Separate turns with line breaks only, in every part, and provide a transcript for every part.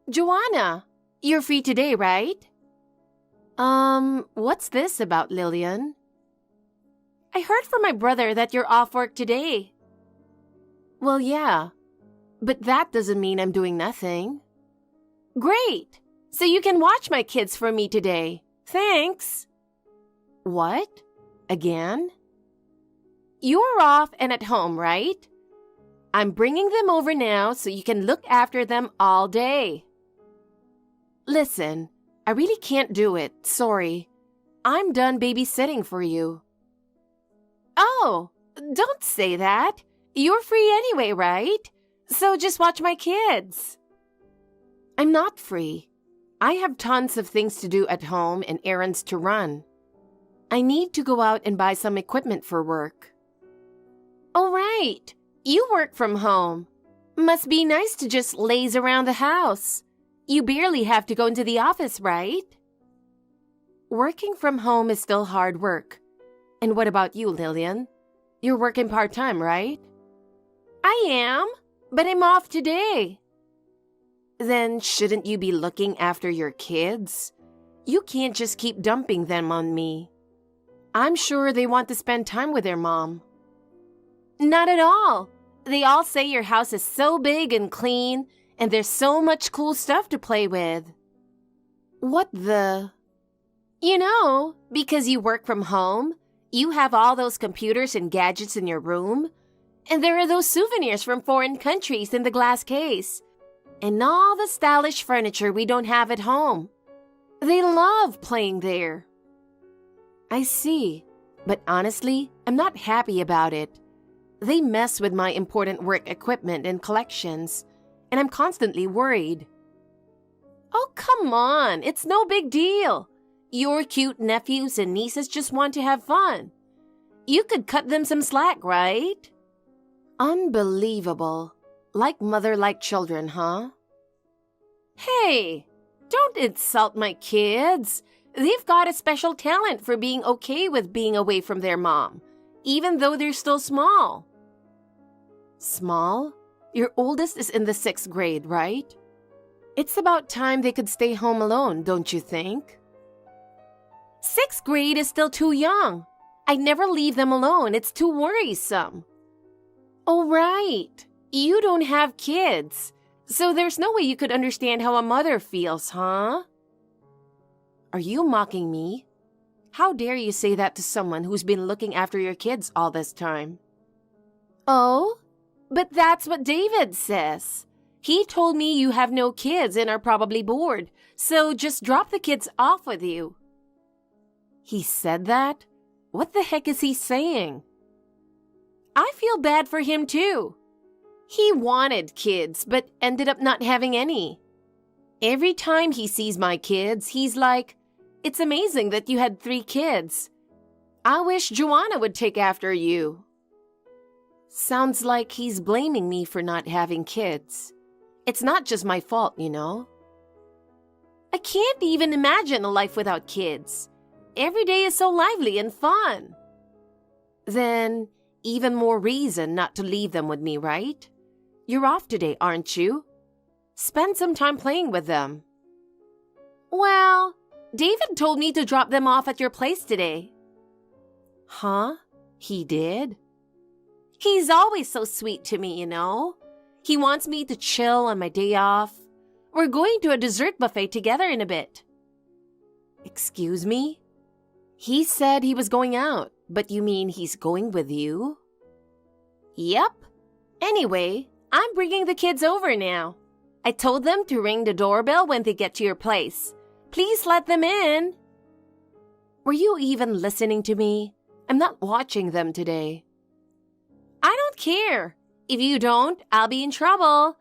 Joanna, you're free today, right? What's this about, Lillian? I heard from my brother that you're off work today. Well, yeah, but that doesn't mean I'm doing nothing. Great! So you can watch my kids for me today. Thanks. What? Again? You're off and at home, right? I'm bringing them over now so you can look after them all day. Listen, I really can't do it, sorry. I'm done babysitting for you. Oh, don't say that. You're free anyway, right? So just watch my kids. I'm not free. I have tons of things to do at home and errands to run. I need to go out and buy some equipment for work. All right, you work from home. Must be nice to just laze around the house. You barely have to go into the office, right? Working from home is still hard work. And what about you, Lillian? You're working part-time, right? I am, but I'm off today. Then shouldn't you be looking after your kids? You can't just keep dumping them on me. I'm sure they want to spend time with their mom. Not at all. They all say your house is so big and clean, and there's so much cool stuff to play with. What the? You know, because you work from home, you have all those computers and gadgets in your room, and there are those souvenirs from foreign countries in the glass case, and all the stylish furniture we don't have at home. They love playing there. I see, but honestly, I'm not happy about it. They mess with my important work equipment and collections, and I'm constantly worried. Oh, come on, it's no big deal. Your cute nephews and nieces just want to have fun. You could cut them some slack, right? Unbelievable. Like mother, like children, huh? Hey, don't insult my kids. They've got a special talent for being okay with being away from their mom, even though they're still small. Small? Your oldest is in the 6th grade, right? It's about time they could stay home alone, don't you think? 6th grade is still too young. I'd never leave them alone. It's too worrisome. Oh, right. You don't have kids, so there's no way you could understand how a mother feels, huh? Are you mocking me? How dare you say that to someone who's been looking after your kids all this time? Oh, but that's what David says. He told me you have no kids and are probably bored, so just drop the kids off with you. He said that? What the heck is he saying? I feel bad for him too. He wanted kids, but ended up not having any. Every time he sees my kids, he's like, "It's amazing that you had 3 kids. I wish Joanna would take after you." Sounds like he's blaming me for not having kids. It's not just my fault, you know. I can't even imagine a life without kids. Every day is so lively and fun. Then, even more reason not to leave them with me, right? You're off today, aren't you? Spend some time playing with them. Well, David told me to drop them off at your place today. Huh? He did? He's always so sweet to me, you know. He wants me to chill on my day off. We're going to a dessert buffet together in a bit. Excuse me? He said he was going out, but you mean he's going with you? Yep. Anyway, I'm bringing the kids over now. I told them to ring the doorbell when they get to your place. Please let them in. Were you even listening to me? I'm not watching them today. I don't care. If you don't, I'll be in trouble.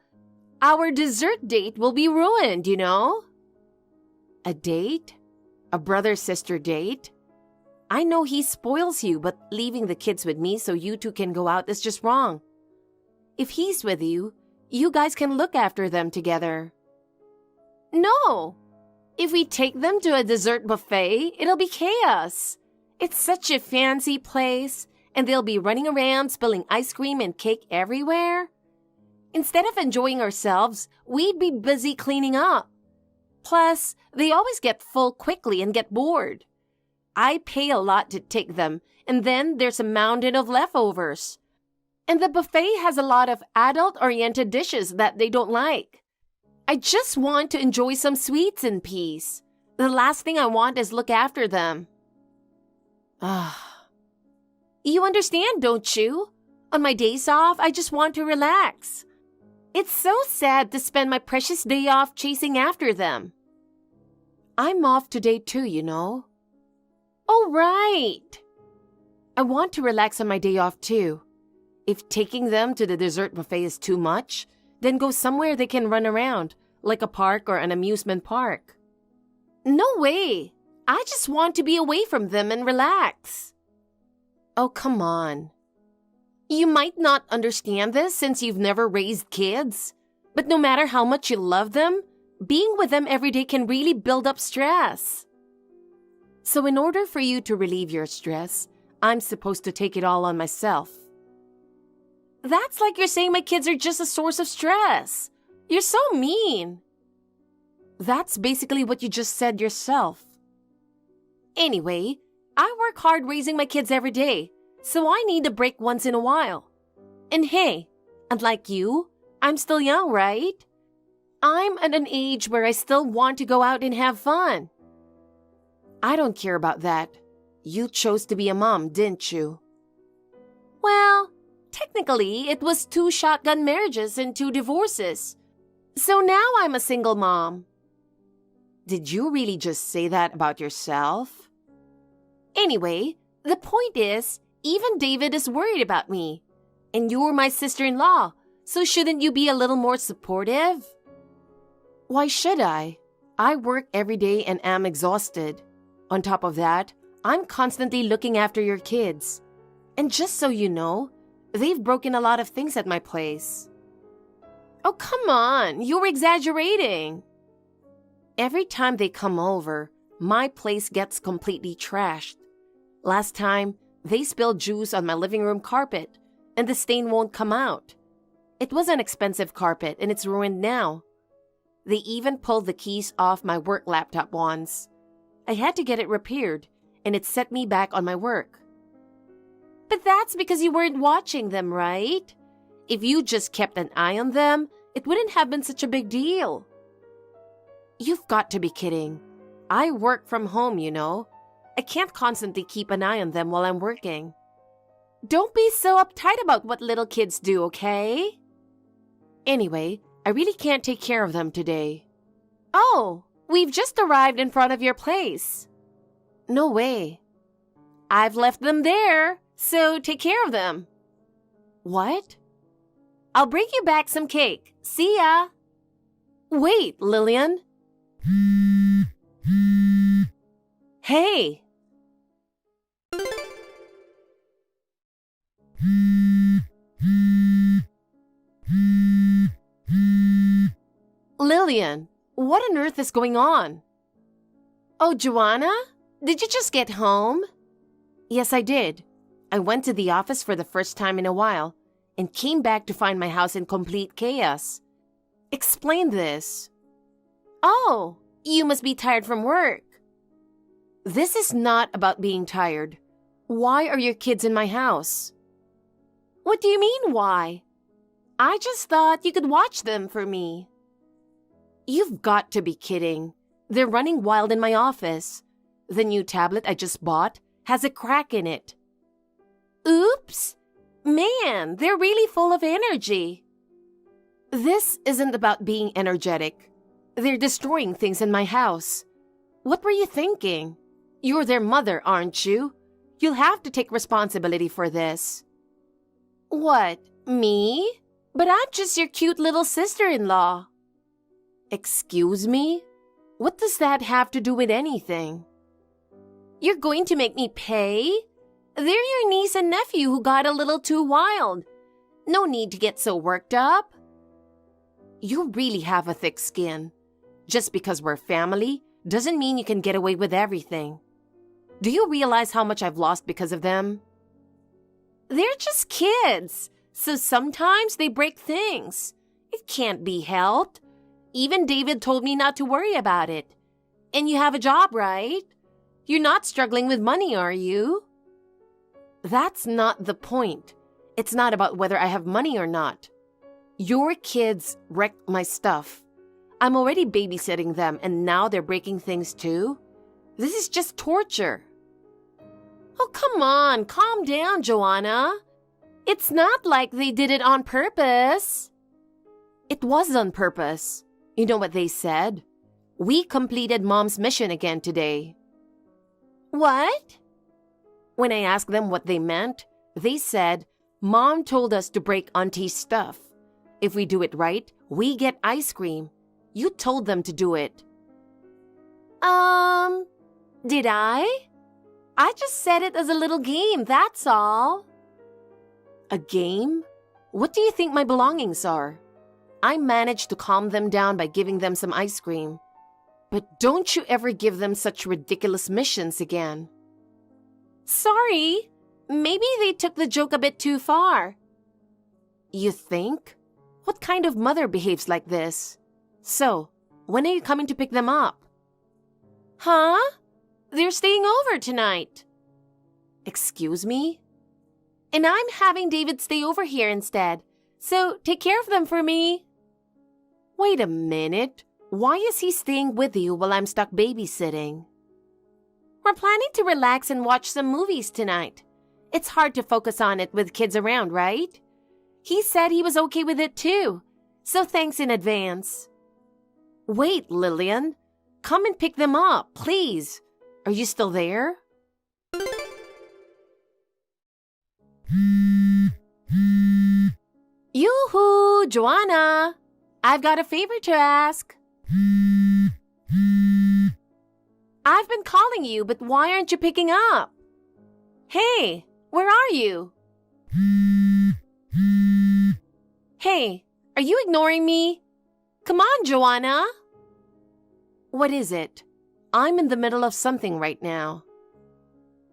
Our dessert date will be ruined, you know? A date? A brother-sister date? I know he spoils you, but leaving the kids with me so you two can go out is just wrong. If he's with you, you guys can look after them together. No! If we take them to a dessert buffet, it'll be chaos. It's such a fancy place, and they'll be running around spilling ice cream and cake everywhere. Instead of enjoying ourselves, we'd be busy cleaning up. Plus, they always get full quickly and get bored. I pay a lot to take them, and then there's a mountain of leftovers. And the buffet has a lot of adult-oriented dishes that they don't like. I just want to enjoy some sweets in peace. The last thing I want is look after them. You understand, don't you? On my days off, I just want to relax. It's so sad to spend my precious day off chasing after them. I'm off today too, you know. Oh, right. I want to relax on my day off too. If taking them to the dessert buffet is too much, then go somewhere they can run around, like a park or an amusement park. No way. I just want to be away from them and relax. Oh, come on. You might not understand this since you've never raised kids, but no matter how much you love them, being with them every day can really build up stress. So in order for you to relieve your stress, I'm supposed to take it all on myself. That's like you're saying my kids are just a source of stress. You're so mean. That's basically what you just said yourself. Anyway, I work hard raising my kids every day, so I need a break once in a while. And hey, unlike you, I'm still young, right? I'm at an age where I still want to go out and have fun. I don't care about that. You chose to be a mom, didn't you? Well, technically, it was 2 shotgun marriages and 2 divorces. So now I'm a single mom. Did you really just say that about yourself? Anyway, the point is, even David is worried about me. And you're my sister-in-law, so shouldn't you be a little more supportive? Why should I? I work every day and am exhausted. On top of that, I'm constantly looking after your kids. And just so you know, they've broken a lot of things at my place. Oh, come on, you're exaggerating. Every time they come over, my place gets completely trashed. Last time, they spilled juice on my living room carpet, and the stain won't come out. It was an expensive carpet, and it's ruined now. They even pulled the keys off my work laptop once. I had to get it repaired, and it set me back on my work. But that's because you weren't watching them, right? If you just kept an eye on them, it wouldn't have been such a big deal. You've got to be kidding. I work from home, you know. I can't constantly keep an eye on them while I'm working. Don't be so uptight about what little kids do, okay? Anyway, I really can't take care of them today. Oh, we've just arrived in front of your place. No way. I've left them there, so take care of them. What? I'll bring you back some cake. See ya. Wait, Lillian. Hey. Lillian, what on earth is going on? Oh, Joanna? Did you just get home? Yes, I did. I went to the office for the first time in a while and came back to find my house in complete chaos. Explain this. Oh, you must be tired from work. This is not about being tired. Why are your kids in my house? What do you mean, why? I just thought you could watch them for me. You've got to be kidding. They're running wild in my office. The new tablet I just bought has a crack in it. Oops! Man, they're really full of energy. This isn't about being energetic. They're destroying things in my house. What were you thinking? You're their mother, aren't you? You'll have to take responsibility for this. What, me? But I'm just your cute little sister-in-law. Excuse me? What does that have to do with anything? You're going to make me pay? They're your niece and nephew who got a little too wild. No need to get so worked up. You really have a thick skin. Just because we're family doesn't mean you can get away with everything. Do you realize how much I've lost because of them? They're just kids, so sometimes they break things. It can't be helped. Even David told me not to worry about it. And you have a job, right? You're not struggling with money, are you? That's not the point. It's not about whether I have money or not. Your kids wrecked my stuff. I'm already babysitting them and now they're breaking things too. This is just torture. Oh, come on. Calm down, Joanna. It's not like they did it on purpose. It was on purpose. You know what they said? We completed Mom's mission again today. What? When I asked them what they meant, they said, Mom told us to break Auntie's stuff. If we do it right, we get ice cream. You told them to do it. Did I? I just said it as a little game, that's all. A game? What do you think my belongings are? I managed to calm them down by giving them some ice cream. But don't you ever give them such ridiculous missions again. Sorry, maybe they took the joke a bit too far. You think? What kind of mother behaves like this? So, when are you coming to pick them up? Huh? They're staying over tonight. Excuse me? And I'm having David stay over here instead, so take care of them for me. Wait a minute. Why is he staying with you while I'm stuck babysitting? We're planning to relax and watch some movies tonight. It's hard to focus on it with kids around, right? He said he was okay with it too, so thanks in advance. Wait, Lillian. Come and pick them up, please. Are you still there? Yoo-hoo, Joanna. I've got a favor to ask. I've been calling you, but why aren't you picking up? Hey, where are you? Hey, are you ignoring me? Come on, Joanna. What is it? I'm in the middle of something right now.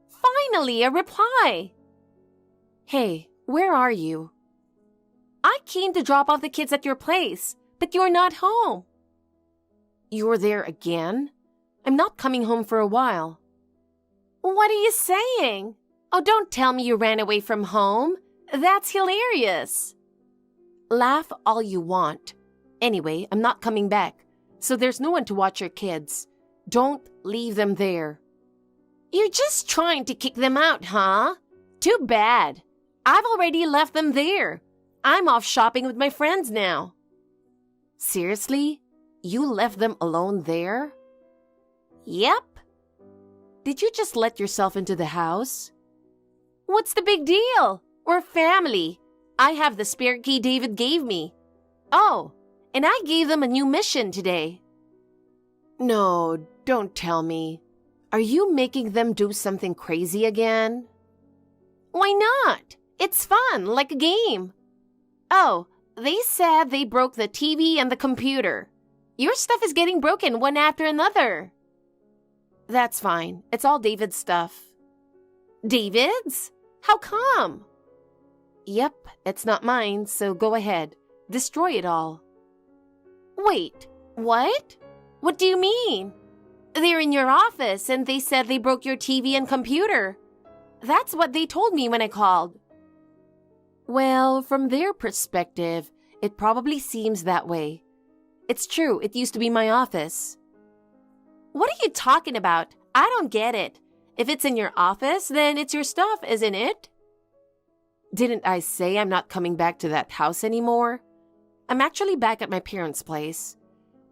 Finally, a reply. Hey, where are you? I came to drop off the kids at your place, but you're not home. You're there again? I'm not coming home for a while. What are you saying? Oh, don't tell me you ran away from home. That's hilarious. Laugh all you want. Anyway, I'm not coming back, so there's no one to watch your kids. Don't leave them there. You're just trying to kick them out, huh? Too bad. I've already left them there. I'm off shopping with my friends now. Seriously? You left them alone there? Yep. Did you just let yourself into the house? What's the big deal? We're family. I have the spare key David gave me. Oh, and I gave them a new mission today. No, don't tell me. Are you making them do something crazy again? Why not? It's fun, like a game. Oh, they said they broke the TV and the computer. Your stuff is getting broken one after another. That's fine. It's all David's stuff. David's? How come? Yep, it's not mine, so go ahead. Destroy it all. Wait, what? What do you mean? They're in your office and they said they broke your TV and computer. That's what they told me when I called. Well, from their perspective, it probably seems that way. It's true, it used to be my office. What are you talking about? I don't get it. If it's in your office, then it's your stuff, isn't it? Didn't I say I'm not coming back to that house anymore? I'm actually back at my parents' place.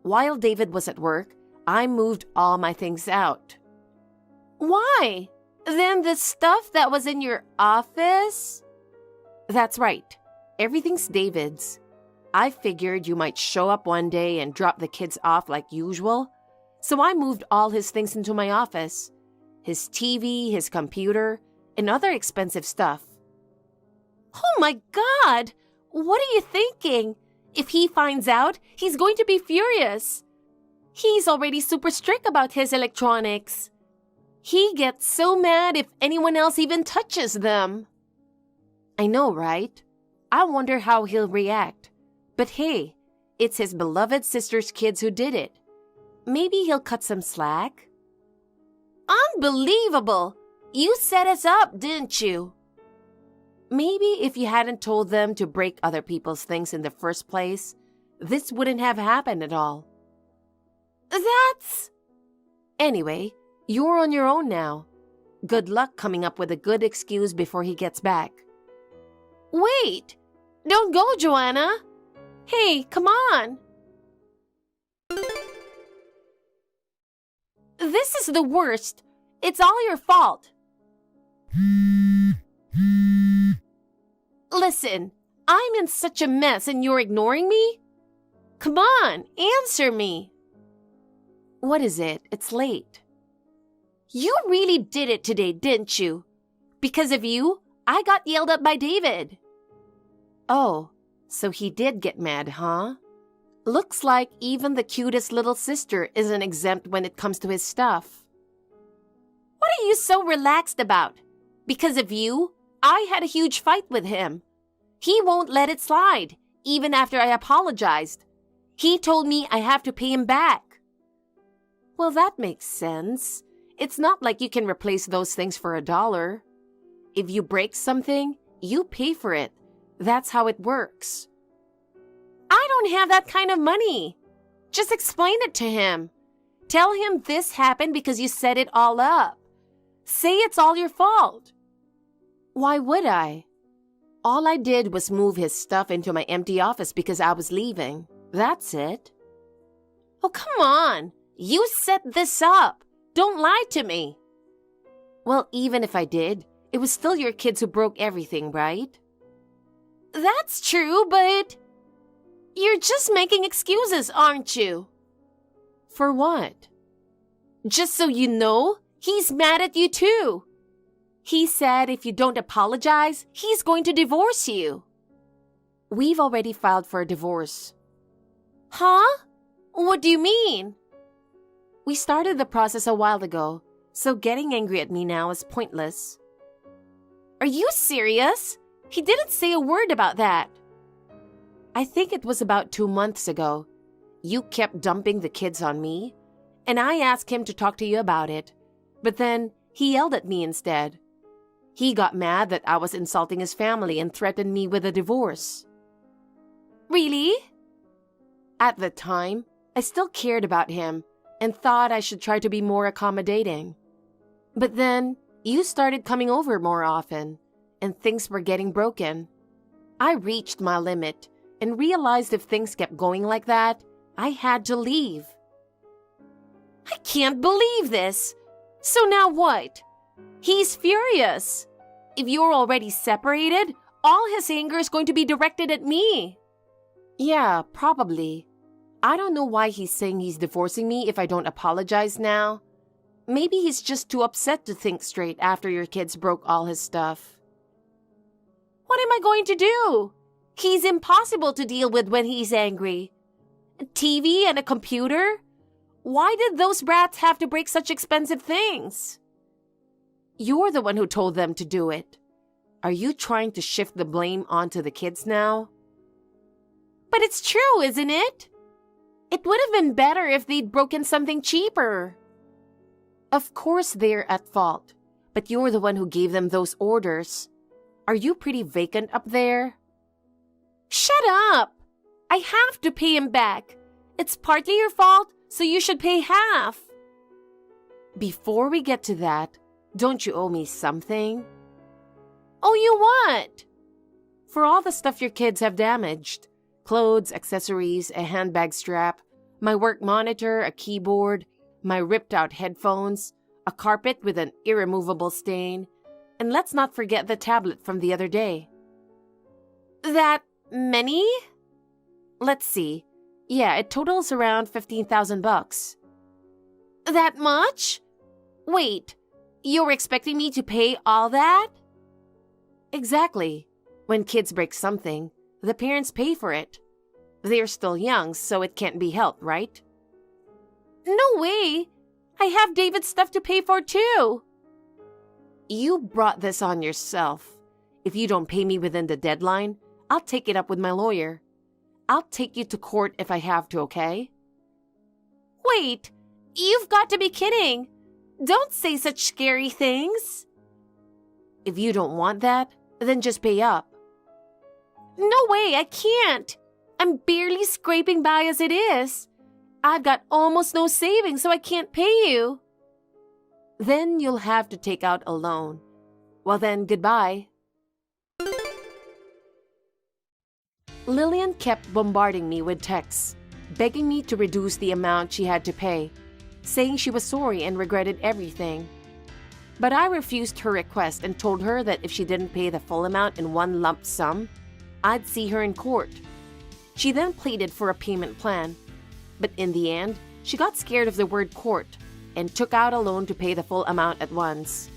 While David was at work, I moved all my things out. Why? Then the stuff that was in your office? That's right. Everything's David's. I figured you might show up one day and drop the kids off like usual, so I moved all his things into my office. His TV, his computer, and other expensive stuff. Oh my God! What are you thinking? If he finds out, he's going to be furious. He's already super strict about his electronics. He gets so mad if anyone else even touches them. I know, right? I wonder how he'll react. But hey, It's his beloved sister's kids who did it. Maybe he'll cut some slack. Unbelievable! You set us up, didn't you? Maybe if you hadn't told them to break other people's things in the first place, this wouldn't have happened at all. That's... Anyway, you're on your own now. Good luck coming up with a good excuse before he gets back. Wait! Don't go, Joanna! Hey, come on! This is the worst. It's all your fault. Listen, I'm in such a mess and you're ignoring me? Come on, answer me. What is it? It's late. You really did it today, didn't you? Because of you, I got yelled at by David. Oh, so he did get mad, huh? Looks like even the cutest little sister isn't exempt when it comes to his stuff. What are you so relaxed about? Because of you, I had a huge fight with him. He won't let it slide, even after I apologized. He told me I have to pay him back. Well, that makes sense. It's not like you can replace those things for $1. If you break something, you pay for it. That's how it works. I don't have that kind of money. Just explain it to him. Tell him this happened because you set it all up. Say it's all your fault. Why would I? All I did was move his stuff into my empty office because I was leaving. That's it. Oh, come on. You set this up. Don't lie to me. Well, even if I did, it was still your kids who broke everything, right? That's true, but you're just making excuses, aren't you? For what? Just so you know, he's mad at you too. He said if you don't apologize, he's going to divorce you. We've already filed for a divorce. Huh? What do you mean? We started the process a while ago, so getting angry at me now is pointless. Are you serious? He didn't say a word about that. I think it was about 2 months ago. You kept dumping the kids on me, and I asked him to talk to you about it, but then he yelled at me instead. He got mad that I was insulting his family and threatened me with a divorce. Really? At the time, I still cared about him and thought I should try to be more accommodating. But then, you started coming over more often, and things were getting broken. I reached my limit and realized if things kept going like that, I had to leave. I can't believe this! So now what? He's furious. If you're already separated, all his anger is going to be directed at me. Yeah, probably. I don't know why he's saying he's divorcing me if I don't apologize now. Maybe he's just too upset to think straight after your kids broke all his stuff. What am I going to do? He's impossible to deal with when he's angry. A TV and a computer? Why did those brats have to break such expensive things? You're the one who told them to do it. Are you trying to shift the blame onto the kids now? But it's true, isn't it? It would have been better if they'd broken something cheaper. Of course they're at fault, but you're the one who gave them those orders. Are you pretty vacant up there? Shut up! I have to pay him back. It's partly your fault, so you should pay half. Before we get to that, don't you owe me something? Owe you what? For all the stuff your kids have damaged. Clothes, accessories, a handbag strap, my work monitor, a keyboard, my ripped-out headphones, a carpet with an irremovable stain, and let's not forget the tablet from the other day. That many? Let's see. Yeah, it totals around $15,000. That much? Wait, you're expecting me to pay all that? Exactly. When kids break something, the parents pay for it. They're still young, so it can't be helped, right? No way! I have David's stuff to pay for too! You brought this on yourself. If you don't pay me within the deadline, I'll take it up with my lawyer. I'll take you to court if I have to, okay? Wait, you've got to be kidding. Don't say such scary things. If you don't want that, then just pay up. No way, I can't. I'm barely scraping by as it is. I've got almost no savings, so I can't pay you. Then you'll have to take out a loan. Well then, goodbye. Lillian kept bombarding me with texts, begging me to reduce the amount she had to pay, saying she was sorry and regretted everything. But I refused her request and told her that if she didn't pay the full amount in one lump sum, I'd see her in court. She then pleaded for a payment plan, but in the end, she got scared of the word court and took out a loan to pay the full amount at once.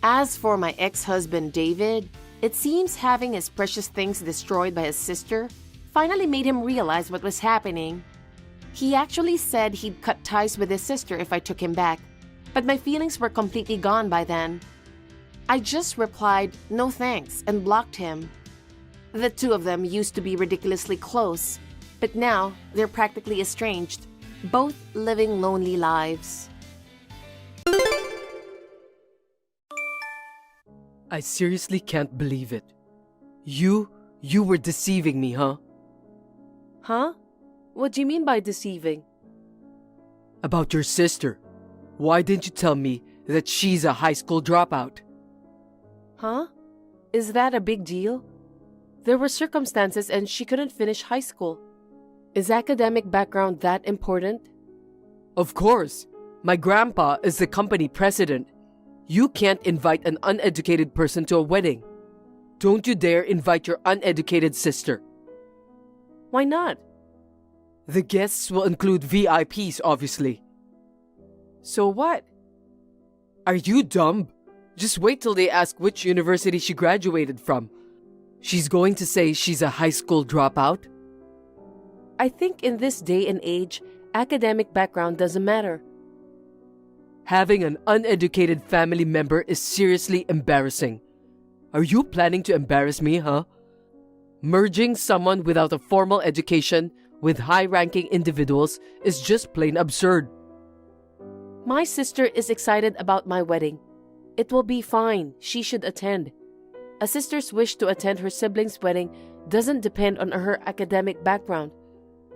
As for my ex-husband David, it seems having his precious things destroyed by his sister finally made him realize what was happening. He actually said he'd cut ties with his sister if I took him back, but my feelings were completely gone by then. I just replied, no thanks, and blocked him. The two of them used to be ridiculously close, but now they're practically estranged, both living lonely lives.
I seriously can't believe it. You were deceiving me, huh?
Huh? What do you mean by deceiving?
About your sister. Why didn't you tell me that she's a high school dropout?
Huh? Is that a big deal? There were circumstances and she couldn't finish high school. Is academic background that important?
Of course. My grandpa is the company president. You can't invite an uneducated person to a wedding. Don't you dare invite your uneducated sister.
Why not?
The guests will include VIPs, obviously.
So what?
Are you dumb? Just wait till they ask which university she graduated from. She's going to say she's a high school dropout?
I think in this day and age, academic background doesn't matter.
Having an uneducated family member is seriously embarrassing. Are you planning to embarrass me, huh? Merging someone without a formal education with high-ranking individuals is just plain absurd.
My sister is excited about my wedding. It will be fine. She should attend. A sister's wish to attend her sibling's wedding doesn't depend on her academic background.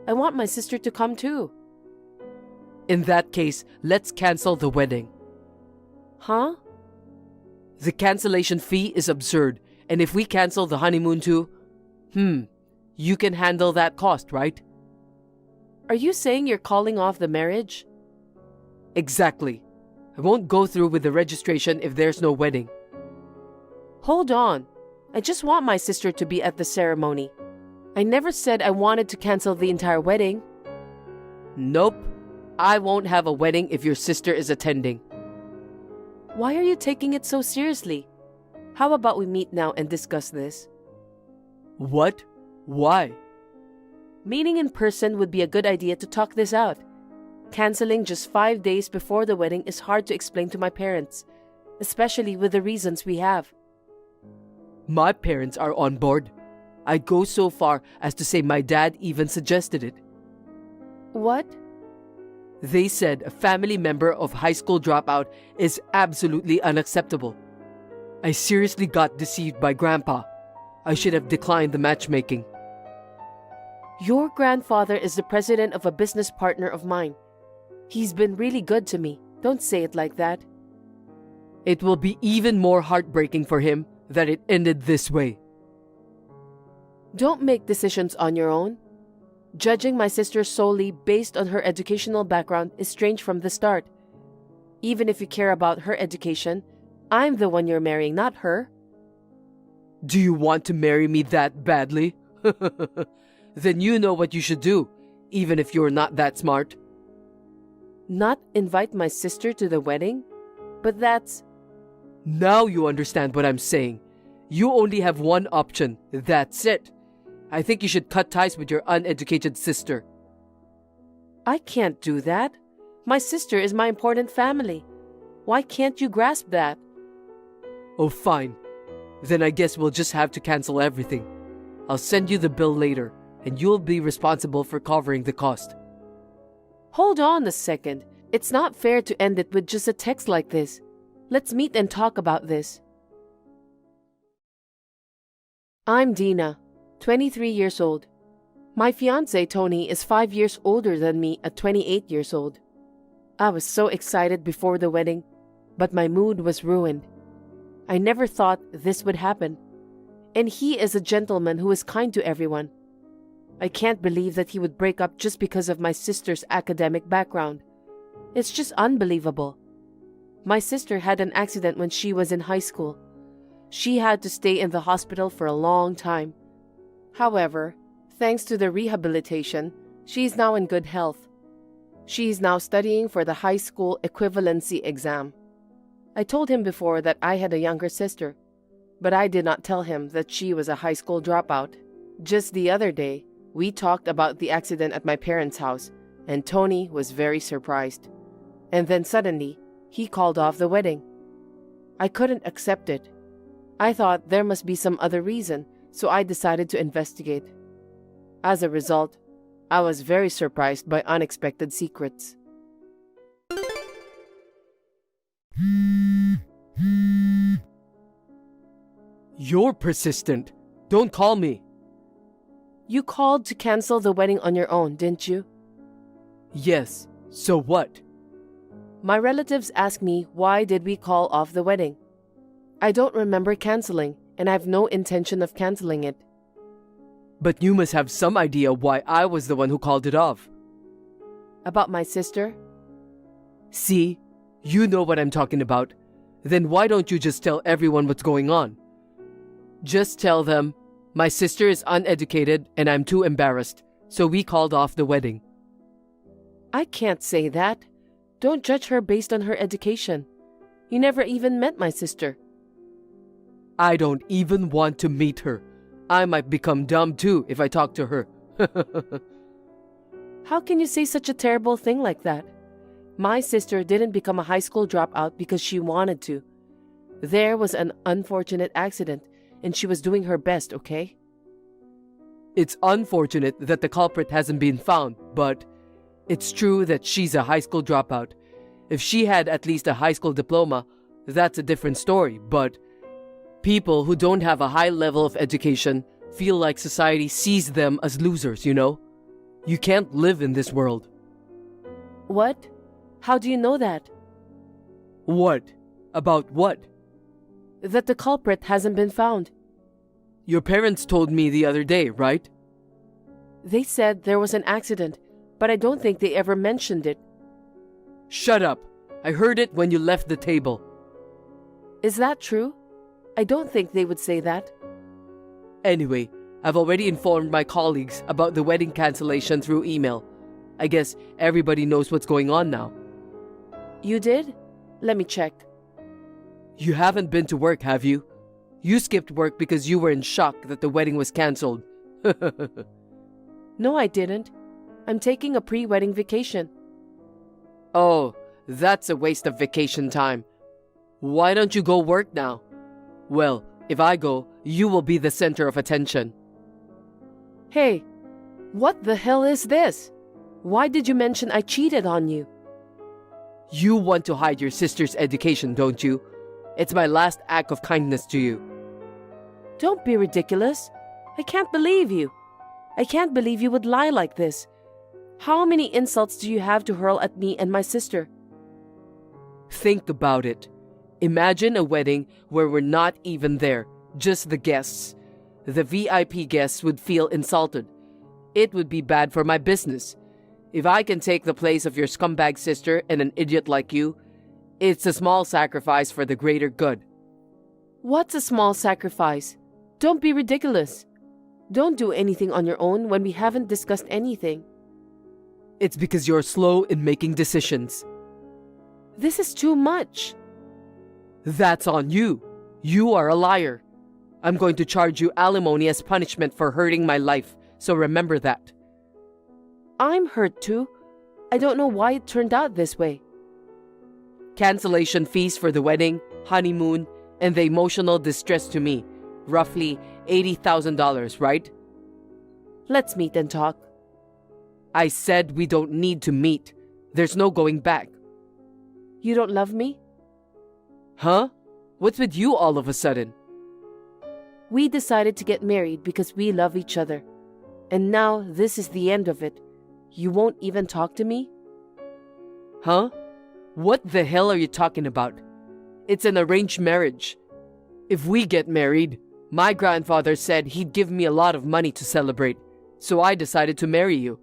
I want my sister to come too.
In that case, let's cancel the wedding.
Huh?
The cancellation fee is absurd, and if we cancel the honeymoon too, you can handle that cost, right?
Are you saying you're calling off the marriage?
Exactly. I won't go through with the registration if there's no wedding.
Hold on. I just want my sister to be at the ceremony. I never said I wanted to cancel the entire wedding.
Nope. I won't have a wedding if your sister is attending.
Why are you taking it so seriously? How about we meet now and discuss this?
What? Why?
Meeting in person would be a good idea to talk this out. Canceling just 5 days before the wedding is hard to explain to my parents, especially with the reasons we have.
My parents are on board. I'd go so far as to say my dad even suggested it.
What?
They said a family member of high school dropout is absolutely unacceptable. I seriously got deceived by Grandpa. I should have declined the matchmaking.
Your grandfather is the president of a business partner of mine. He's been really good to me. Don't say it like that.
It will be even more heartbreaking for him that it ended this way.
Don't make decisions on your own. Judging my sister solely based on her educational background is strange from the start. Even if you care about her education, I'm the one you're marrying, not her.
Do you want to marry me that badly? Then you know what you should do, even if you're not that smart.
Not invite my sister to the wedding? But that's...
Now you understand what I'm saying. You only have one option. That's it. I think you should cut ties with your uneducated sister.
I can't do that. My sister is my important family. Why can't you grasp that?
Oh, fine. Then I guess we'll just have to cancel everything. I'll send you the bill later. and you'll be responsible for covering the cost.
Hold on a second. It's not fair to end it with just a text like this. Let's meet and talk about this. I'm Dina, 23 years old. My fiancé, Tony, is 5 years older than me at 28 years old. I was so excited before the wedding, but my mood was ruined. I never thought this would happen. And he is a gentleman who is kind to everyone. I can't believe that he would break up just because of my sister's academic background. It's just unbelievable. My sister had an accident when she was in high school. She had to stay in the hospital for a long time. However, thanks to the rehabilitation, she is now in good health. She is now studying for the high school equivalency exam. I told him before that I had a younger sister, but I did not tell him that she was a high school dropout. Just the other day, we talked about the accident at my parents' house, and Tony was very surprised. And then suddenly, he called off the wedding. I couldn't accept it. I thought there must be some other reason, so I decided to investigate. As a result, I was very surprised by unexpected secrets.
You're persistent. Don't call me.
You called to cancel the wedding on your own, didn't you?
Yes, so what?
My relatives asked me why did we call off the wedding. I don't remember canceling, and I have no intention of canceling it.
But you must have some idea why I was the one who called it off.
About my sister?
See, you know what I'm talking about. Then why don't you just tell everyone what's going on? Just tell them, my sister is uneducated and I'm too embarrassed, so we called off the wedding.
I can't say that. Don't judge her based on her education. You never even met my sister.
I don't even want to meet her. I might become dumb too if I talk to her.
How can you say such a terrible thing like that? My sister didn't become a high school dropout because she wanted to. There was an unfortunate accident, and she was doing her best, okay?
It's unfortunate that the culprit hasn't been found, but it's true that she's a high school dropout. If she had at least a high school diploma, that's a different story, but people who don't have a high level of education feel like society sees them as losers, you know? You can't live in this world.
What? How do you know that?
What? About what?
That the culprit hasn't been found.
Your parents told me the other day, right?
They said there was an accident, but I don't think they ever mentioned it.
Shut up! I heard it when you left the table.
Is that true? I don't think they would say that.
Anyway, I've already informed my colleagues about the wedding cancellation through email. I guess everybody knows what's going on now.
You did? Let me check.
You haven't been to work, have you? You skipped work because you were in shock that the wedding was cancelled.
No, I didn't. I'm taking a pre-wedding vacation.
Oh, that's a waste of vacation time. Why don't you go work now? Well, if I go, you will be the center of attention.
Hey, what the hell is this? Why did you mention I cheated on you?
You want to hide your sister's education, don't you? It's my last act of kindness to you.
Don't be ridiculous. I can't believe you. I can't believe you would lie like this. How many insults do you have to hurl at me and my sister?
Think about it. Imagine a wedding where we're not even there, just the guests. The VIP guests would feel insulted. It would be bad for my business. If I can take the place of your scumbag sister and an idiot like you, it's a small sacrifice for the greater good.
What's a small sacrifice? Don't be ridiculous. Don't do anything on your own when we haven't discussed anything.
It's because you're slow in making decisions.
This is too much.
That's on you. You are a liar. I'm going to charge you alimony as punishment for hurting my life, so remember that.
I'm hurt too. I don't know why it turned out this way.
Cancellation fees for the wedding, honeymoon, and the emotional distress to me. Roughly $80,000, right?
Let's meet and talk.
I said we don't need to meet. There's no going back.
You don't love me?
Huh? What's with you all of a sudden?
We decided to get married because we love each other. And now this is the end of it. You won't even talk to me?
Huh? What the hell are you talking about? It's an arranged marriage. If we get married, my grandfather said he'd give me a lot of money to celebrate, so I decided to marry you.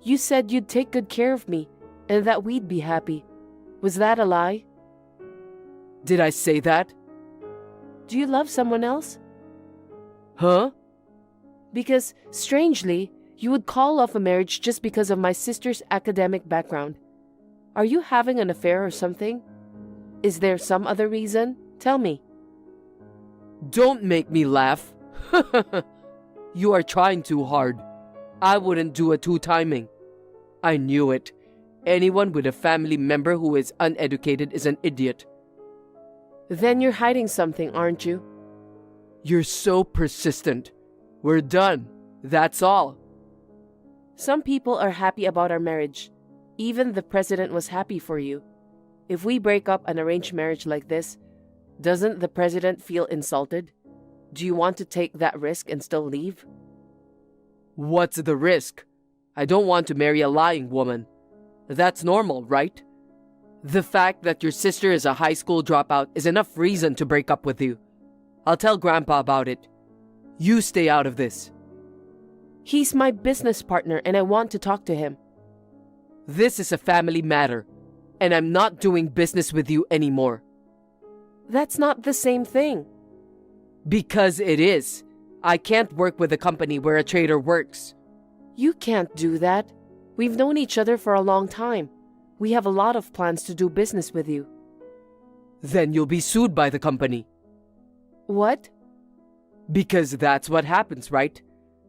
You said you'd take good care of me and that we'd be happy. Was that a lie?
Did I say that?
Do you love someone else?
Huh?
Because, strangely, you would call off a marriage just because of my sister's academic background. Are you having an affair or something? Is there some other reason? Tell me.
Don't make me laugh. You are trying too hard. I wouldn't do a two-timing. I knew it. Anyone with a family member who is uneducated is an idiot.
Then you're hiding something, aren't you?
You're so persistent. We're done. That's all.
Some people are happy about our marriage. Even the president was happy for you. If we break up an arranged marriage like this, doesn't the president feel insulted? Do you want to take that risk and still leave?
What's the risk? I don't want to marry a lying woman. That's normal, right? The fact that your sister is a high school dropout is enough reason to break up with you. I'll tell Grandpa about it. You stay out of this.
He's my business partner and I want to talk to him.
This is a family matter, and I'm not doing business with you anymore.
That's not the same thing.
Because it is. I can't work with a company where a traitor works.
You can't do that. We've known each other for a long time. We have a lot of plans to do business with you.
Then you'll be sued by the company.
What?
Because that's what happens, right?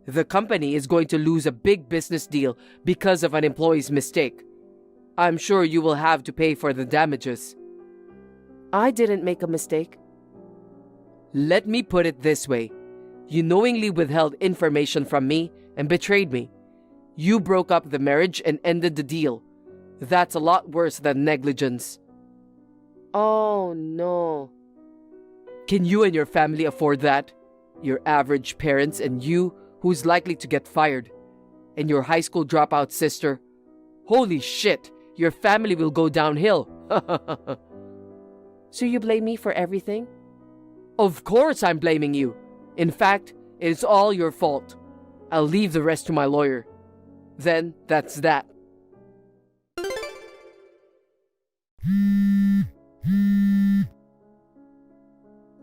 The company is going to lose a big business deal because of an employee's mistake. I'm sure you will have to pay for the damages.
I didn't make a mistake.
Let me put it this way. You knowingly withheld information from me and betrayed me. You broke up the marriage and ended the deal. That's a lot worse than negligence.
Oh, no.
Can you and your family afford that? Your average parents and you, who's likely to get fired. And your high school dropout sister. Holy shit, your family will go downhill.
So you blame me for everything?
Of course I'm blaming you. In fact, it's all your fault. I'll leave the rest to my lawyer. Then, that's that.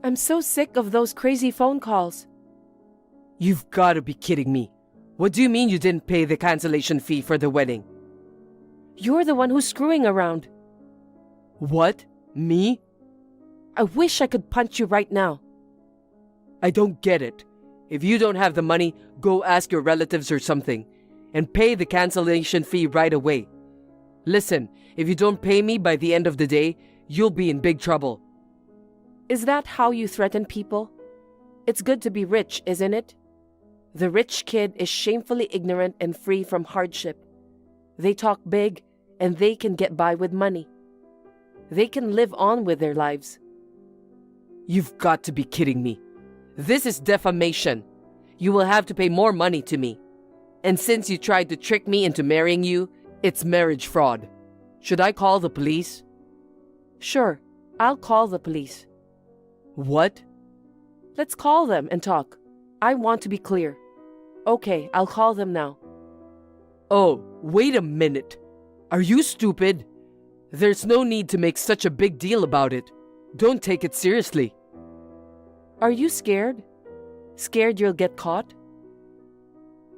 I'm so sick of those crazy phone calls.
You've got to be kidding me. What do you mean you didn't pay the cancellation fee for the wedding?
You're the one who's screwing around.
What? Me?
I wish I could punch you right now.
I don't get it. If you don't have the money, go ask your relatives or something. And pay the cancellation fee right away. Listen, if you don't pay me by the end of the day, you'll be in big trouble.
Is that how you threaten people? It's good to be rich, isn't it? The rich kid is shamefully ignorant and free from hardship. They talk big, and they can get by with money. They can live on with their lives.
You've got to be kidding me. This is defamation. You will have to pay more money to me. And since you tried to trick me into marrying you, it's marriage fraud. Should I call the police?
Sure, I'll call the police.
What?
Let's call them and talk. I want to be clear. Okay, I'll call them now.
Oh, wait a minute. Are you stupid? There's no need to make such a big deal about it. Don't take it seriously.
Are you scared? Scared you'll get caught?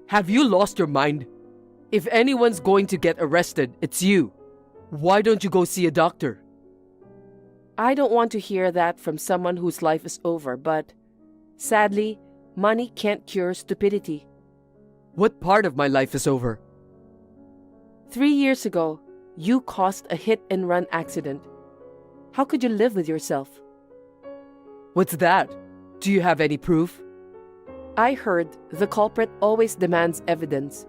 Have you lost your mind? If anyone's going to get arrested, it's you. Why don't you go see a doctor?
I don't want to hear that from someone whose life is over, but sadly, money can't cure stupidity.
What part of my life is over?
3 years ago, you caused a hit-and-run accident. How could you live with yourself?
What's that? Do you have any proof?
I heard the culprit always demands evidence.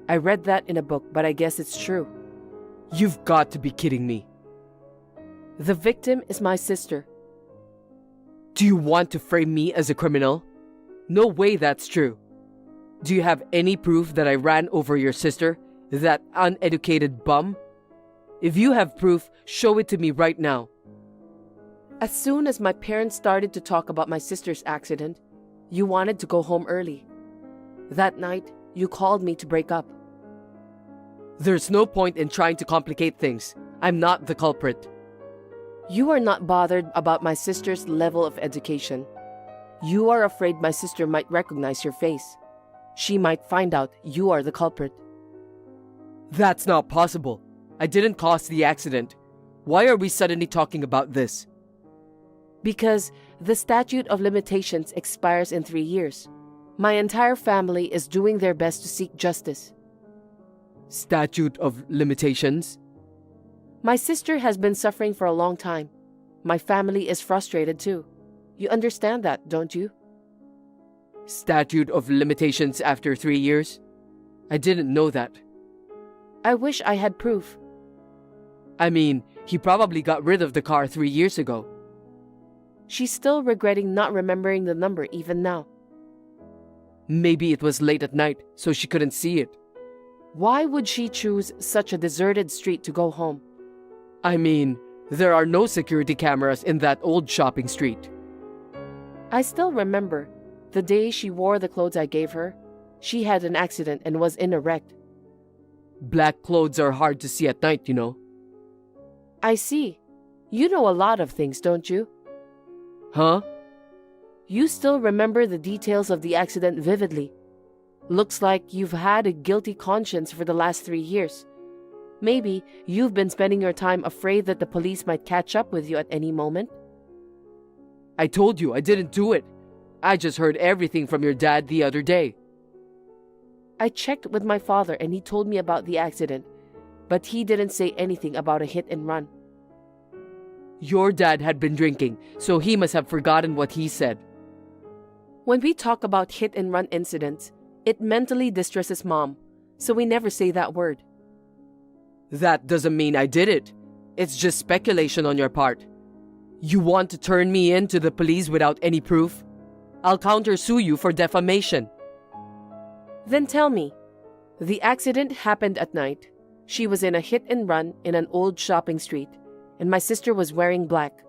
I read that in a book, but I guess it's true.
You've got to be kidding me.
The victim is my sister.
Do you want to frame me as a criminal? No way that's true. Do you have any proof that I ran over your sister, that uneducated bum? If you have proof, show it to me right now.
As soon as my parents started to talk about my sister's accident, you wanted to go home early. That night, you called me to break up.
There's no point in trying to complicate things. I'm not the culprit.
You are not bothered about my sister's level of education. You are afraid my sister might recognize your face. She might find out you are the culprit.
That's not possible. I didn't cause the accident. Why are we suddenly talking about this?
Because the statute of limitations expires in 3 years. My entire family is doing their best to seek justice.
Statute of limitations?
My sister has been suffering for a long time. My family is frustrated too. You understand that, don't you?
Statute of limitations after 3 years? I didn't know that.
I wish I had proof.
I mean, he probably got rid of the car 3 years ago.
She's still regretting not remembering the number even now.
Maybe it was late at night, so she couldn't see it.
Why would she choose such a deserted street to go home?
I mean, there are no security cameras in that old shopping street.
I still remember the day she wore the clothes I gave her. She had an accident and was in a wreck.
Black clothes are hard to see at night, you know.
I see. You know a lot of things, don't you?
Huh?
You still remember the details of the accident vividly. Looks like you've had a guilty conscience for the last 3 years. Maybe you've been spending your time afraid that the police might catch up with you at any moment.
I told you I didn't do it. I just heard everything from your dad the other day.
I checked with my father and he told me about the accident, but he didn't say anything about a hit and run.
Your dad had been drinking, so he must have forgotten what he said.
When we talk about hit and run incidents, it mentally distresses Mom, so we never say that word.
That doesn't mean I did it. It's just speculation on your part. You want to turn me in to the police without any proof? I'll countersue you for defamation.
Then tell me, the accident happened at night. She was in a hit and run in an old shopping street, and my sister was wearing black.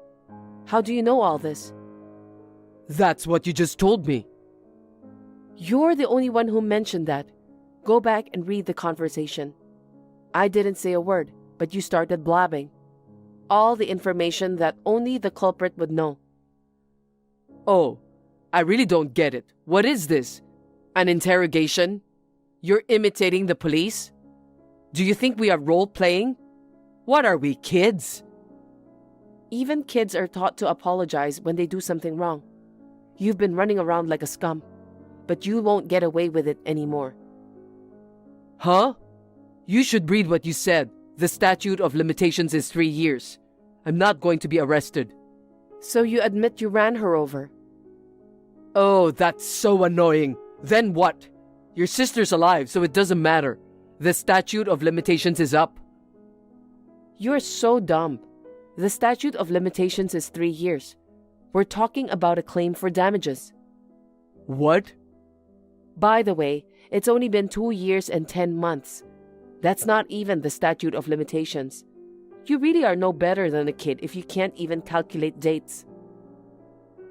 How do you know all this?
That's what you just told me.
You're the only one who mentioned that. Go back and read the conversation. I didn't say a word, but you started blabbing. All the information that only the culprit would know.
Oh, I really don't get it. What is this? An interrogation? You're imitating the police? Do you think we are role-playing? What are we, kids?
Even kids are taught to apologize when they do something wrong. You've been running around like a scum, but you won't get away with it anymore.
Huh? You should read what you said. The statute of limitations is 3 years. I'm not going to be arrested.
So you admit you ran her over?
Oh, that's so annoying. Then what? Your sister's alive, so it doesn't matter. The statute of limitations is up.
You're so dumb. The statute of limitations is 3 years. We're talking about a claim for damages.
What?
By the way, it's only been 2 years and 10 months. That's not even the statute of limitations. You really are no better than a kid if you can't even calculate dates.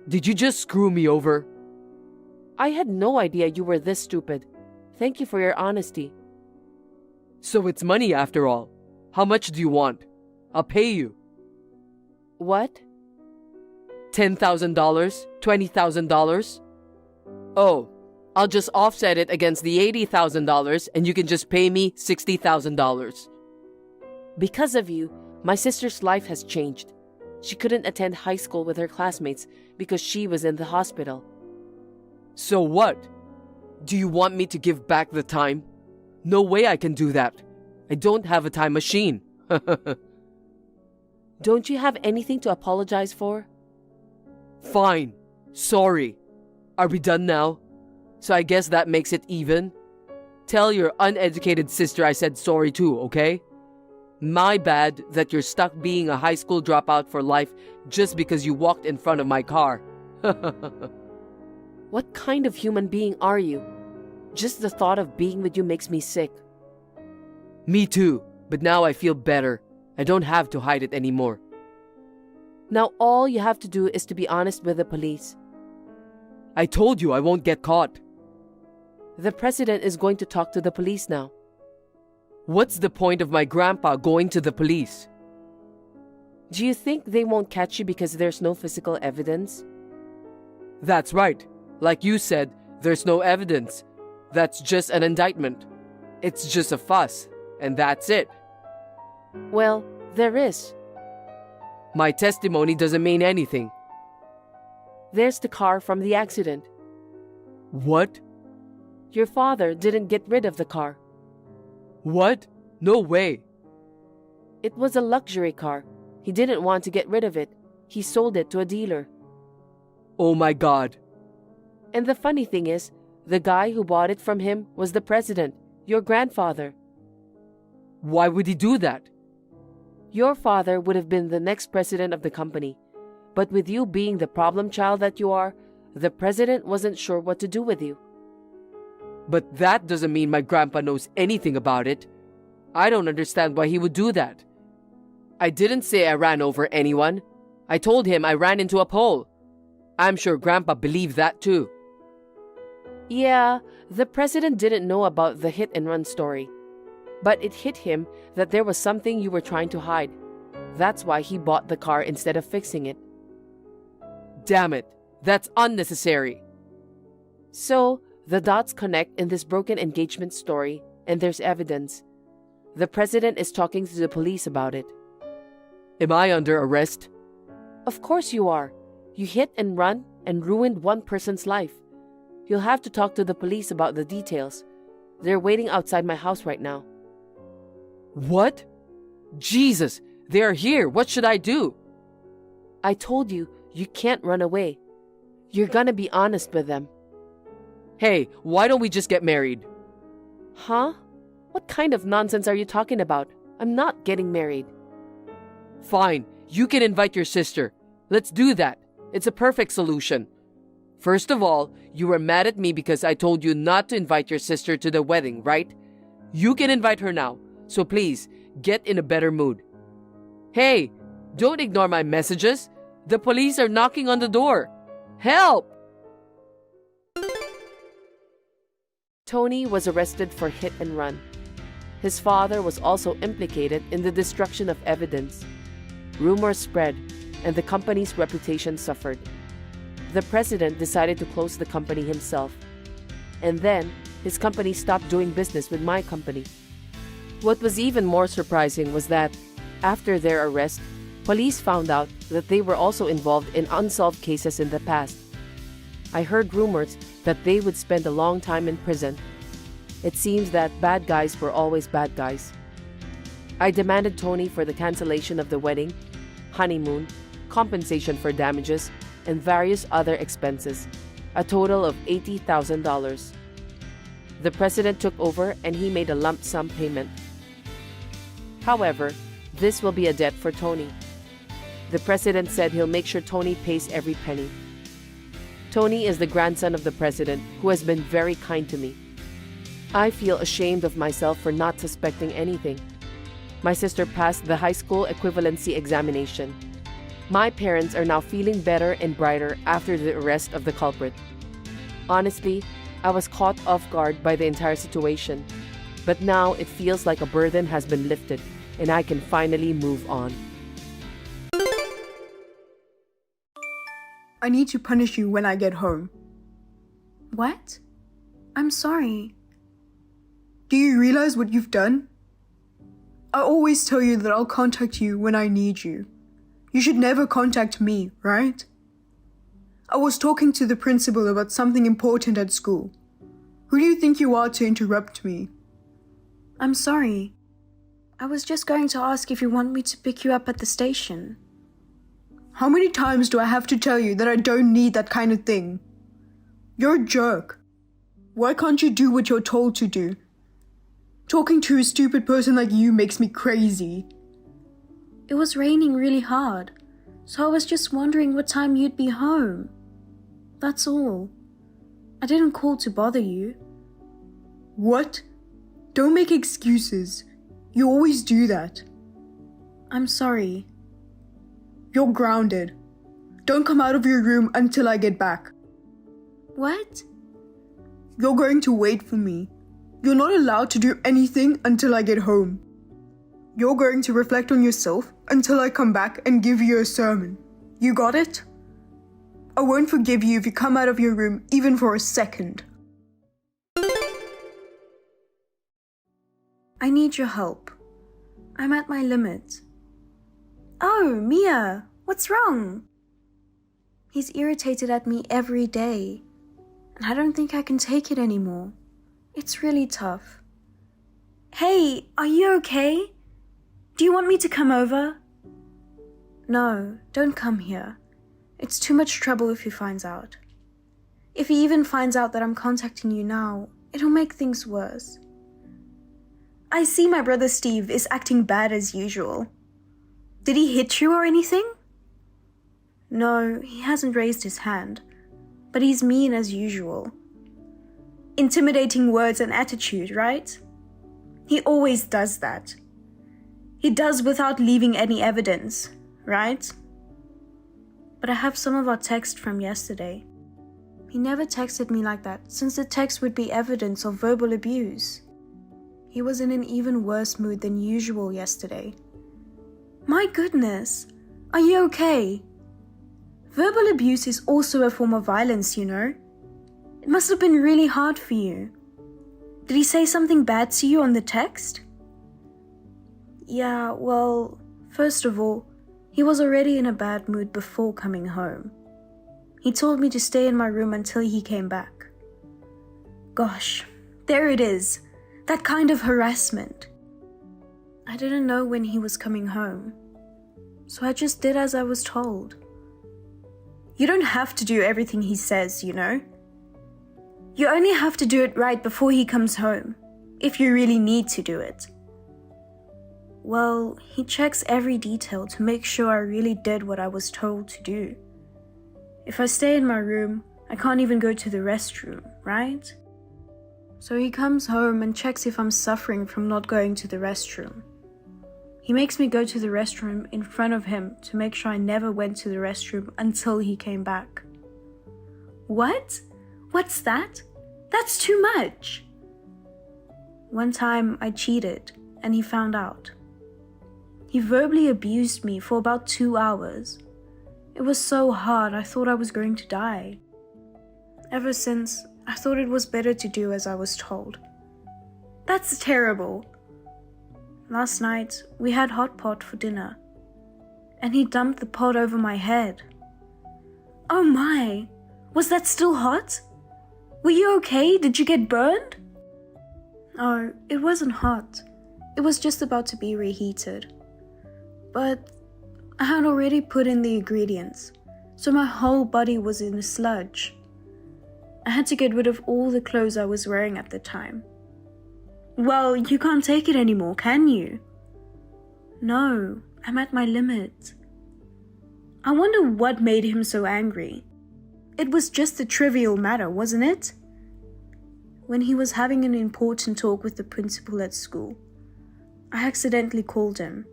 Did you just screw me over?
I had no idea you were this stupid. Thank you for your honesty.
So it's money after all. How much do you want? I'll pay you.
What?
$10,000? $20,000? Oh, I'll just offset it against the $80,000 and you can just pay me $60,000.
Because of you, my sister's life has changed. She couldn't attend high school with her classmates because she was in the hospital.
So what? Do you want me to give back the time? No way I can do that. I don't have a time machine.
Don't you have anything to apologize for?
Fine. Sorry. Are we done now? So I guess that makes it even. Tell your uneducated sister I said sorry too, okay? My bad that you're stuck being a high school dropout for life just because you walked in front of my car.
What kind of human being are you? Just the thought of being with you makes me sick.
Me too, but now I feel better. I don't have to hide it anymore.
Now all you have to do is to be honest with the police.
I told you I won't get caught.
The president is going to talk to the police now.
What's the point of my grandpa going to the police?
Do you think they won't catch you because there's no physical evidence?
That's right. Like you said, there's no evidence. That's just an indictment. It's just a fuss, and that's it.
Well, there is.
My testimony doesn't mean anything.
There's the car from the accident.
What?
Your father didn't get rid of the car.
What? No way.
It was a luxury car. He didn't want to get rid of it. He sold it to a dealer.
Oh my God.
And the funny thing is, the guy who bought it from him was the president, your grandfather.
Why would he do that?
Your father would have been the next president of the company. But with you being the problem child that you are, the president wasn't sure what to do with you.
But that doesn't mean my grandpa knows anything about it. I don't understand why he would do that. I didn't say I ran over anyone. I told him I ran into a pole. I'm sure Grandpa believed that too.
Yeah, the president didn't know about the hit and run story. But it hit him that there was something you were trying to hide. That's why he bought the car instead of fixing it.
Damn it, that's unnecessary.
So, the dots connect in this broken engagement story, and there's evidence. The president is talking to the police about it.
Am I under arrest?
Of course you are. You hit and run and ruined one person's life. You'll have to talk to the police about the details. They're waiting outside my house right now.
What? Jesus, they are here. What should I do?
I told you, you can't run away. You're gonna be honest with them.
Hey, why don't we just get married?
Huh? What kind of nonsense are you talking about? I'm not getting married.
Fine, you can invite your sister. Let's do that. It's a perfect solution. First of all, you were mad at me because I told you not to invite your sister to the wedding, right? You can invite her now, so please, get in a better mood. Hey, don't ignore my messages. The police are knocking on the door. Help!
Tony was arrested for hit and run. His father was also implicated in the destruction of evidence. Rumors spread, and the company's reputation suffered. The president decided to close the company himself. And then, his company stopped doing business with my company. What was even more surprising was that, after their arrest, police found out that they were also involved in unsolved cases in the past. I heard rumors that they would spend a long time in prison. It seems that bad guys were always bad guys. I demanded Tony for the cancellation of the wedding, honeymoon, compensation for damages, and various other expenses, a total of $80,000. The president took over and he made a lump sum payment. However, this will be a debt for Tony. The president said he'll make sure Tony pays every penny. Tony is the grandson of the president who has been very kind to me. I feel ashamed of myself for not suspecting anything. My sister passed the high school equivalency examination. My parents are now feeling better and brighter after the arrest of the culprit. Honestly, I was caught off guard by the entire situation, but now it feels like a burden has been lifted and I can finally move on.
I need to punish you when I get home.
What? I'm sorry.
Do you realize what you've done? I always tell you that I'll contact you when I need you. You should never contact me, right? I was talking to the principal about something important at school. Who do you think you are to interrupt me?
I'm sorry. I was just going to ask if you want me to pick you up at the station.
How many times do I have to tell you that I don't need that kind of thing? You're a jerk. Why can't you do what you're told to do? Talking to a stupid person like you makes me crazy.
It was raining really hard, so I was just wondering what time you'd be home. That's all. I didn't call to bother you.
What? Don't make excuses. You always do that.
I'm sorry.
You're grounded. Don't come out of your room until I get back.
What?
You're going to wait for me. You're not allowed to do anything until I get home. You're going to reflect on yourself until I come back and give you a sermon. You got it? I won't forgive you if you come out of your room even for a second.
I need your help. I'm at my limit. Oh, Mia, what's wrong? He's irritated at me every day, and I don't think I can take it anymore. It's really tough. Hey, are you okay? Do you want me to come over? No, don't come here. It's too much trouble if he finds out. If he even finds out that I'm contacting you now, it'll make things worse. I see my brother Steve is acting bad as usual. Did he hit you or anything? No, he hasn't raised his hand, but he's mean as usual. Intimidating words and attitude, right? He always does that. He does without leaving any evidence, right? But I have some of our text from yesterday. He never texted me like that, since the text would be evidence of verbal abuse. He was in an even worse mood than usual yesterday. My goodness, are you okay? Verbal abuse is also a form of violence, you know. It must have been really hard for you. Did he say something bad to you on the text? Yeah, well, first of all, he was already in a bad mood before coming home. He told me to stay in my room until he came back. Gosh, there it is. That kind of harassment. I didn't know when he was coming home, so I just did as I was told. You don't have to do everything he says, you know. You only have to do it right before he comes home, if you really need to do it. Well, he checks every detail to make sure I really did what I was told to do. If I stay in my room, I can't even go to the restroom, right? So he comes home and checks if I'm suffering from not going to the restroom. He makes me go to the restroom in front of him to make sure I never went to the restroom until he came back. What? What's that? That's too much. One time I cheated and he found out. He verbally abused me for about 2 hours. It was so hard I thought I was going to die. Ever since, I thought it was better to do as I was told. That's terrible. Last night, we had hot pot for dinner, and he dumped the pot over my head. Oh my, was that still hot? Were you okay? Did you get burned? Oh, it wasn't hot. It was just about to be reheated. But I had already put in the ingredients, so my whole body was in a sludge. I had to get rid of all the clothes I was wearing at the time. Well, you can't take it anymore, can you? No, I'm at my limit. I wonder what made him so angry. It was just a trivial matter, wasn't it? When he was having an important talk with the principal at school, I accidentally called him,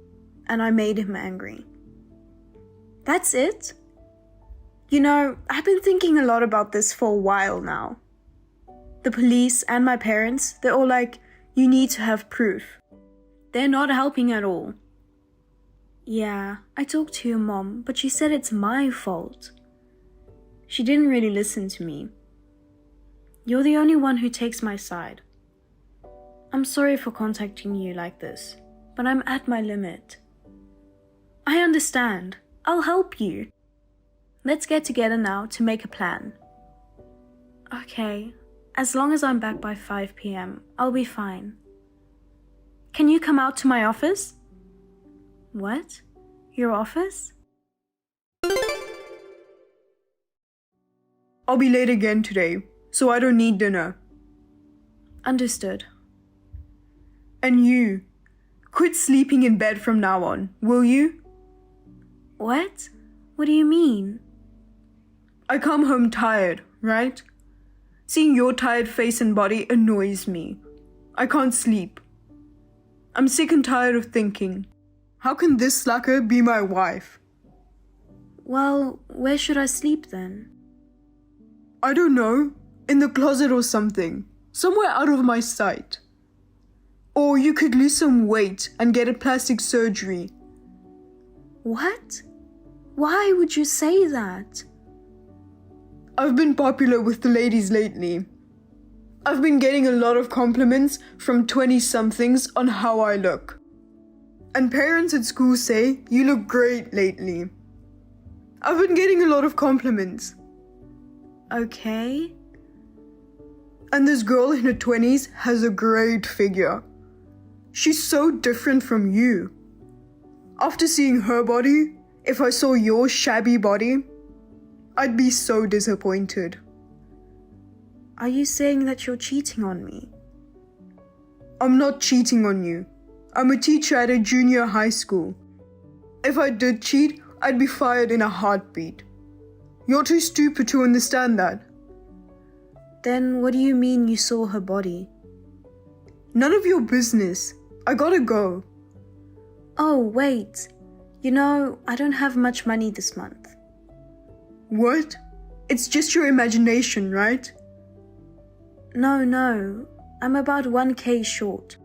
and I made him angry. That's it? You know, I've been thinking a lot about this for a while now. The police and my parents, they're all like, you need to have proof. They're not helping at all. Yeah, I talked to your mom, but she said it's my fault. She didn't really listen to me. You're the only one who takes my side. I'm sorry for contacting you like this, but I'm at my limit. I understand. I'll help you. Let's get together now to make a plan. Okay, as long as I'm back by 5 p.m., I'll be fine. Can you come out to my office? What? Your office?
I'll be late again today, so I don't need dinner.
Understood.
And you, quit sleeping in bed from now on, will you?
What? What do you mean?
I come home tired, right? Seeing your tired face and body annoys me. I can't sleep. I'm sick and tired of thinking, how can this slacker be my wife?
Well, where should I sleep then?
I don't know, in the closet or something, somewhere out of my sight. Or you could lose some weight and get a plastic surgery.
What? Why would you say that?
I've been popular with the ladies lately. I've been getting a lot of compliments from 20-somethings on how I look. And parents at school say, you look great lately. I've been getting a lot of compliments.
Okay.
And this girl in her 20s has a great figure. She's so different from you. After seeing her body, if I saw your shabby body, I'd be so disappointed.
Are you saying that you're cheating on me?
I'm not cheating on you. I'm a teacher at a junior high school. If I did cheat, I'd be fired in a heartbeat. You're too stupid to understand that.
Then what do you mean you saw her body?
None of your business. I gotta go.
Oh, wait. You know, I don't have much money this month.
What? It's just your imagination, right?
No. I'm about 1K short.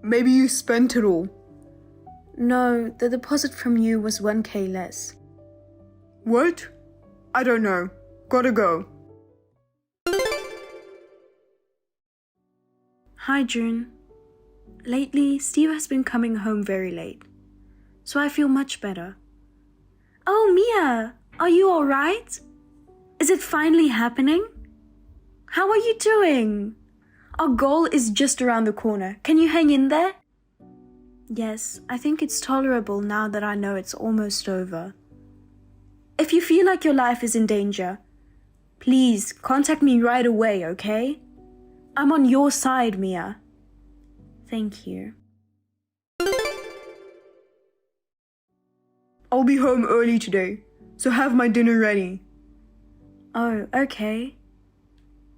Maybe you spent it all.
No, the deposit from you was 1K less.
What? I don't know. Gotta go.
Hi, June. Lately, Steve has been coming home very late, so I feel much better. Oh, Mia, are you alright? Is it finally happening? How are you doing? Our goal is just around the corner. Can you hang in there? Yes, I think it's tolerable now that I know it's almost over. If you feel like your life is in danger, please contact me right away, okay? I'm on your side, Mia. Thank you.
I'll be home early today, so have my dinner ready.
Oh, okay.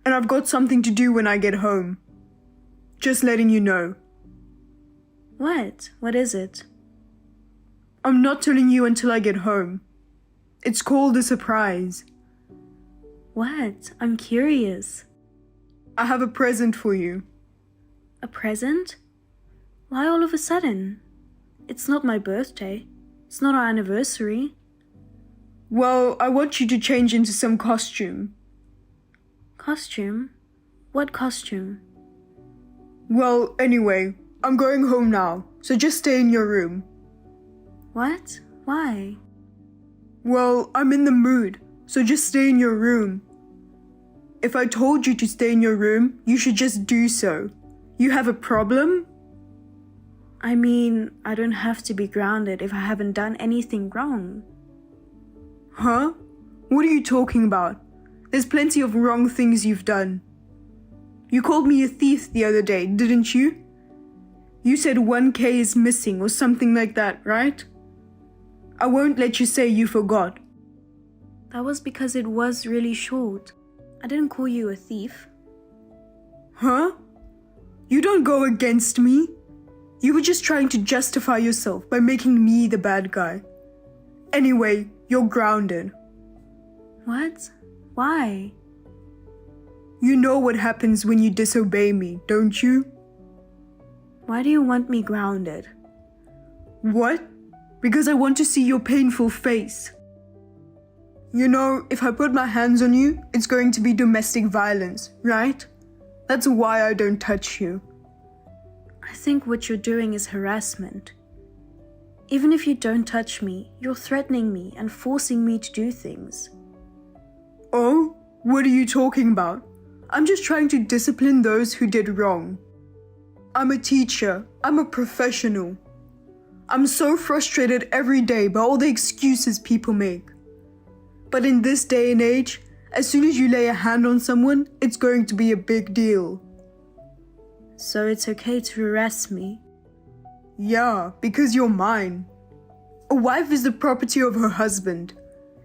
And I've got something to do when I get home. Just letting you know.
What? What is it?
I'm not telling you until I get home. It's called a surprise.
What? I'm curious.
I have a present for you.
A present? Why all of a sudden? It's not my birthday. It's not our anniversary.
Well, I want you to change into some costume.
Costume? What costume?
Well, anyway, I'm going home now, so just stay in your room.
What? Why?
Well, I'm in the mood, so just stay in your room. If I told you to stay in your room, you should just do so. You have a problem?
I mean, I don't have to be grounded if I haven't done anything wrong.
Huh? What are you talking about? There's plenty of wrong things you've done. You called me a thief the other day, didn't you? You said 1K is missing or something like that, right? I won't let you say you forgot.
That was because it was really short. I didn't call you a thief.
Huh? You don't go against me. You were just trying to justify yourself by making me the bad guy. Anyway, you're grounded.
What? Why?
You know what happens when you disobey me, don't you?
Why do you want me grounded?
What? Because I want to see your painful face. You know, if I put my hands on you, it's going to be domestic violence, right? That's why I don't touch you.
I think what you're doing is harassment. Even if you don't touch me, you're threatening me and forcing me to do things.
Oh? What are you talking about? I'm just trying to discipline those who did wrong. I'm a teacher. I'm a professional. I'm so frustrated every day by all the excuses people make. But in this day and age, as soon as you lay a hand on someone, it's going to be a big deal.
So it's okay to harass me?
Yeah, because you're mine. A wife is the property of her husband.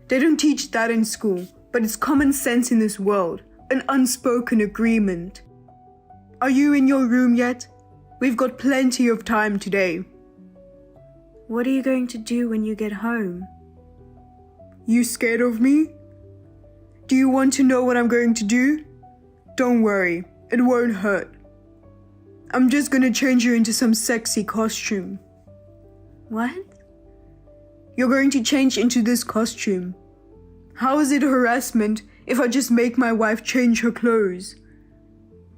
They don't teach that in school, but it's common sense in this world, an unspoken agreement. Are you in your room yet? We've got plenty of time today.
What are you going to do when you get home?
You scared of me? Do you want to know what I'm going to do? Don't worry, it won't hurt. I'm just gonna change you into some sexy costume.
What?
You're going to change into this costume. How is it harassment if I just make my wife change her clothes?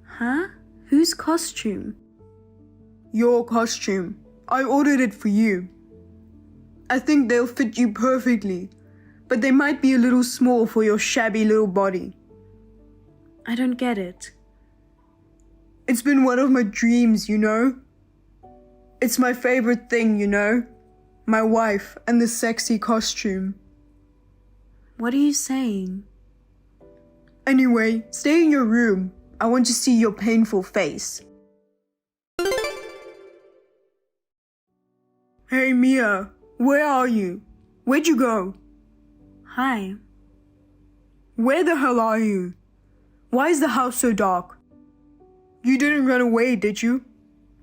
Huh? Whose costume?
Your costume. I ordered it for you. I think they'll fit you perfectly, but they might be a little small for your shabby little body.
I don't get it.
It's been one of my dreams, you know? It's my favorite thing, you know? My wife and the sexy costume.
What are you saying?
Anyway, stay in your room. I want to see your painful face. Hey Mia, where are you? Where'd you go?
Hi.
Where the hell are you? Why is the house so dark? You didn't run away, did you?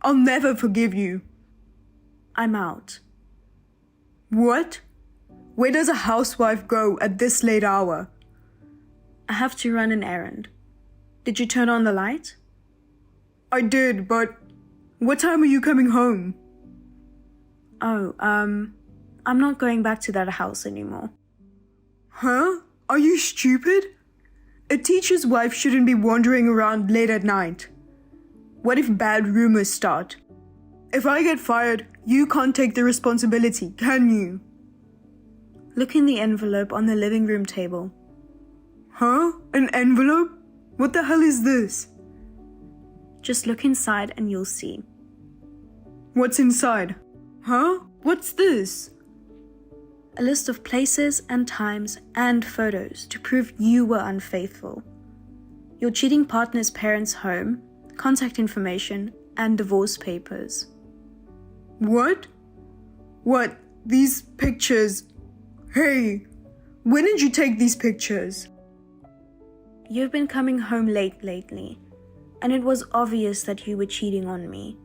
I'll never forgive you.
I'm out.
What? Where does a housewife go at this late hour?
I have to run an errand. Did you turn on the light?
I did, but what time are you coming home?
Oh, I'm not going back to that house anymore.
Huh? Are you stupid? A teacher's wife shouldn't be wandering around late at night. What if bad rumors start? If I get fired, you can't take the responsibility, can you?
Look in the envelope on the living room table.
Huh? An envelope? What the hell is this?
Just look inside and you'll see.
What's inside? Huh? What's this?
A list of places and times and photos to prove you were unfaithful. Your cheating partner's parents' home, contact information, and divorce papers.
What? What? These pictures? Hey, when did you take these pictures?
You've been coming home late lately, and it was obvious that you were cheating on me.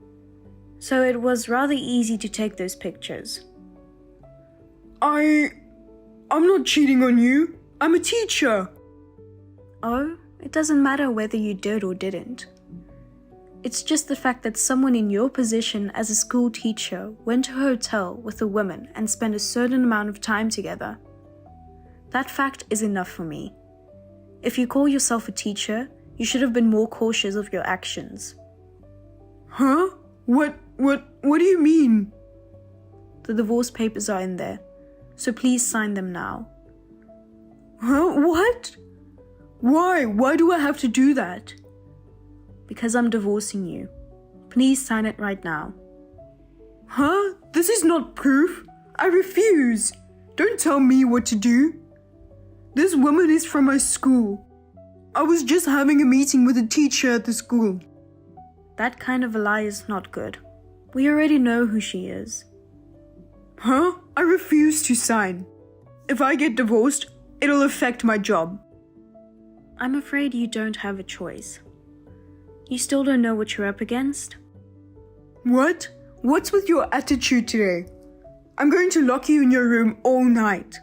So it was rather easy to take those pictures.
I'm not cheating on you. I'm a teacher.
Oh, it doesn't matter whether you did or didn't. It's just the fact that someone in your position as a school teacher went to a hotel with a woman and spent a certain amount of time together. That fact is enough for me. If you call yourself a teacher, you should have been more cautious of your actions.
Huh? What do you mean?
The divorce papers are in there, so please sign them now.
Huh? What? Why? Why do I have to do that?
Because I'm divorcing you. Please sign it right now.
Huh? This is not proof. I refuse. Don't tell me what to do. This woman is from my school. I was just having a meeting with a teacher at the school.
That kind of a lie is not good. We already know who she is.
Huh? I refuse to sign. If I get divorced, it'll affect my job.
I'm afraid you don't have a choice. You still don't know what you're up against?
What? What's with your attitude today? I'm going to lock you in your room all night.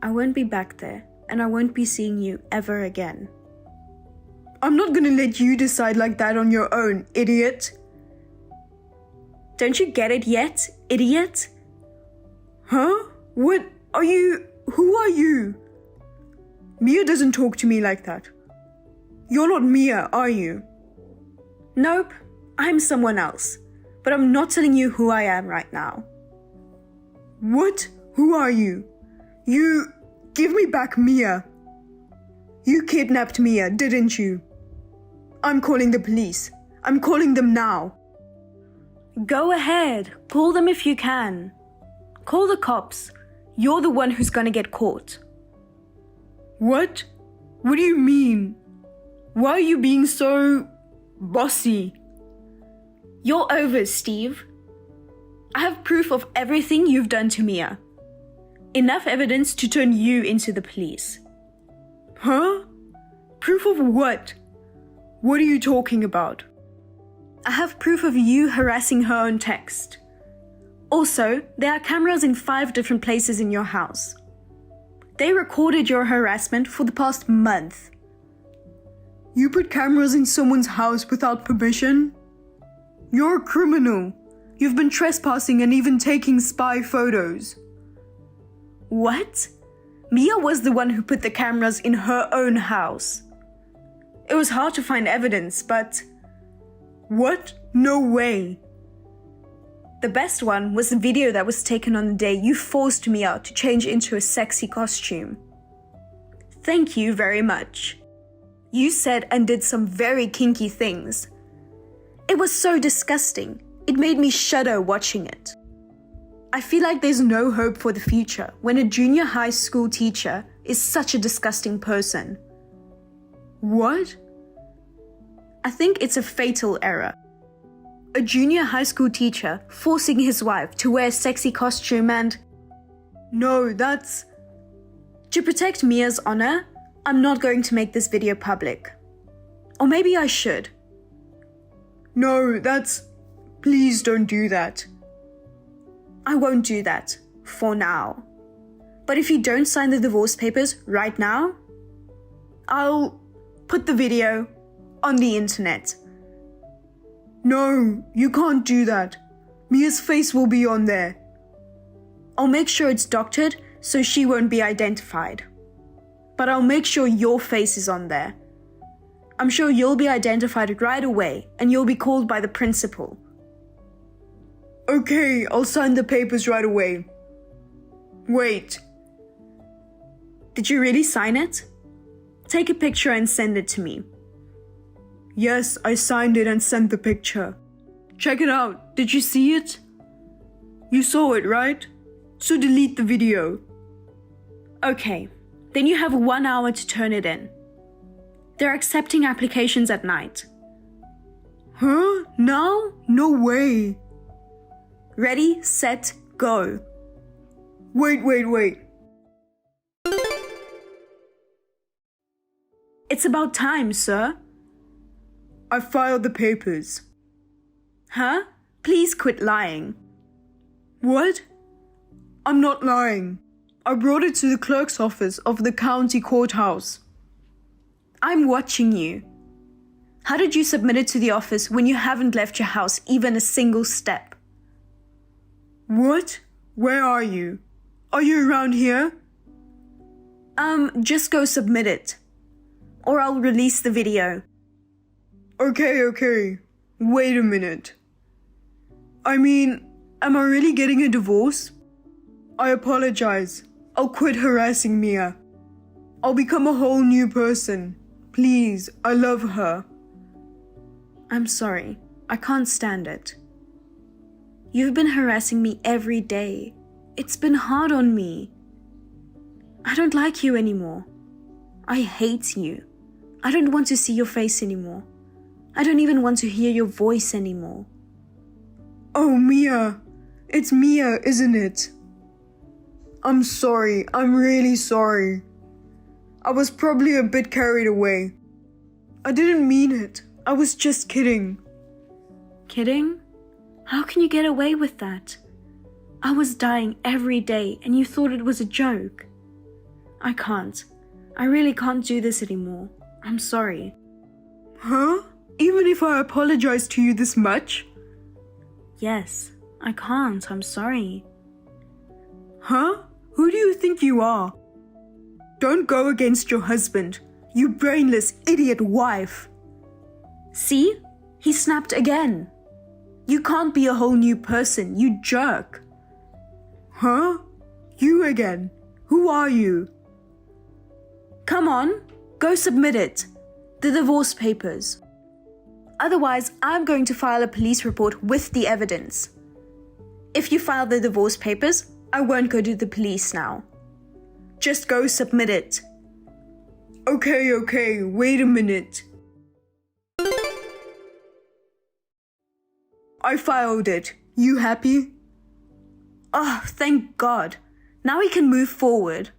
I won't be back there, and I won't be seeing you ever again.
I'm not gonna let you decide like that on your own, idiot.
Don't you get it yet, idiot?
Huh? What are you? Who are you? Mia doesn't talk to me like that. You're not Mia, are you?
Nope, I'm someone else. But I'm not telling you who I am right now.
What? Who are you? You... Give me back Mia. You kidnapped Mia, didn't you? I'm calling the police. I'm calling them now.
Go ahead. Call them if you can. Call the cops. You're the one who's gonna get caught.
What? What do you mean? Why are you being so bossy?
You're over, Steve. I have proof of everything you've done to Mia. Enough evidence to turn you into the police.
Huh? Proof of what? What are you talking about?
I have proof of you harassing her on text. Also, there are cameras in 5 different places in your house. They recorded your harassment for the past month.
You put cameras in someone's house without permission? You're a criminal. You've been trespassing and even taking spy photos.
What? Mia was the one who put the cameras in her own house. It was hard to find evidence, but...
What? No way.
The best one was the video that was taken on the day you forced Mia to change into a sexy costume. Thank you very much. You said and did some very kinky things. It was so disgusting. It made me shudder watching it. I feel like there's no hope for the future when a junior high school teacher is such a disgusting person.
What?
I think it's a fatal error. A junior high school teacher forcing his wife to wear a sexy costume and...
No, that's...
To protect Mia's honor, I'm not going to make this video public. Or maybe I should.
No, that's... Please don't do that.
I won't do that, for now. But if you don't sign the divorce papers right now, I'll put the video on the internet.
No, you can't do that. Mia's face will be on there.
I'll make sure it's doctored so she won't be identified. But I'll make sure your face is on there. I'm sure you'll be identified right away and you'll be called by the principal.
Okay, I'll sign the papers right away. Wait.
Did you really sign it? Take a picture and send it to me.
Yes, I signed it and sent the picture. Check it out. Did you see it? You saw it, right? So delete the video.
Okay, then you have 1 hour to turn it in. They're accepting applications at night.
Huh? Now? No way.
Ready, set, go.
Wait.
It's about time, sir.
I filed the papers.
Huh? Please quit lying.
What? I'm not lying. I brought it to the clerk's office of the county courthouse.
I'm watching you. How did you submit it to the office when you haven't left your house even a single step?
What? Where are you? Are you around here?
Just go submit it. Or I'll release the video.
Okay. Wait a minute. I mean, am I really getting a divorce? I apologize. I'll quit harassing Mia. I'll become a whole new person. Please, I love her.
I'm sorry. I can't stand it. You've been harassing me every day. It's been hard on me. I don't like you anymore. I hate you. I don't want to see your face anymore. I don't even want to hear your voice anymore.
Oh, Mia. It's Mia, isn't it? I'm sorry. I'm really sorry. I was probably a bit carried away. I didn't mean it. I was just kidding.
Kidding? How can you get away with that? I was dying every day and you thought it was a joke. I can't. I really can't do this anymore. I'm sorry.
Huh? Even if I apologize to you this much?
Yes, I can't. I'm sorry.
Huh? Who do you think you are? Don't go against your husband, you brainless idiot wife.
See? He snapped again. You can't be a whole new person, you jerk.
Huh? You again? Who are you?
Come on, go submit it. The divorce papers. Otherwise, I'm going to file a police report with the evidence. If you file the divorce papers, I won't go to the police now. Just go submit it.
Okay, wait a minute. I filed it. You happy?
Oh, thank God. Now we can move forward.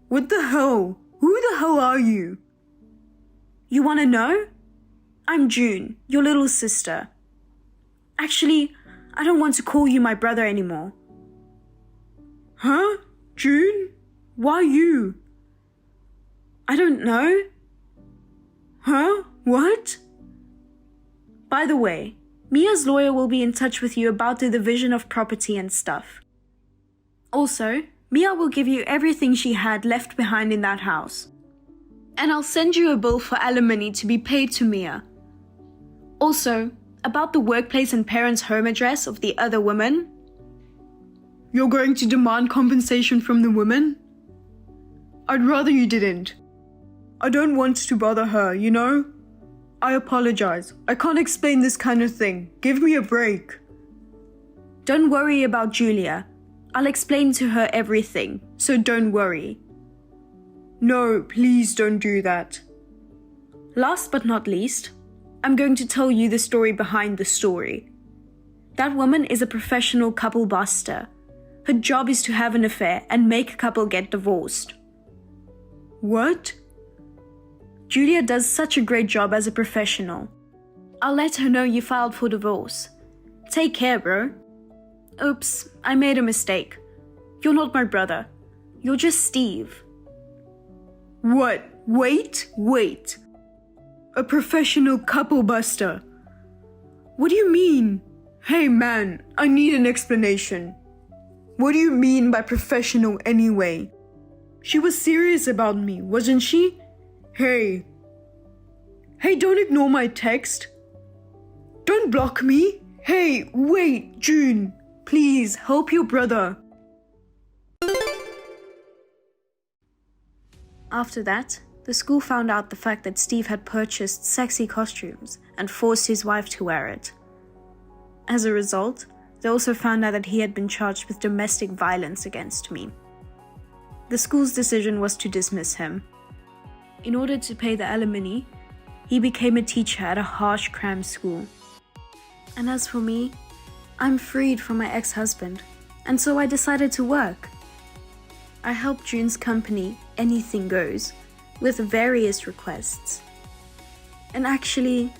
What the hell? Who the hell are you?
You want to know? I'm June, your little sister. Actually, I don't want to call you my brother anymore.
Huh? June? Why you?
I don't know.
Huh? What?
By the way, Mia's lawyer will be in touch with you about the division of property and stuff. Also, Mia will give you everything she had left behind in that house. And I'll send you a bill for alimony to be paid to Mia. Also, about the workplace and parents' home address of the other woman.
You're going to demand compensation from the woman? I'd rather you didn't. I don't want to bother her, you know? I apologize. I can't explain this kind of thing. Give me a break.
Don't worry about Julia. I'll explain to her everything, so don't worry.
No, please don't do that.
Last but not least, I'm going to tell you the story behind the story. That woman is a professional couple buster. Her job is to have an affair and make a couple get divorced.
What?
Julia does such a great job as a professional. I'll let her know you filed for divorce. Take care, bro. Oops, I made a mistake. You're not my brother. You're just Steve.
What? Wait. A professional couple buster. What do you mean? Hey man, I need an explanation. What do you mean by professional anyway? She was serious about me, wasn't she? Hey, don't ignore my text. Don't block me. Hey, wait, June. Please, help your brother.
After that, the school found out the fact that Steve had purchased sexy costumes and forced his wife to wear it. As a result, they also found out that he had been charged with domestic violence against me. The school's decision was to dismiss him. In order to pay the alimony, he became a teacher at a harsh cram school. And as for me, I'm freed from my ex-husband, and so I decided to work. I helped June's company, Anything Goes, with various requests. And actually,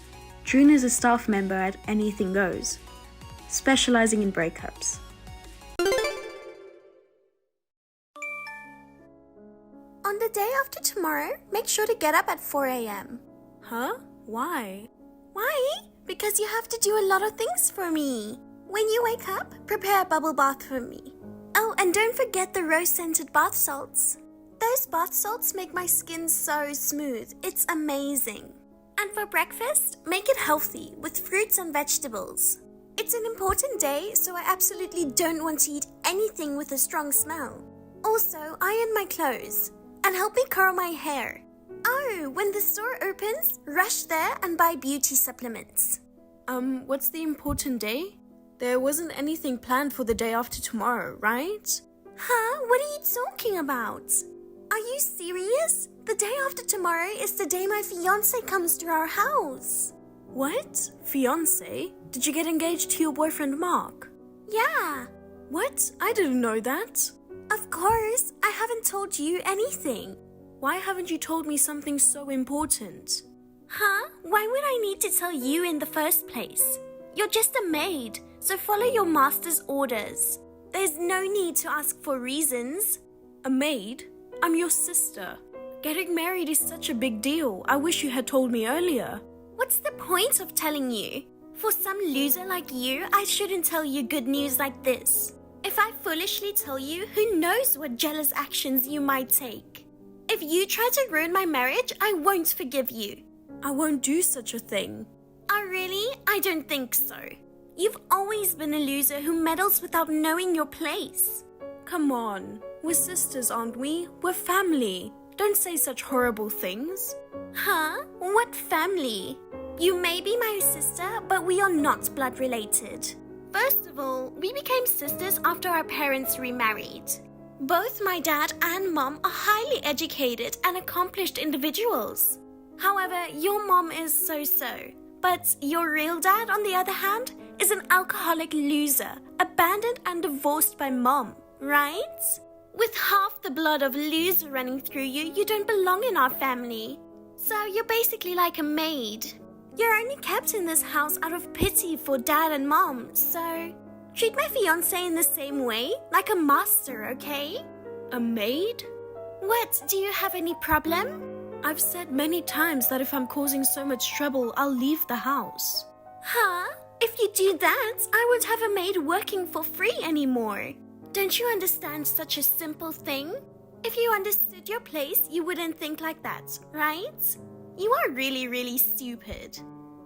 June is a staff member at Anything Goes, specializing in breakups.
On the day after tomorrow, make sure to get up at 4 a.m.
Huh? Why?
Why? Because you have to do a lot of things for me. When you wake up, prepare a bubble bath for me. Oh, and don't forget the rose-scented bath salts. Those bath salts make my skin so smooth. It's amazing. And for breakfast, make it healthy with fruits and vegetables. It's an important day, so I absolutely don't want to eat anything with a strong smell. Also, iron my clothes and help me curl my hair. Oh, when the store opens, rush there and buy beauty supplements.
What's the important day? There wasn't anything planned for the day after tomorrow, right?
Huh? What are you talking about? Are you serious? The day after tomorrow is the day my fiancé comes to our house.
What? Fiancé? Did you get engaged to your boyfriend Mark?
Yeah.
What? I didn't know that.
Of course, I haven't told you anything.
Why haven't you told me something so important?
Huh? Why would I need to tell you in the first place? You're just a maid, so follow your master's orders. There's no need to ask for reasons.
A maid? I'm your sister. Getting married is such a big deal. I wish you had told me earlier.
What's the point of telling you? For some loser like you, I shouldn't tell you good news like this. If I foolishly tell you, who knows what jealous actions you might take? If you try to ruin my marriage, I won't forgive you.
I won't do such a thing.
Oh, really? I don't think so. You've always been a loser who meddles without knowing your place.
Come on. We're sisters, aren't we? We're family. Don't say such horrible things.
Huh? What family? You may be my sister, but we are not blood related. First of all, we became sisters after our parents remarried. Both my dad and mom are highly educated and accomplished individuals. However, your mom is so-so. But your real dad, on the other hand, is an alcoholic loser, abandoned and divorced by mom, right? With half the blood of loser running through you, you don't belong in our family. So you're basically like a maid. You're only kept in this house out of pity for dad and mom, so treat my fiancé in the same way, like a master, okay?
A maid?
What, do you have any problem?
I've said many times that if I'm causing so much trouble, I'll leave the house.
Huh? If you do that, I won't have a maid working for free anymore. Don't you understand such a simple thing? If you understood your place, you wouldn't think like that, right? You are really, really stupid.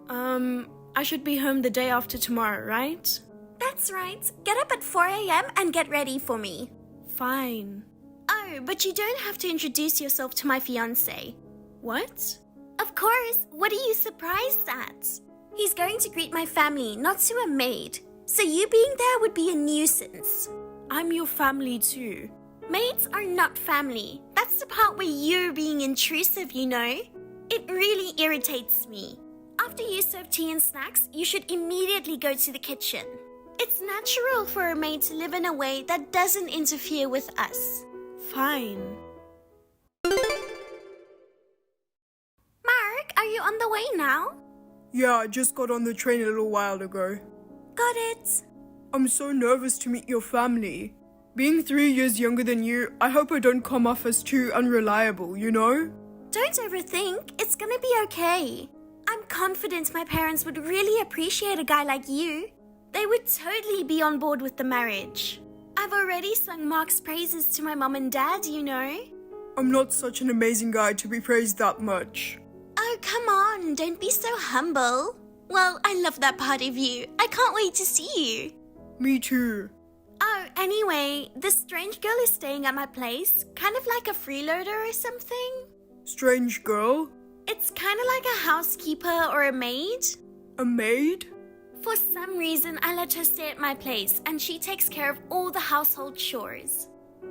I should be home the day after tomorrow, right?
That's right. Get up at 4 a.m. and get ready for me.
Fine.
Oh, but you don't have to introduce yourself to my fiancé.
What?
Of course. What are you surprised at? He's going to greet my family, not to a maid. So you being there would be a nuisance.
I'm your family too.
Maids are not family. That's the part where you're being intrusive, you know? It really irritates me. After you serve tea and snacks, you should immediately go to the kitchen. It's natural for a maid to live in a way that doesn't interfere with us.
Fine.
Mark, are you on the way now?
Yeah, I just got on the train a little while ago.
Got it.
I'm so nervous to meet your family. Being 3 years younger than you, I hope I don't come off as too unreliable, you know?
Don't overthink. It's gonna be okay. I'm confident my parents would really appreciate a guy like you. They would totally be on board with the marriage. I've already sung Mark's praises to my mom and dad, you know.
I'm not such an amazing guy to be praised that much.
Oh, come on. Don't be so humble. Well, I love that part of you. I can't wait to see you.
Me too.
Oh, anyway, this strange girl is staying at my place, kind of like a freeloader or something.
Strange girl?
It's kind of like a housekeeper or a maid.
A maid?
For some reason, I let her stay at my place, and she takes care of all the household chores.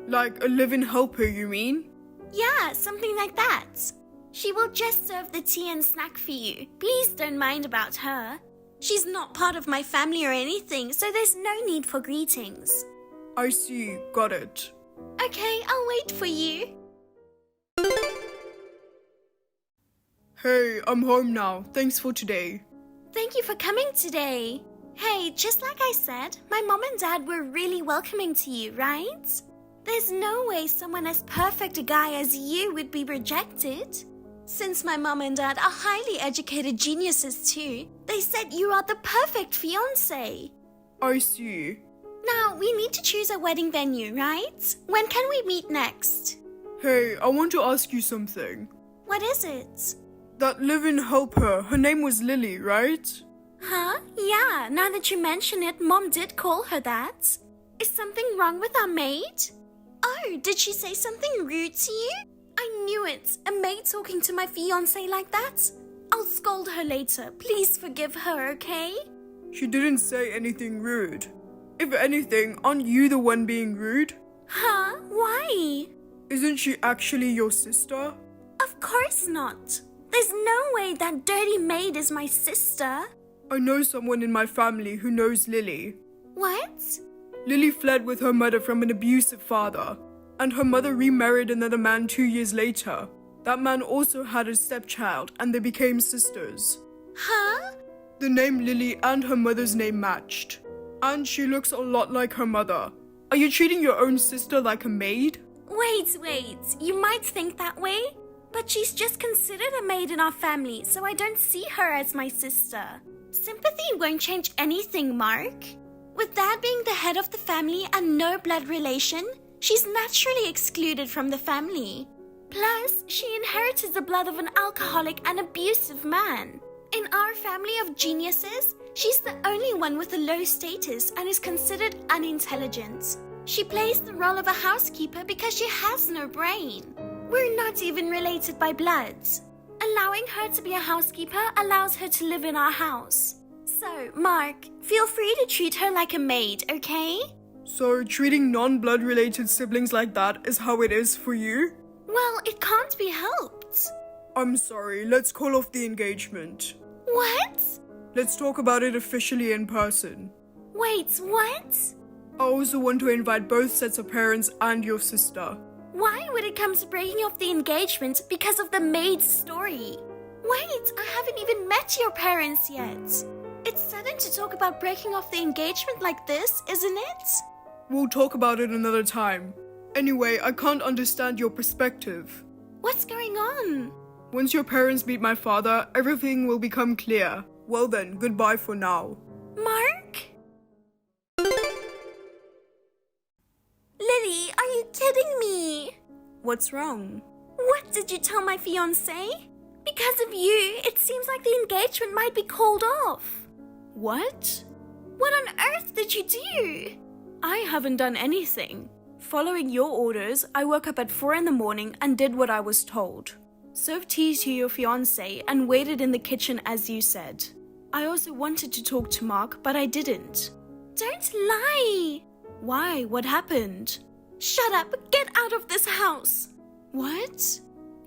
Like a live-in helper, you mean?
Yeah, something like that. She will just serve the tea and snack for you. Please don't mind about her. She's not part of my family or anything, so there's no need for greetings.
I see, got it.
Okay, I'll wait for you.
Hey, I'm home now. Thanks for today.
Thank you for coming today. Hey, just like I said, my mom and dad were really welcoming to you, right? There's no way someone as perfect a guy as you would be rejected. Since my mom and dad are highly educated geniuses too, they said you are the perfect fiancé.
I see.
Now, we need to choose a wedding venue, right? When can we meet next?
Hey, I want to ask you something.
What is it?
That live-in helper, her name was Lily, right?
Huh? Yeah, now that you mention it, Mom did call her that. Is something wrong with our maid? Oh, did she say something rude to you? I knew it. A maid talking to my fiancé like that? I'll scold her later. Please forgive her, okay?
She didn't say anything rude. If anything, aren't you the one being rude?
Huh? Why?
Isn't she actually your sister?
Of course not. There's no way that dirty maid is my sister.
I know someone in my family who knows Lily.
What?
Lily fled with her mother from an abusive father, and her mother remarried another man 2 years later. That man also had a stepchild, and they became sisters.
Huh?
The name Lily and her mother's name matched, and she looks a lot like her mother. Are you treating your own sister like a maid?
Wait. You might think that way, but she's just considered a maid in our family, so I don't see her as my sister. Sympathy won't change anything, Mark. With Dad being the head of the family and no blood relation, she's naturally excluded from the family. Plus, she inherited the blood of an alcoholic and abusive man. In our family of geniuses, she's the only one with a low status and is considered unintelligent. She plays the role of a housekeeper because she has no brain. We're not even related by blood. Allowing her to be a housekeeper allows her to live in our house. So, Mark, feel free to treat her like a maid, okay?
So treating non-blood related siblings like that is how it is for you?
Well, it can't be helped.
I'm sorry, let's call off the engagement.
What?
Let's talk about it officially in person.
Wait, what?
I also want to invite both sets of parents and your sister.
Why would it come to breaking off the engagement because of the maid's story? Wait, I haven't even met your parents yet. It's sudden to talk about breaking off the engagement like this, isn't it?
We'll talk about it another time. Anyway, I can't understand your perspective.
What's going on?
Once your parents meet my father, everything will become clear. Well then, goodbye for now.
Mark? Lily, are you kidding me?
What's wrong?
What did you tell my fiancé? Because of you, it seems like the engagement might be called off.
What?
What on earth did you do?
I haven't done anything. Following your orders, I woke up at 4 in the morning and did what I was told. Served tea to your fiancé and waited in the kitchen as you said. I also wanted to talk to Mark, but I didn't.
Don't lie!
Why? What happened?
Shut up! Get out of this house!
What?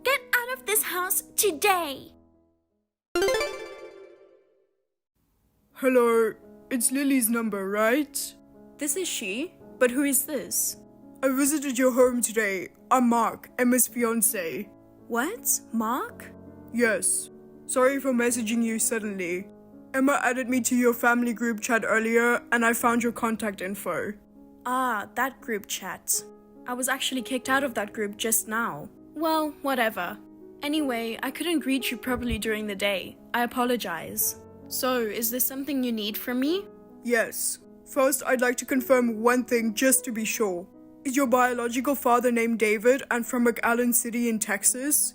Get out of this house today!
Hello, it's Lily's number, right?
This is she? But who is this?
I visited your home today. I'm Mark, Emma's fiancé.
What? Mark?
Yes. Sorry for messaging you suddenly. Emma added me to your family group chat earlier and I found your contact info.
Ah, that group chat. I was actually kicked out of that group just now. Well, whatever. Anyway, I couldn't greet you properly during the day. I apologize. So, is this something you need from me?
Yes. First, I'd like to confirm one thing just to be sure. Is your biological father named David and from McAllen City in Texas?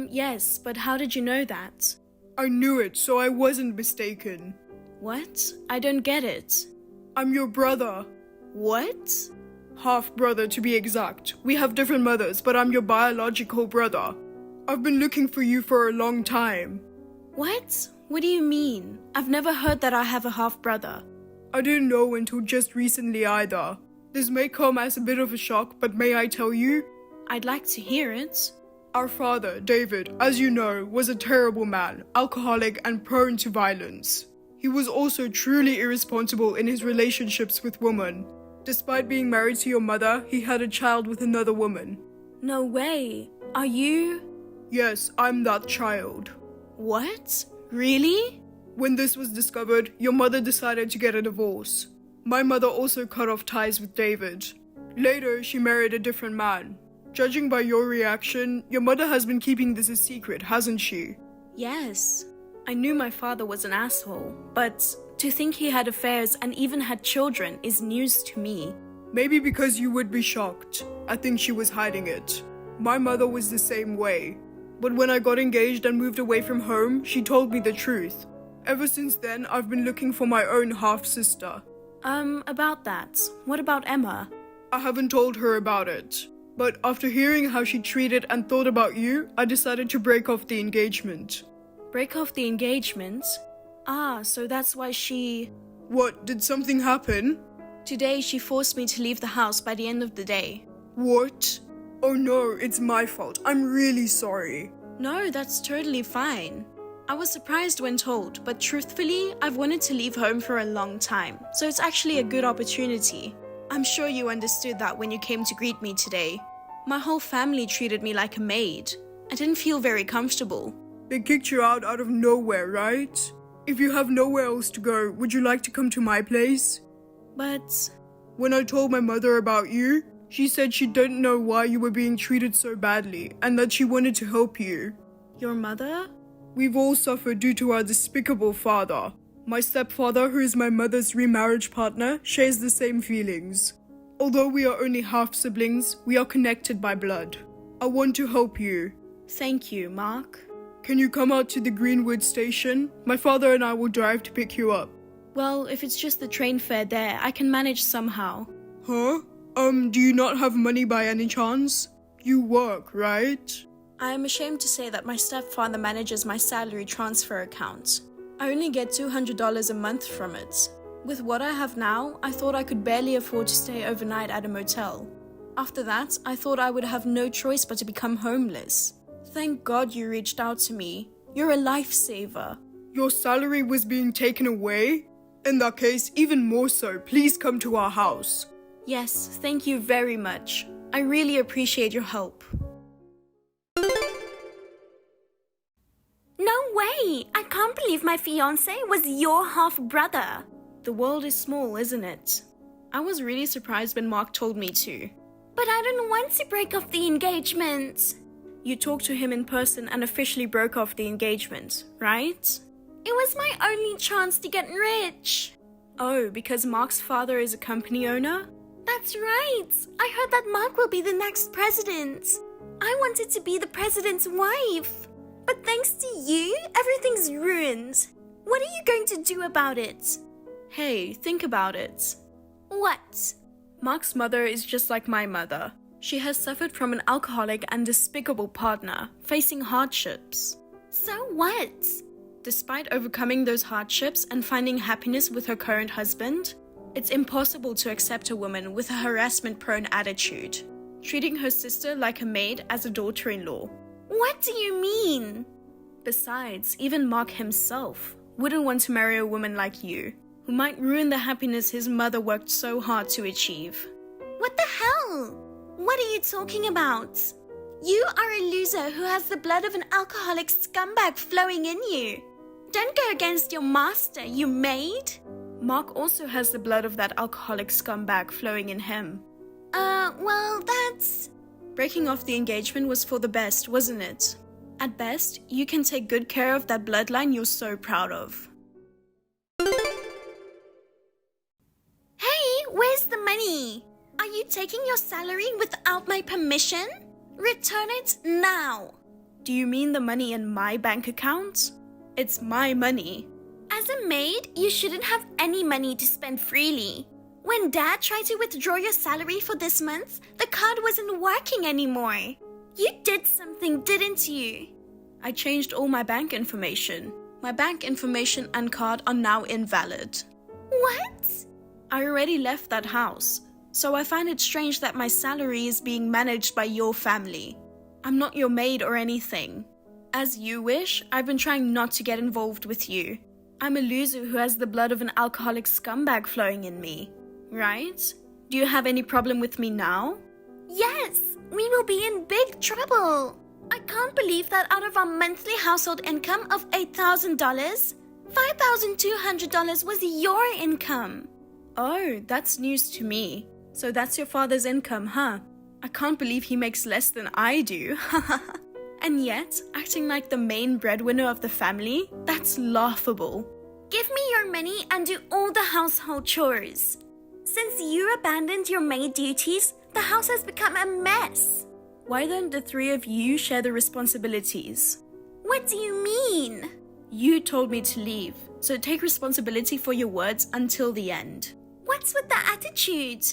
Yes, but how did you know that?
I knew it, so I wasn't mistaken.
What? I don't get it.
I'm your brother.
What?
Half-brother to be exact. We have different mothers, but I'm your biological brother. I've been looking for you for a long time.
What? What do you mean? I've never heard that I have a half-brother.
I didn't know until just recently either. This may come as a bit of a shock, but may I tell you?
I'd like to hear it.
Our father, David, as you know, was a terrible man, alcoholic and prone to violence. He was also truly irresponsible in his relationships with women. Despite being married to your mother, he had a child with another woman.
No way. Are you?
Yes, I'm that child.
What? Really?
When this was discovered, your mother decided to get a divorce. My mother also cut off ties with David. Later, she married a different man. Judging by your reaction, your mother has been keeping this a secret, hasn't she?
Yes. I knew my father was an asshole, but to think he had affairs and even had children is news to me.
Maybe because you would be shocked. I think she was hiding it. My mother was the same way. But when I got engaged and moved away from home, she told me the truth. Ever since then, I've been looking for my own half-sister.
About that. What about Emma?
I haven't told her about it. But after hearing how she treated and thought about you, I decided to break off the engagement.
Break off the engagement? Ah, so that's why she...
What, did something happen?
Today she forced me to leave the house by the end of the day.
What? Oh no, it's my fault. I'm really sorry.
No, that's totally fine. I was surprised when told, but truthfully, I've wanted to leave home for a long time, so it's actually a good opportunity. I'm sure you understood that when you came to greet me today. My whole family treated me like a maid. I didn't feel very comfortable.
They kicked you out of nowhere, right? If you have nowhere else to go, would you like to come to my place?
But...
When I told my mother about you, she said she didn't know why you were being treated so badly and that she wanted to help you.
Your mother?
We've all suffered due to our despicable father. My stepfather, who is my mother's remarriage partner, shares the same feelings. Although we are only half-siblings, we are connected by blood. I want to help you.
Thank you, Mark.
Can you come out to the Greenwood station? My father and I will drive to pick you up.
Well, if it's just the train fare there, I can manage somehow.
Huh? Do you not have money by any chance? You work, right?
I am ashamed to say that my stepfather manages my salary transfer account. I only get $200 a month from it. With what I have now, I thought I could barely afford to stay overnight at a motel. After that, I thought I would have no choice but to become homeless. Thank God you reached out to me. You're a lifesaver.
your salary was being taken away? In that case, even more so, please come to our house.
Yes, thank you very much. I really appreciate your help.
No way! I can't believe my fiancé was your half-brother.
The world is small, isn't it? I was really surprised when Mark told me to.
But I don't want to break off the engagement.
You talked to him in person and officially broke off the engagement, right?
It was my only chance to get rich.
Oh, because Mark's father is a company owner?
That's right. I heard that Mark will be the next president. I wanted to be the president's wife. But thanks to you, everything's ruined. What are you going to do about it?
Hey, think about it.
What?
Mark's mother is just like my mother. She has suffered from an alcoholic and despicable partner, facing hardships.
So what?
Despite overcoming those hardships and finding happiness with her current husband, it's impossible to accept a woman with a harassment-prone attitude, treating her sister like a maid as a daughter-in-law.
What do you mean?
Besides, even Mark himself wouldn't want to marry a woman like you, who might ruin the happiness his mother worked so hard to achieve.
What the hell? What are you talking about? You are a loser who has the blood of an alcoholic scumbag flowing in you. Don't go against your master, you maid.
Mark also has the blood of that alcoholic scumbag flowing in him.
Well, that's...
Breaking off the engagement was for the best, wasn't it? At best, you can take good care of that bloodline you're so proud of.
Hey, where's the money? Are you taking your salary without my permission? Return it now.
Do you mean the money in my bank account? It's my money.
As a maid, you shouldn't have any money to spend freely. When Dad tried to withdraw your salary for this month, the card wasn't working anymore. You did something, didn't you?
I changed all my bank information. My bank information and card are now invalid.
What?
I already left that house, so I find it strange that my salary is being managed by your family. I'm not your maid or anything. As you wish, I've been trying not to get involved with you. I'm a loser who has the blood of an alcoholic scumbag flowing in me, right? Do you have any problem with me now?
Yes, we will be in big trouble. I can't believe that out of our monthly household income of $8,000, $5,200 was your income.
Oh, that's news to me. So that's your father's income, huh? I can't believe he makes less than I do. And yet, acting like the main breadwinner of the family, that's laughable.
Give me your money and do all the household chores. Since you abandoned your maid duties, the house has become a mess.
Why don't the three of you share the responsibilities?
What do you mean?
You told me to leave, so take responsibility for your words until the end.
What's with the attitude?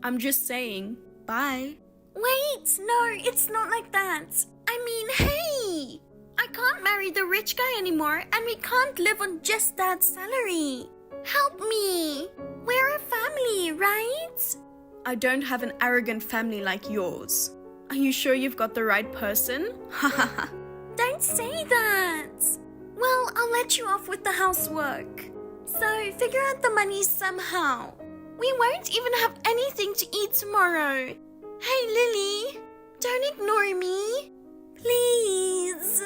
I'm just saying, bye.
Wait, no, it's not like that. I mean, hey! I can't marry the rich guy anymore, and we can't live on just that salary. Help me! We're a family, right?
I don't have an arrogant family like yours. Are you sure you've got the right person? Hahaha.
Don't say that! Well, I'll let you off with the housework. So, figure out the money somehow. We won't even have anything to eat tomorrow. Hey, Lily, don't ignore me. Please.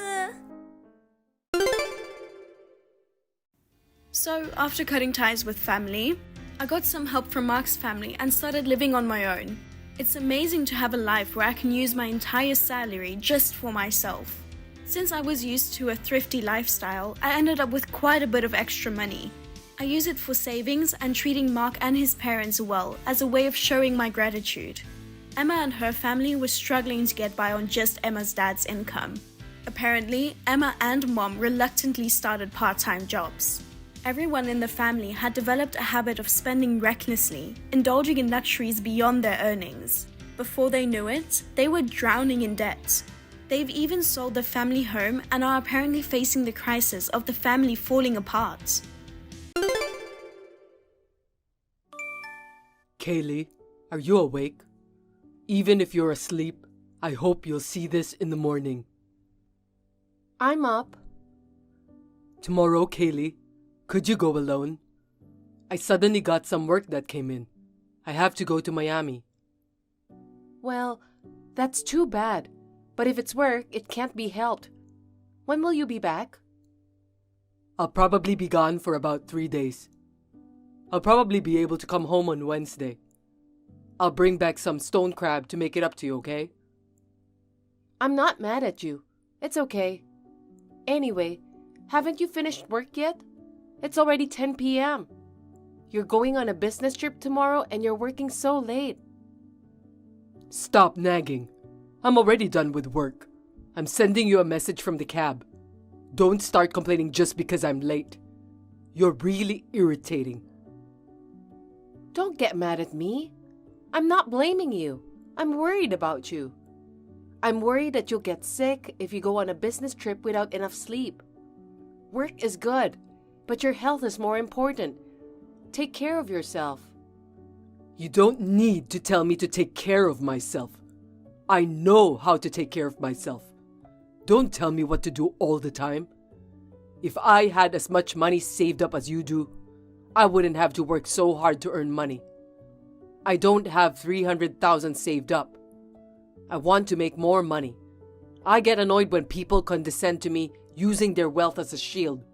So, after cutting ties with family, I got some help from Mark's family and started living on my own. It's amazing to have a life where I can use my entire salary just for myself. Since I was used to a thrifty lifestyle, I ended up with quite a bit of extra money. I use it for savings and treating Mark and his parents well as a way of showing my gratitude. Emma and her family were struggling to get by on just Emma's dad's income. Apparently, Emma and Mom reluctantly started part-time jobs. Everyone in the family had developed a habit of spending recklessly, indulging in luxuries beyond their earnings. Before they knew it, they were drowning in debt. They've even sold their family home and are apparently facing the crisis of the family falling apart.
Kaylee, are you awake? Even if you're asleep, I hope you'll see this in the morning.
I'm up.
Tomorrow, Kaylee, could you go alone? I suddenly got some work that came in. I have to go to Miami.
Well, that's too bad. But if it's work, it can't be helped. When will you be back?
I'll probably be gone for about 3 days. I'll probably be able to come home on Wednesday. I'll bring back some stone crab to make it up to you, okay?
I'm not mad at you. It's okay. Anyway, haven't you finished work yet? It's already 10 p.m. You're going on a business trip tomorrow and you're working so late.
Stop nagging. I'm already done with work. I'm sending you a message from the cab. Don't start complaining just because I'm late. You're really irritating.
Don't get mad at me. I'm not blaming you. I'm worried about you. I'm worried that you'll get sick if you go on a business trip without enough sleep. Work is good, but your health is more important. Take care of yourself.
You don't need to tell me to take care of myself. I know how to take care of myself. Don't tell me what to do all the time. If I had as much money saved up as you do, I wouldn't have to work so hard to earn money. I don't have 300,000 saved up. I want to make more money. I get annoyed when people condescend to me using their wealth as a shield.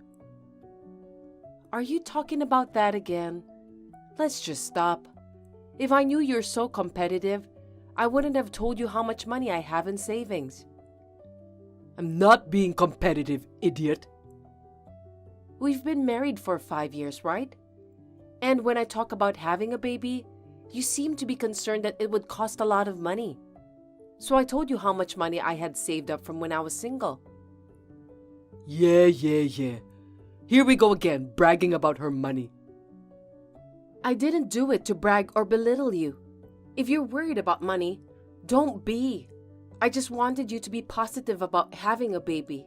Are you talking about that again? Let's just stop. If I knew you're so competitive, I wouldn't have told you how much money I have in savings.
I'm not being competitive, idiot.
We've been married for 5 years, right? And when I talk about having a baby, you seem to be concerned that it would cost a lot of money. So I told you how much money I had saved up from when I was single.
Yeah. Here we go again, bragging about her money.
I didn't do it to brag or belittle you. If you're worried about money, don't be. I just wanted you to be positive about having a baby.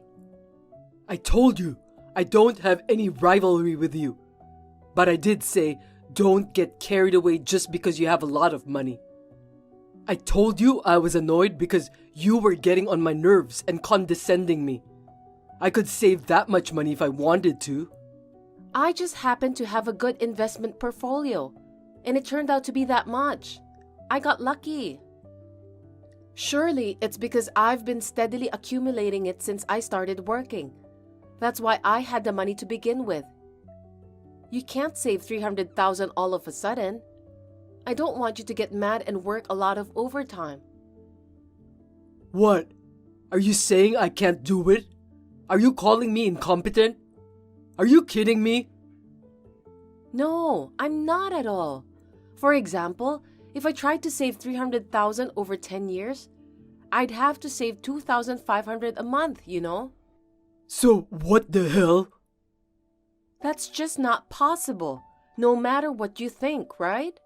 I told you, I don't have any rivalry with you. But I did say, don't get carried away just because you have a lot of money. I told you I was annoyed because you were getting on my nerves and condescending me. I could save that much money if I wanted to.
I just happened to have a good investment portfolio, and it turned out to be that much. I got lucky. Surely it's because I've been steadily accumulating it since I started working. That's why I had the money to begin with. You can't save 300,000 all of a sudden. I don't want you to get mad and work a lot of overtime.
What? Are you saying I can't do it? Are you calling me incompetent? Are you kidding me?
No, I'm not at all. For example, if I tried to save 300,000 over 10 years, I'd have to save 2,500 a month, you know?
So what the hell?
That's just not possible, no matter what you think, right?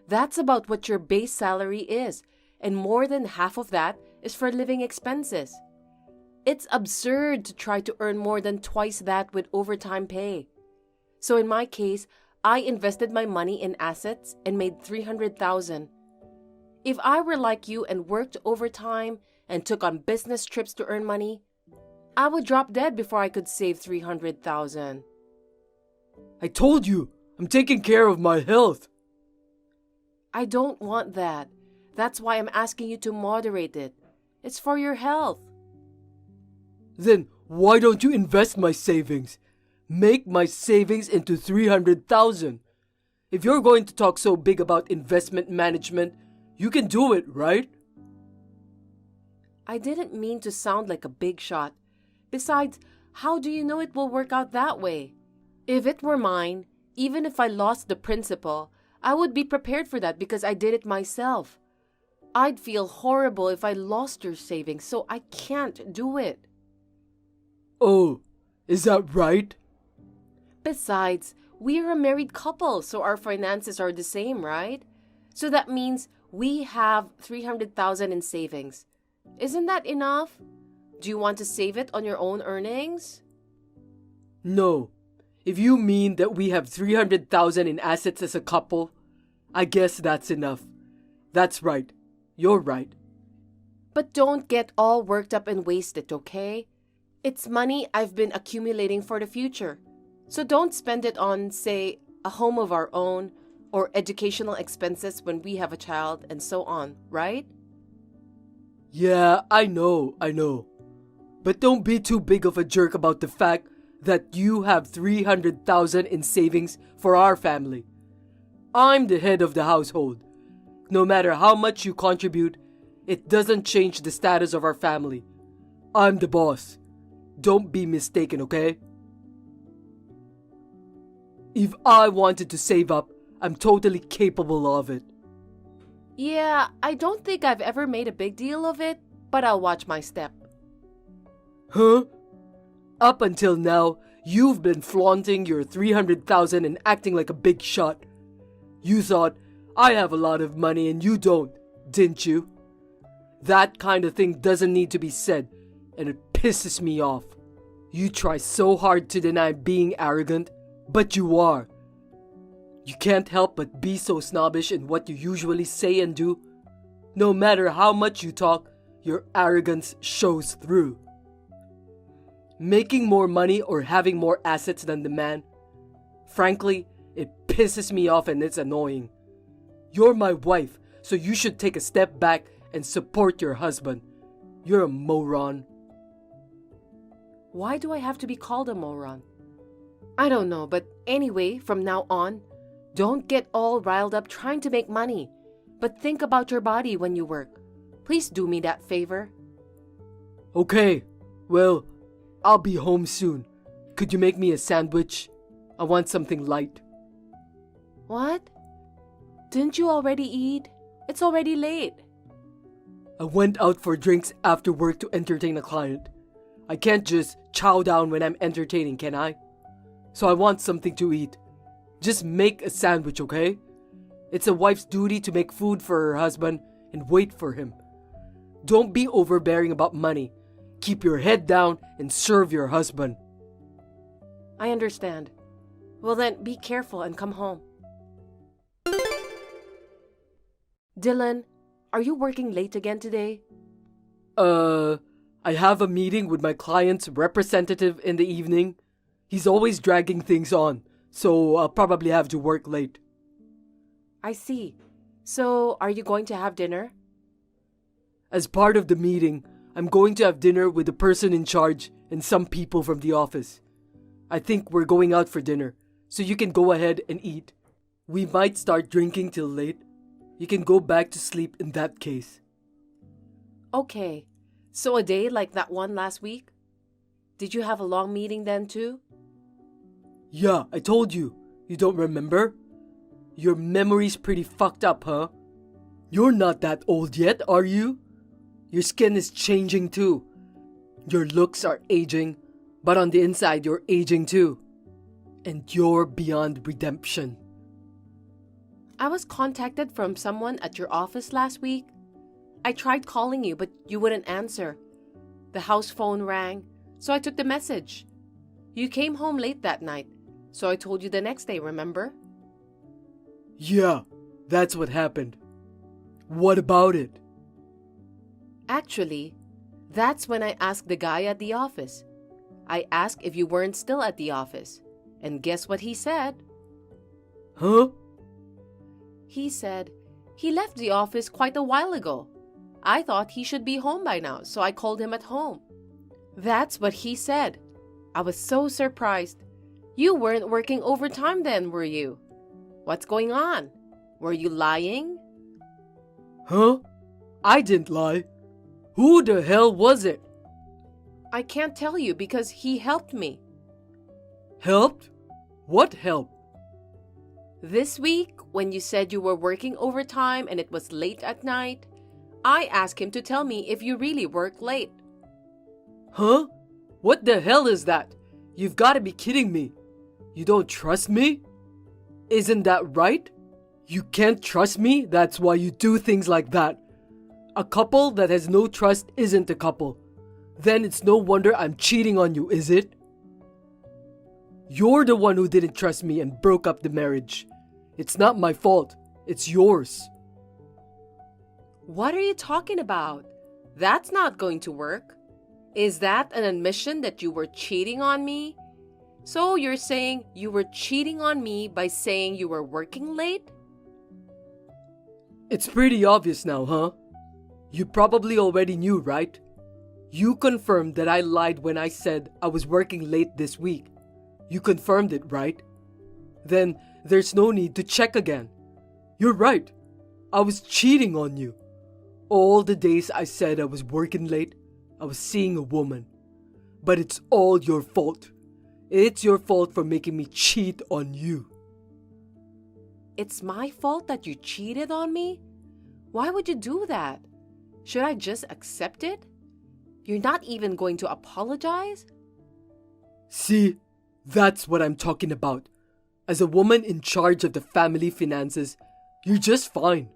That's about what your base salary is, and more than half of that is for living expenses. It's absurd to try to earn more than twice that with overtime pay. So in my case, I invested my money in assets and made 300,000. If I were like you and worked overtime and took on business trips to earn money, I would drop dead before I could save 300,000.
I told you, I'm taking care of my health.
I don't want that. That's why I'm asking you to moderate it. It's for your health.
Then why don't you invest my savings? Make my savings into 300,000. If you're going to talk so big about investment management, you can do it, right?
I didn't mean to sound like a big shot. Besides, how do you know it will work out that way? If it were mine, even if I lost the principal, I would be prepared for that because I did it myself. I'd feel horrible if I lost your savings, so I can't do it.
Oh, is that right?
Besides, we're a married couple, so our finances are the same, right? So that means we have 300,000 in savings. Isn't that enough? Do you want to save it on your own earnings?
No. If you mean that we have 300,000 in assets as a couple, I guess that's enough. That's right. You're right.
But don't get all worked up and waste it, okay? It's money I've been accumulating for the future. So don't spend it on, say, a home of our own or educational expenses when we have a child and so on, right?
Yeah, I know. But don't be too big of a jerk about the fact that you have 300,000 in savings for our family. I'm the head of the household. No matter how much you contribute, it doesn't change the status of our family. I'm the boss. Don't be mistaken, okay? If I wanted to save up, I'm totally capable of it.
Yeah, I don't think I've ever made a big deal of it, but I'll watch my step.
Huh? Up until now, you've been flaunting your 300,000 and acting like a big shot. You thought, I have a lot of money and you don't, didn't you? That kind of thing doesn't need to be said, and it pisses me off. You try so hard to deny being arrogant, but you are. You can't help but be so snobbish in what you usually say and do. No matter how much you talk, your arrogance shows through. Making more money or having more assets than the man, frankly, it pisses me off and it's annoying. You're my wife, so you should take a step back and support your husband. You're a moron.
Why do I have to be called a moron? I don't know, but anyway, from now on, don't get all riled up trying to make money, but think about your body when you work. Please do me that favor.
Okay, well, I'll be home soon. Could you make me a sandwich? I want something light.
What? Didn't you already eat? It's already late.
I went out for drinks after work to entertain a client. I can't just chow down when I'm entertaining, can I? So I want something to eat. Just make a sandwich, okay? It's a wife's duty to make food for her husband and wait for him. Don't be overbearing about money. Keep your head down and serve your husband.
I understand. Well then, be careful and come home. Dylan, are you working late again today?
I have a meeting with my client's representative in the evening. He's always dragging things on, so I'll probably have to work late.
I see. So, are you going to have dinner?
As part of the meeting, I'm going to have dinner with the person in charge and some people from the office. I think we're going out for dinner, so you can go ahead and eat. We might start drinking till late. You can go back to sleep in that case.
Okay. So a day like that one last week? Did you have a long meeting then too?
Yeah, I told you. You don't remember? Your memory's pretty fucked up, huh? You're not that old yet, are you? Your skin is changing too. Your looks are aging, but on the inside you're aging too. And you're beyond redemption.
I was contacted from someone at your office last week. I tried calling you, but you wouldn't answer. The house phone rang, so I took the message. You came home late that night, so I told you the next day, remember?
Yeah, that's what happened. What about it?
Actually, that's when I asked the guy at the office. I asked if you weren't still at the office, and guess what he said?
Huh?
He said he left the office quite a while ago. I thought he should be home by now, so I called him at home. That's what he said. I was so surprised. You weren't working overtime then, were you? What's going on? Were you lying?
Huh? I didn't lie. Who the hell was it?
I can't tell you because he helped me.
Helped? What help?
This week, when you said you were working overtime and it was late at night, I asked him to tell me if you really worked late.
Huh? What the hell is that? You've got to be kidding me. You don't trust me? Isn't that right? You can't trust me, that's why you do things like that. A couple that has no trust isn't a couple. Then it's no wonder I'm cheating on you, is it? You're the one who didn't trust me and broke up the marriage. It's not my fault. It's yours.
What are you talking about? That's not going to work. Is that an admission that you were cheating on me? So you're saying you were cheating on me by saying you were working late?
It's pretty obvious now, huh? You probably already knew, right? You confirmed that I lied when I said I was working late this week. You confirmed it, right? Then there's no need to check again. You're right. I was cheating on you. All the days I said I was working late, I was seeing a woman. But it's all your fault. It's your fault for making me cheat on you.
It's my fault that you cheated on me? Why would you do that? Should I just accept it? You're not even going to apologize?
See, that's what I'm talking about. As a woman in charge of the family finances, you're just fine.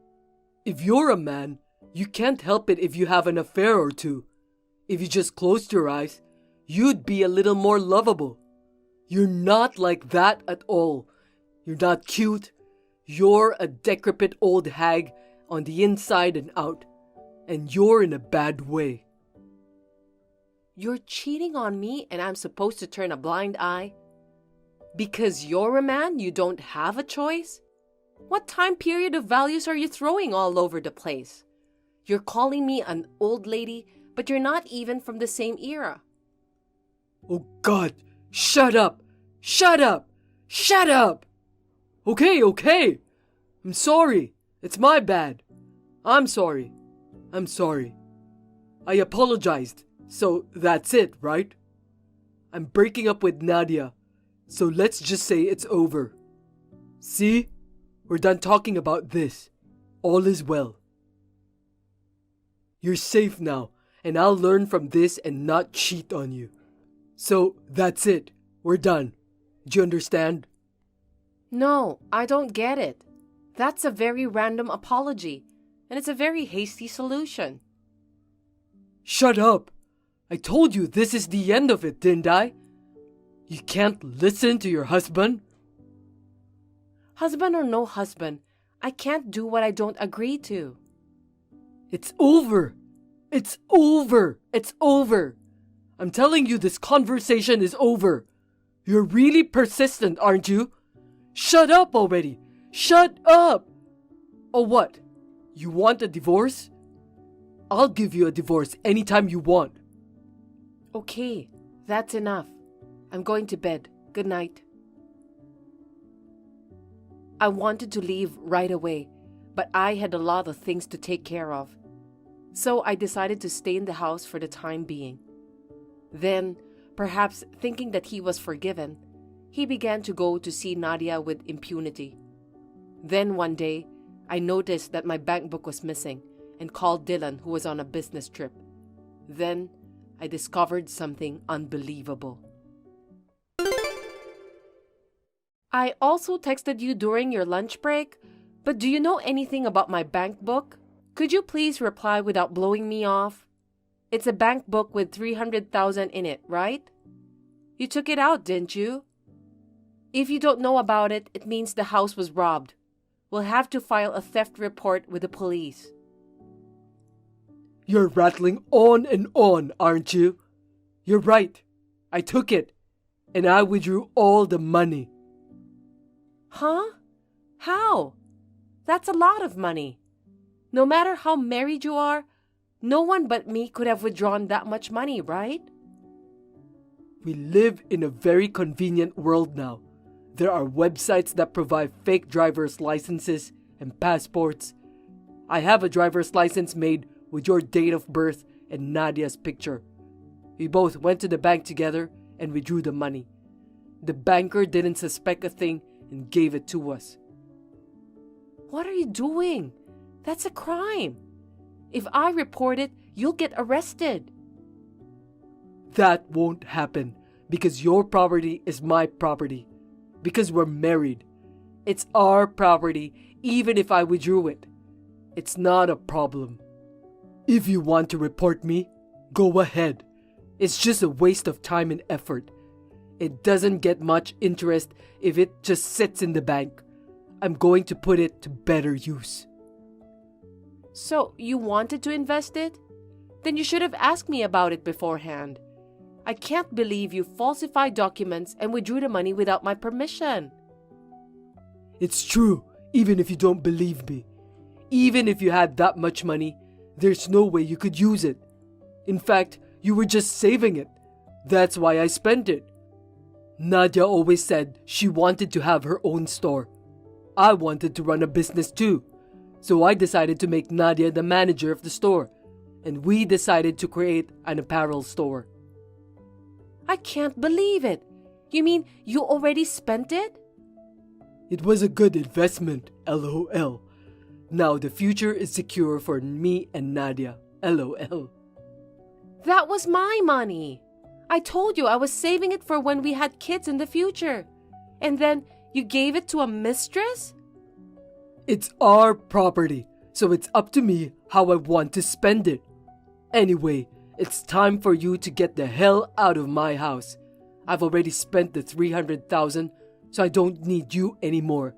If you're a man, you can't help it if you have an affair or two. If you just closed your eyes, you'd be a little more lovable. You're not like that at all. You're not cute. You're a decrepit old hag on the inside and out. And you're in a bad way.
You're cheating on me and I'm supposed to turn a blind eye? Because you're a man, you don't have a choice? What time period of values are you throwing all over the place? You're calling me an old lady, but you're not even from the same era.
Oh God, shut up! Shut up! Shut up! Okay. I'm sorry. It's my bad. I'm sorry. I apologized. So that's it, right? I'm breaking up with Nadia. So let's just say it's over. See? We're done talking about this. All is well. You're safe now, and I'll learn from this and not cheat on you. So that's it. We're done. Do you understand?
No, I don't get it. That's a very random apology, and it's a very hasty solution.
Shut up! I told you this is the end of it, didn't I? You can't listen to your husband?
Husband or no husband, I can't do what I don't agree to.
It's over! It's over! It's over! I'm telling you this conversation is over. You're really persistent, aren't you? Shut up already! Shut up! Oh what? You want a divorce? I'll give you a divorce anytime you want.
Okay, that's enough. I'm going to bed. Good night. I wanted to leave right away, but I had a lot of things to take care of. So I decided to stay in the house for the time being. Then, perhaps thinking that he was forgiven, he began to go to see Nadia with impunity. Then one day, I noticed that my bank book was missing and called Dylan, who was on a business trip. Then, I discovered something unbelievable. I also texted you during your lunch break, but do you know anything about my bank book? Could you please reply without blowing me off? It's a bank book with 300,000 in it, right? You took it out, didn't you? If you don't know about it, it means the house was robbed. We'll have to file a theft report with the police.
You're rattling on and on, aren't you? You're right. I took it, and I withdrew all the money.
Huh? How? That's a lot of money. No matter how married you are, no one but me could have withdrawn that much money, right?
We live in a very convenient world now. There are websites that provide fake driver's licenses and passports. I have a driver's license made with your date of birth and Nadia's picture. We both went to the bank together and withdrew the money. The banker didn't suspect a thing and gave it to us.
What are you doing? That's a crime. If I report it, you'll get arrested.
That won't happen because your property is my property. Because we're married. It's our property even if I withdrew it. It's not a problem. If you want to report me, go ahead. It's just a waste of time and effort. It doesn't get much interest if it just sits in the bank. I'm going to put it to better use.
So, you wanted to invest it? Then you should have asked me about it beforehand. I can't believe you falsified documents and withdrew the money without my permission.
It's true, even if you don't believe me. Even if you had that much money, there's no way you could use it. In fact, you were just saving it. That's why I spent it. Nadia always said she wanted to have her own store. I wanted to run a business too. So I decided to make Nadia the manager of the store. And we decided to create an apparel store.
I can't believe it. You mean you already spent it?
It was a good investment, LOL. Now the future is secure for me and Nadia, LOL.
That was my money. I told you I was saving it for when we had kids in the future. And then you gave it to a mistress?
It's our property, so it's up to me how I want to spend it. Anyway, it's time for you to get the hell out of my house. I've already spent the $300,000, so I don't need you anymore.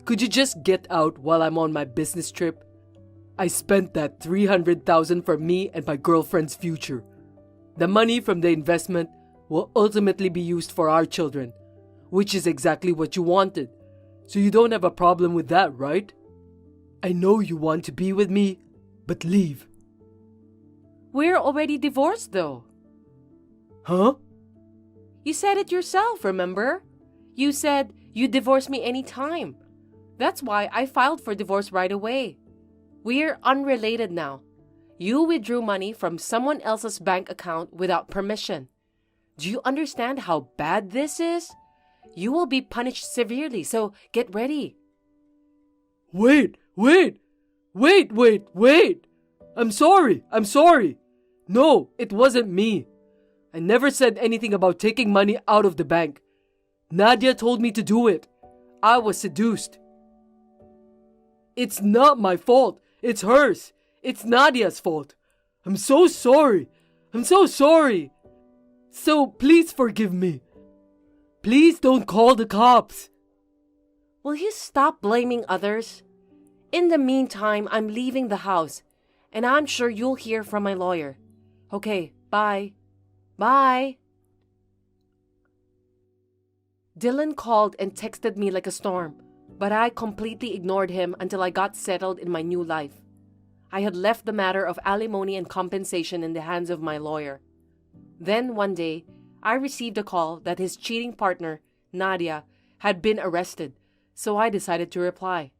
Could you just get out while I'm on my business trip? I spent that $300,000 for me and my girlfriend's future. The money from the investment will ultimately be used for our children, which is exactly what you wanted. So you don't have a problem with that, right? I know you want to be with me, but leave.
We're already divorced though.
Huh?
You said it yourself, remember? You said you'd divorce me anytime. That's why I filed for divorce right away. We're unrelated now. You withdrew money from someone else's bank account without permission. Do you understand how bad this is? You will be punished severely, so get ready.
Wait! I'm sorry. No, it wasn't me. I never said anything about taking money out of the bank. Nadia told me to do it. I was seduced. It's not my fault. It's hers. It's Nadia's fault. I'm so sorry. So please forgive me. Please don't call the cops.
Will you stop blaming others? In the meantime, I'm leaving the house, and I'm sure you'll hear from my lawyer. Okay, bye. Bye. Dylan called and texted me like a storm, but I completely ignored him until I got settled in my new life. I had left the matter of alimony and compensation in the hands of my lawyer. Then one day, I received a call that his cheating partner, Nadia, had been arrested, so I decided to reply.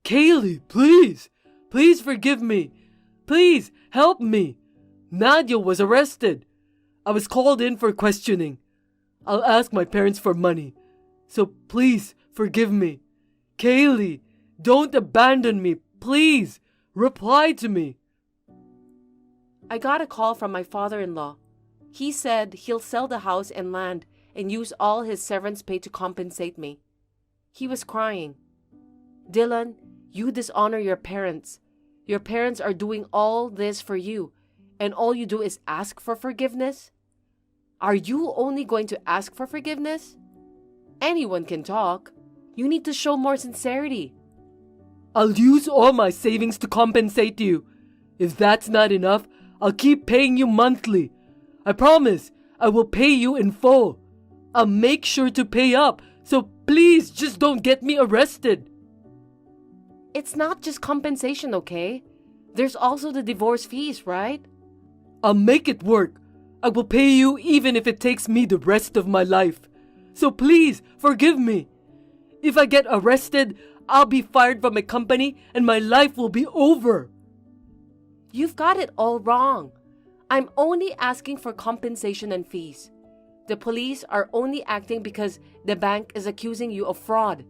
Kaylee, please forgive me. Please help me. Nadia was arrested. I was called in for questioning. I'll ask my parents for money. So please forgive me. Kaylee, don't abandon me. Please reply to me.
I got a call from my father-in-law. He said he'll sell the house and land and use all his severance pay to compensate me. He was crying. Dylan, you dishonor your parents. Your parents are doing all this for you, and all you do is ask for forgiveness? Are you only going to ask for forgiveness? Anyone can talk. You need to show more sincerity.
I'll use all my savings to compensate you. If that's not enough, I'll keep paying you monthly. I promise, I will pay you in full. I'll make sure to pay up, so please just don't get me arrested.
It's not just compensation, okay? There's also the divorce fees, right?
I'll make it work. I will pay you even if it takes me the rest of my life. So please, forgive me. If I get arrested, I'll be fired from my company and my life will be over.
You've got it all wrong. I'm only asking for compensation and fees. The police are only acting because the bank is accusing you of fraud.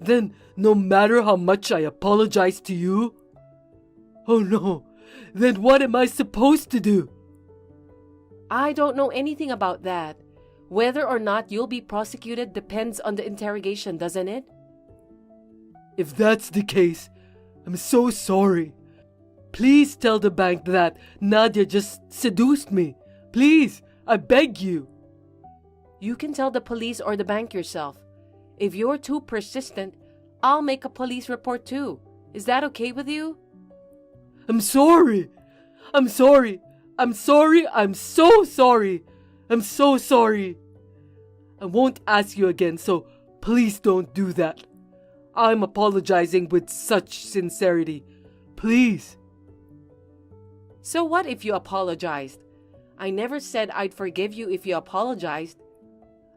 Then, no matter how much I apologize to you? Oh no, then what am I supposed to do?
I don't know anything about that. Whether or not you'll be prosecuted depends on the interrogation, doesn't it?
If that's the case, I'm so sorry. Please tell the bank that Nadia just seduced me. Please, I beg you.
You can tell the police or the bank yourself. If you're too persistent, I'll make a police report too,
Is that okay with you? I'm sorry. I'm sorry. I'm sorry. I'm so sorry. I'm so sorry. I won't ask you again, so please don't do that. I'm apologizing with such sincerity. Please. So what if you apologized? I never said I'd forgive you if you apologized.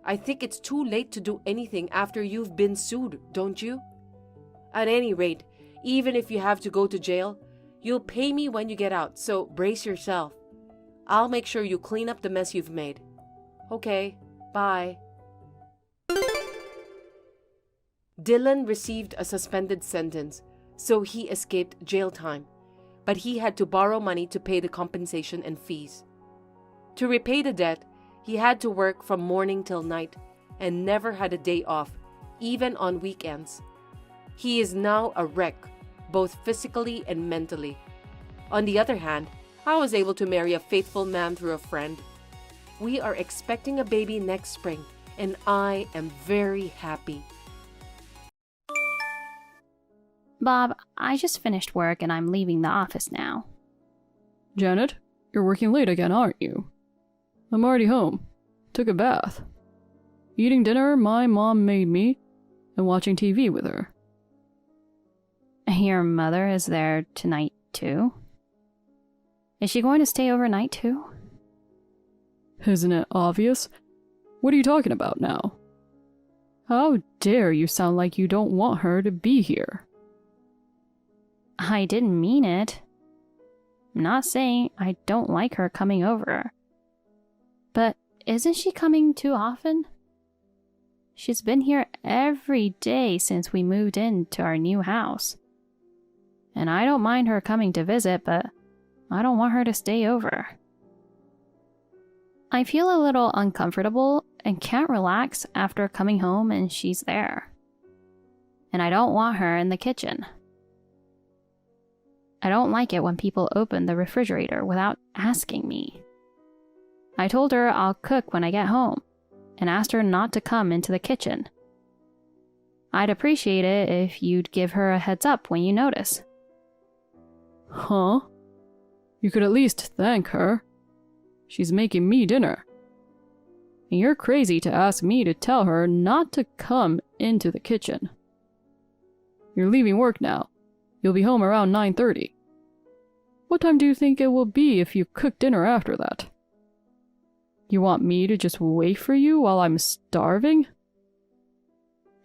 I think it's too late to do anything after you've been sued, don't you? At any rate, even if you have to go to jail, you'll pay me when you get out, so brace yourself. I'll make sure you clean up the mess you've made. Okay, bye. Dylan received a suspended sentence, so he escaped jail time, but he had to borrow money to pay the compensation and fees. To repay the debt, he had to work from morning till night and never had a day off, even on weekends. He is now a wreck, both physically and mentally. On the other hand, I was able to marry a faithful man through a friend. We are expecting a baby next spring, and I am very happy.
Bob, I just finished work and I'm leaving the office now.
Janet, you're working late again, aren't you? I'm already home. Took a bath. Eating dinner my mom made me, and watching TV with her.
Your mother is there tonight too? Is she going to stay overnight too?
Isn't it obvious? What are you talking about now? How dare you sound like you don't want her to be here?
I didn't mean it. I'm not saying I don't like her coming over. But isn't she coming too often? She's been here every day since we moved into our new house. And I don't mind her coming to visit, but I don't want her to stay over. I feel a little uncomfortable and can't relax after coming home and she's there. And I don't want her in the kitchen. I don't like it when people open the refrigerator without asking me. I told her I'll cook when I get home and asked her not to come into the kitchen. I'd appreciate it if you'd give her a heads up when you notice.
Huh? You could at least thank her. She's making me dinner. And you're crazy to ask me to tell her not to come into the kitchen. You're leaving work now. You'll be home around 9:30. What time do you think it will be if you cook dinner after that? You want me to just wait for you while I'm starving?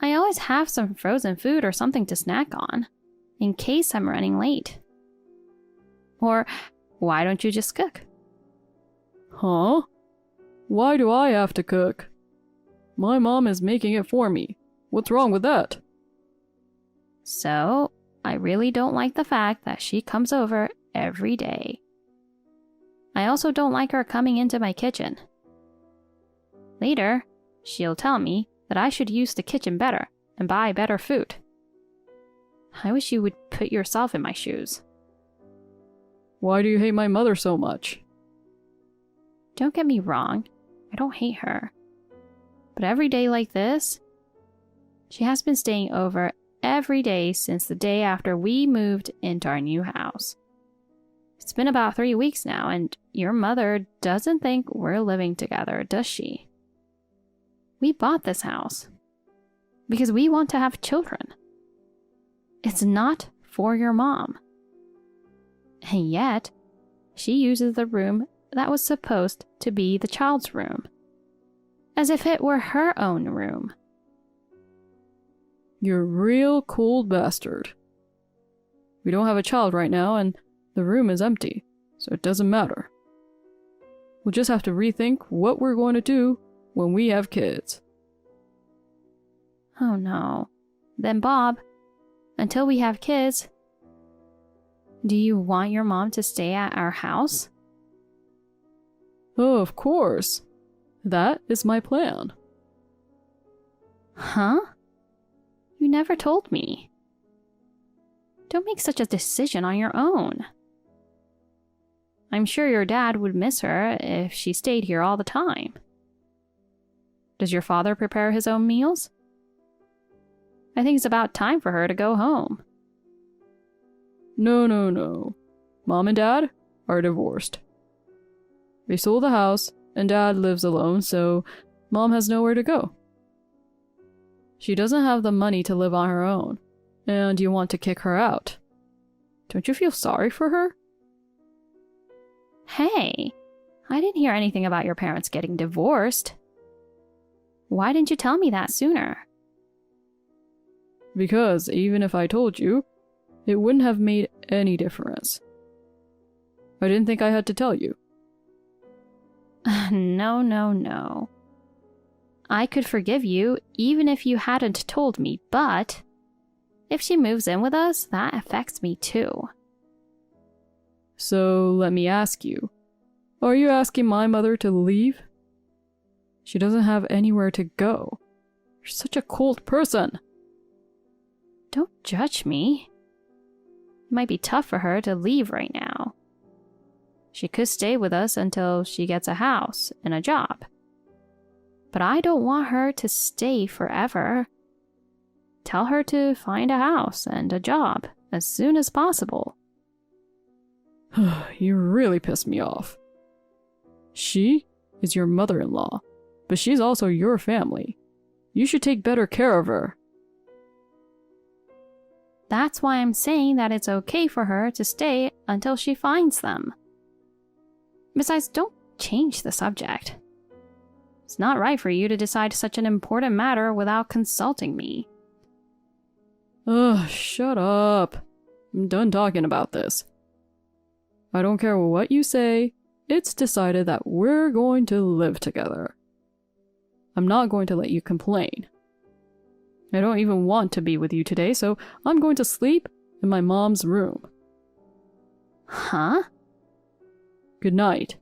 I always have some frozen food or something to snack on, in case I'm running late. Or why don't you just cook?
Huh? Why do I have to cook? My mom is making it for me. What's wrong with that?
So, I really don't like the fact that she comes over every day. I also don't like her coming into my kitchen. Later, she'll tell me that I should use the kitchen better and buy better food. I wish you would put yourself in my shoes.
Why do you hate my mother so much?
Don't get me wrong, I don't hate her. But every day like this, she has been staying over every day since the day after we moved into our new house. It's been about 3 weeks now, and your mother doesn't think we're living together, does she? We bought this house because we want to have children. It's not for your mom. And yet, she uses the room that was supposed to be the child's room, as if it were her own room.
You're a real cold bastard. We don't have a child right now, and the room is empty, so it doesn't matter. We'll just have to rethink what we're going to do when we have kids.
Oh no. Then Bob, until we have kids, do you want your mom to stay at our house?
Oh, of course. That is my plan.
Huh? You never told me. Don't make such a decision on your own. I'm sure your dad would miss her if she stayed here all the time. Does your father prepare his own meals? I think it's about time for her to go home.
No. Mom and Dad are divorced. They sold the house, and Dad lives alone, so Mom has nowhere to go. She doesn't have the money to live on her own, and you want to kick her out. Don't you feel sorry for her?
Hey, I didn't hear anything about your parents getting divorced. Why didn't you tell me that sooner?
Because even if I told you, it wouldn't have made any difference. I didn't think I had to tell you.
No. I could forgive you even if you hadn't told me, but if she moves in with us, that affects me too.
So let me ask you, are you asking my mother to leave? She doesn't have anywhere to go. You're such a cold person.
Don't judge me. It might be tough for her to leave right now. She could stay with us until she gets a house and a job. But I don't want her to stay forever. Tell her to find a house and a job as soon as possible.
You really pissed me off. She is your mother-in-law, but she's also your family. You should take better care of her.
That's why I'm saying that it's okay for her to stay until she finds them. Besides, don't change the subject. It's not right for you to decide such an important matter without consulting me.
Ugh, shut up. I'm done talking about this. I don't care what you say, it's decided that we're going to live together. I'm not going to let you complain. I don't even want to be with you today, so I'm going to sleep in my mom's room.
Huh?
Good night.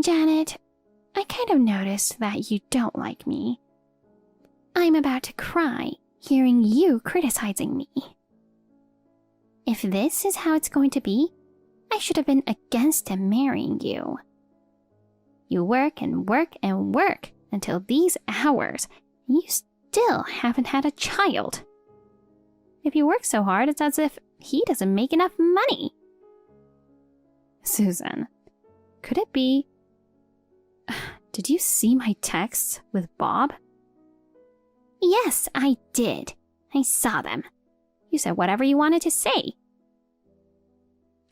Janet, I kind of noticed that you don't like me. I'm about to cry hearing you criticizing me. If this is how it's going to be, I should have been against him marrying you. You work and work and work until these hours, and you still haven't had a child. If you work so hard, it's as if he doesn't make enough money.
Susan, could it be... Did you see my texts with Bob?
Yes, I did. I saw them. You said whatever you wanted to say.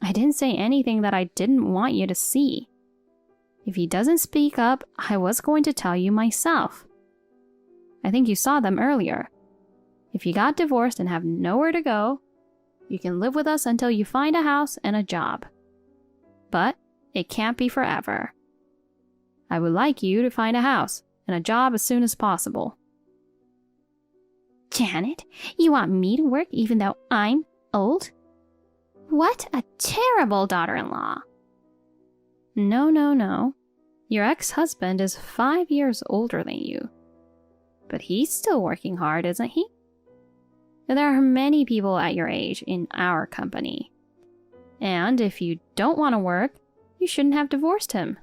I didn't say anything that I didn't want you to see. If he doesn't speak up, I was going to tell you myself. I think you saw them earlier. If you got divorced and have nowhere to go, you can live with us until you find a house and a job. But it can't be forever. I would like you to find a house and a job as soon as possible.
Janet, you want me to work even though I'm old? What a terrible daughter-in-law.
No. Your ex-husband is 5 years older than you. But he's still working hard, isn't he? And there are many people at your age in our company. And if you don't want to work, you shouldn't have divorced him.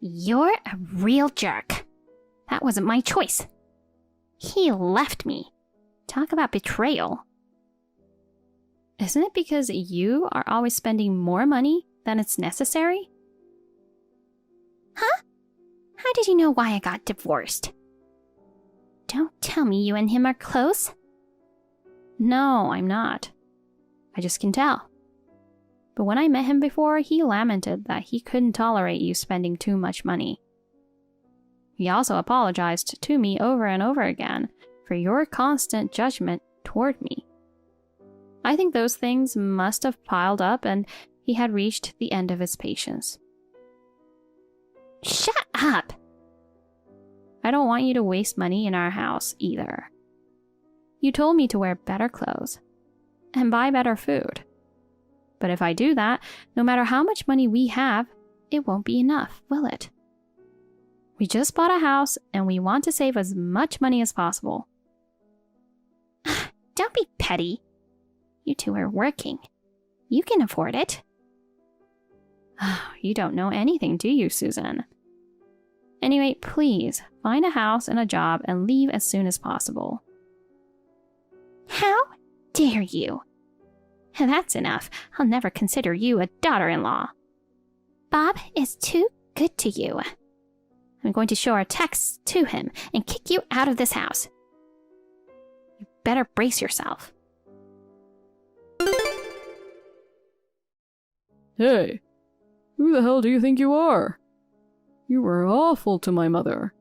You're a real jerk. That wasn't my choice. He left me. Talk about betrayal.
Isn't it because you are always spending more money than it's necessary?
Huh? How did you know why I got divorced? Don't tell me you and him are close.
No, I'm not. I just can tell. But when I met him before, he lamented that he couldn't tolerate you spending too much money. He also apologized to me over and over again for your constant judgment toward me. I think those things must have piled up and he had reached the end of his patience.
Shut up!
I don't want you to waste money in our house either. You told me to wear better clothes and buy better food. But if I do that, no matter how much money we have, it won't be enough, will it? We just bought a house and we want to save as much money as possible.
Don't be petty. You two are working. You can afford it.
You don't know anything, do you, Susan? Anyway, please, find a house and a job, and leave as soon as possible. How dare you? That's enough. I'll never consider you a daughter-in-law. Bob is too good to you. I'm going to show our texts to him and kick you out of this house. You better brace yourself.
Hey, who the hell do you think you are? You were awful to my mother.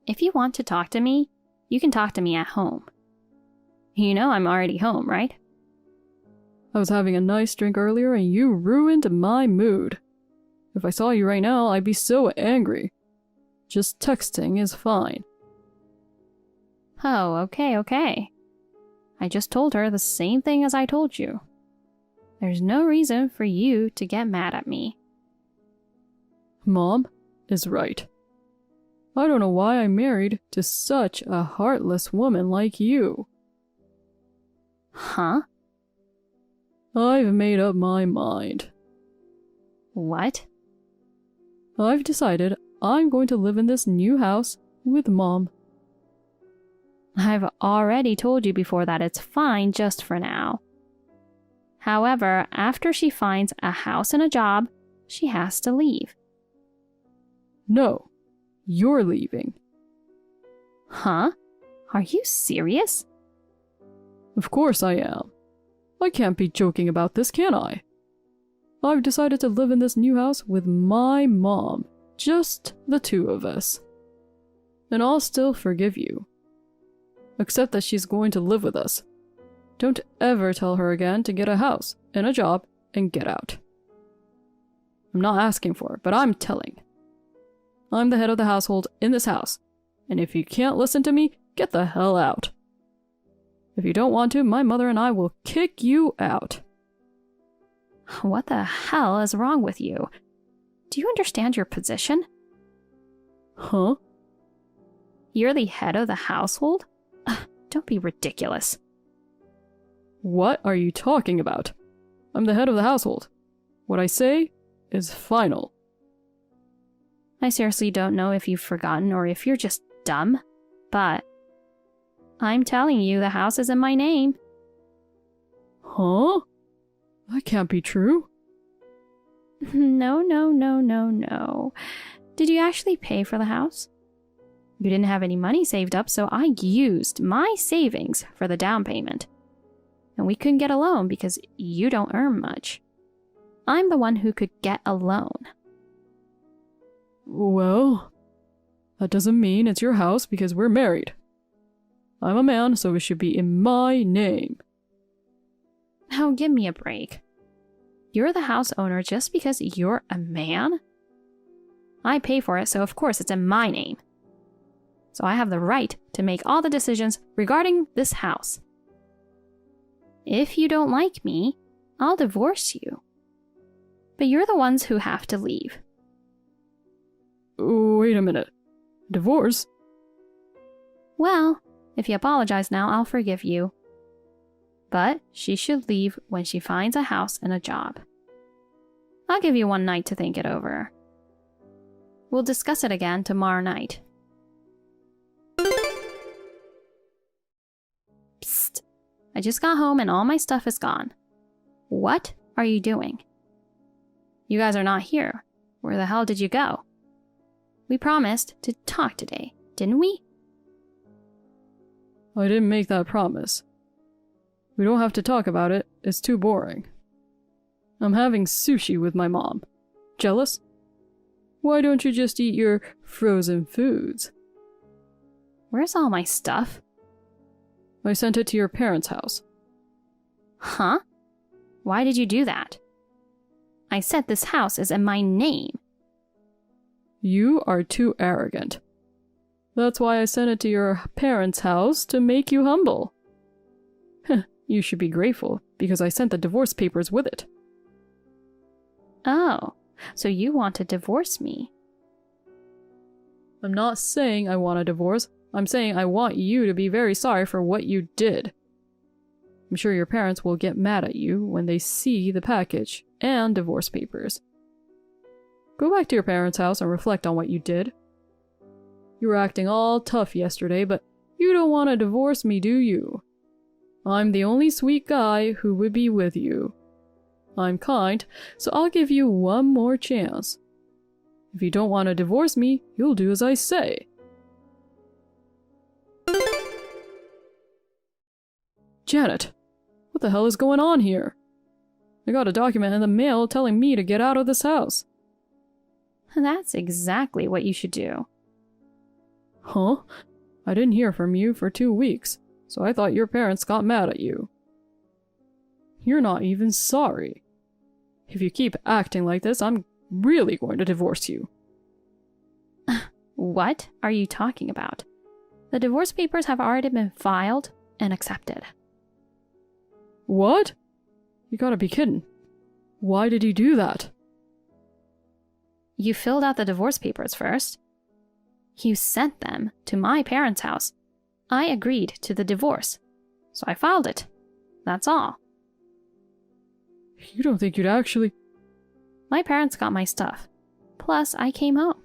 If you want to talk to me, you can talk to me at home. You know I'm already home, right?
I was having a nice drink earlier and you ruined my mood. If I saw you right now, I'd be so angry. Just texting is fine.
Oh, okay. I just told her the same thing as I told you. There's no reason for you to get mad at me.
Mom is right. I don't know why I married to such a heartless woman like you.
Huh?
I've made up my mind.
What?
I've decided I'm going to live in this new house with Mom.
I've already told you before that it's fine just for now. However, after she finds a house and a job, she has to leave.
No, you're leaving.
Huh? Are you serious?
Of course I am. I can't be joking about this, can I? I've decided to live in this new house with my mom, just the two of us. And I'll still forgive you. Except that she's going to live with us. Don't ever tell her again to get a house and a job and get out. I'm not asking for it, but I'm telling. I'm the head of the household in this house, and if you can't listen to me, get the hell out. If you don't want to, my mother and I will kick you out.
What the hell is wrong with you? Do you understand your position?
Huh?
You're the head of the household? Don't be ridiculous.
What are you talking about? I'm the head of the household. What I say is final.
I seriously don't know if you've forgotten or if you're just dumb, but I'm telling you the house is in my name.
Huh? That can't be true.
No. Did you actually pay for the house? You didn't have any money saved up, so I used my savings for the down payment. And we couldn't get a loan because you don't earn much. I'm the one who could get a loan.
Well, that doesn't mean it's your house because we're married. I'm a man, so it should be in my name.
Oh, give me a break. You're the house owner just because you're a man? I pay for it, so of course it's in my name. So I have the right to make all the decisions regarding this house. If you don't like me, I'll divorce you. But you're the ones who have to leave.
Wait a minute. Divorce?
Well, if you apologize now, I'll forgive you. But she should leave when she finds a house and a job. I'll give you one night to think it over. We'll discuss it again tomorrow night. Psst. I just got home and all my stuff is gone. What are you doing? You guys are not here. Where the hell did you go? We promised to talk today, didn't we?
I didn't make that promise. We don't have to talk about it. It's too boring. I'm having sushi with my mom. Jealous? Why don't you just eat your frozen foods?
Where's all my stuff?
I sent it to your parents' house.
Huh? Why did you do that? I said this house is in my name.
You are too arrogant. That's why I sent it to your parents' house to make you humble. You should be grateful because I sent the divorce papers with it.
Oh, so you want to divorce me?
I'm not saying I want a divorce. I'm saying I want you to be very sorry for what you did. I'm sure your parents will get mad at you when they see the package and divorce papers. Go back to your parents' house and reflect on what you did. You were acting all tough yesterday, but you don't want to divorce me, do you? I'm the only sweet guy who would be with you. I'm kind, so I'll give you one more chance. If you don't want to divorce me, you'll do as I say. Janet, what the hell is going on here? I got a document in the mail telling me to get out of this house.
That's exactly what you should do.
Huh? I didn't hear from you for 2 weeks, so I thought your parents got mad at you. You're not even sorry. If you keep acting like this, I'm really going to divorce you.
What are you talking about? The divorce papers have already been filed and accepted.
What? You gotta be kidding. Why did you do that?
You filled out the divorce papers first. You sent them to my parents' house. I agreed to the divorce, so I filed it. That's all.
You don't think you'd actually...
My parents got my stuff. Plus, I came home.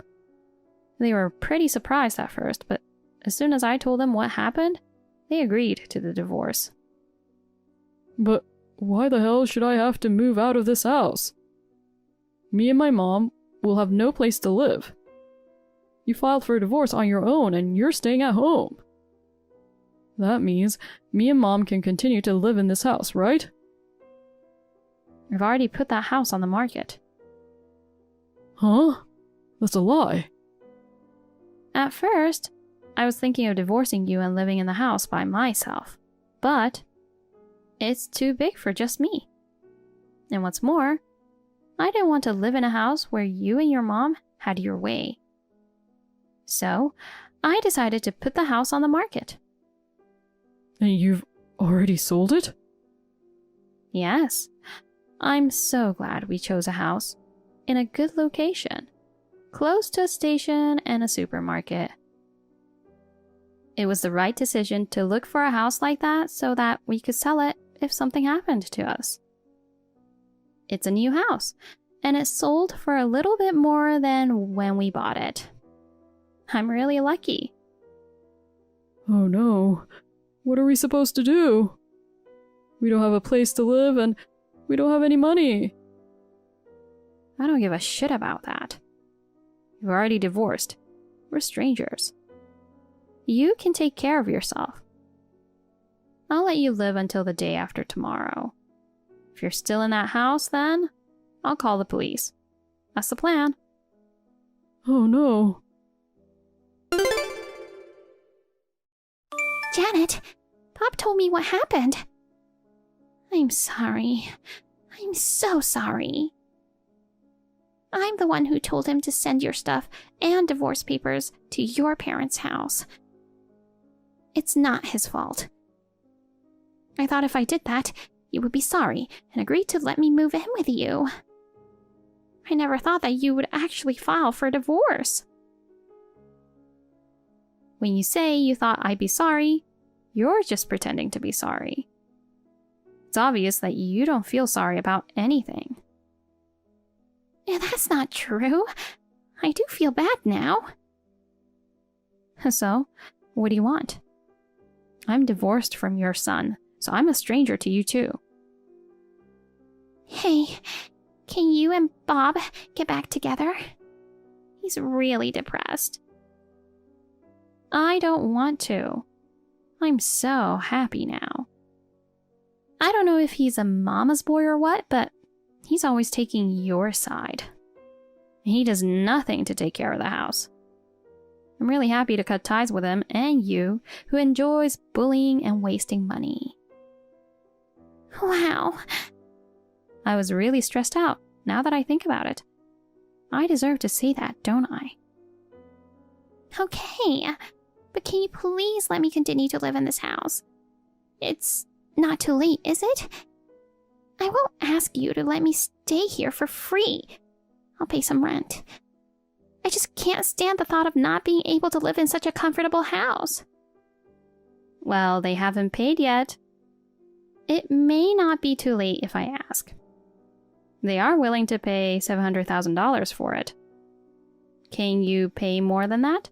They were pretty surprised at first, but as soon as I told them what happened, they agreed to the divorce.
But why the hell should I have to move out of this house? Me and my mom will have no place to live. You filed for a divorce on your own and you're staying at home. That means me and mom can continue to live in this house, right?
I've already put that house on the market.
Huh? That's a lie.
At first, I was thinking of divorcing you and living in the house by myself. But it's too big for just me. And what's more, I didn't want to live in a house where you and your mom had your way. So, I decided to put the house on the market.
And you've already sold it?
Yes. I'm so glad we chose a house in a good location, close to a station and a supermarket. It was the right decision to look for a house like that so that we could sell it if something happened to us. It's a new house, and it sold for a little bit more than when we bought it. I'm really lucky.
Oh no. What are we supposed to do? We don't have a place to live and we don't have any money.
I don't give a shit about that. You've already divorced. We're strangers. You can take care of yourself. I'll let you live until the day after tomorrow. If you're still in that house, then I'll call the police. That's the plan.
Oh no.
Janet, Bob told me what happened. I'm sorry. I'm so sorry. I'm the one who told him to send your stuff and divorce papers to your parents' house. It's not his fault. I thought if I did that, you would be sorry and agree to let me move in with you. I never thought that you would actually file for divorce.
When you say you thought I'd be sorry, you're just pretending to be sorry. It's obvious that you don't feel sorry about anything.
Yeah, that's not true. I do feel bad now.
So, what do you want? I'm divorced from your son, so I'm a stranger to you too.
Hey, can you and Bob get back together? He's really depressed.
I don't want to. I'm so happy now. I don't know if he's a mama's boy or what, but he's always taking your side. He does nothing to take care of the house. I'm really happy to cut ties with him and you, who enjoys bullying and wasting money.
Wow.
I was really stressed out, now that I think about it. I deserve to say that, don't I?
Okay, but can you please let me continue to live in this house? It's not too late, is it? I won't ask you to let me stay here for free. I'll pay some rent. I just can't stand the thought of not being able to live in such a comfortable house.
Well, they haven't paid yet. It may not be too late if I ask. They are willing to pay $700,000 for it. Can you pay more than that?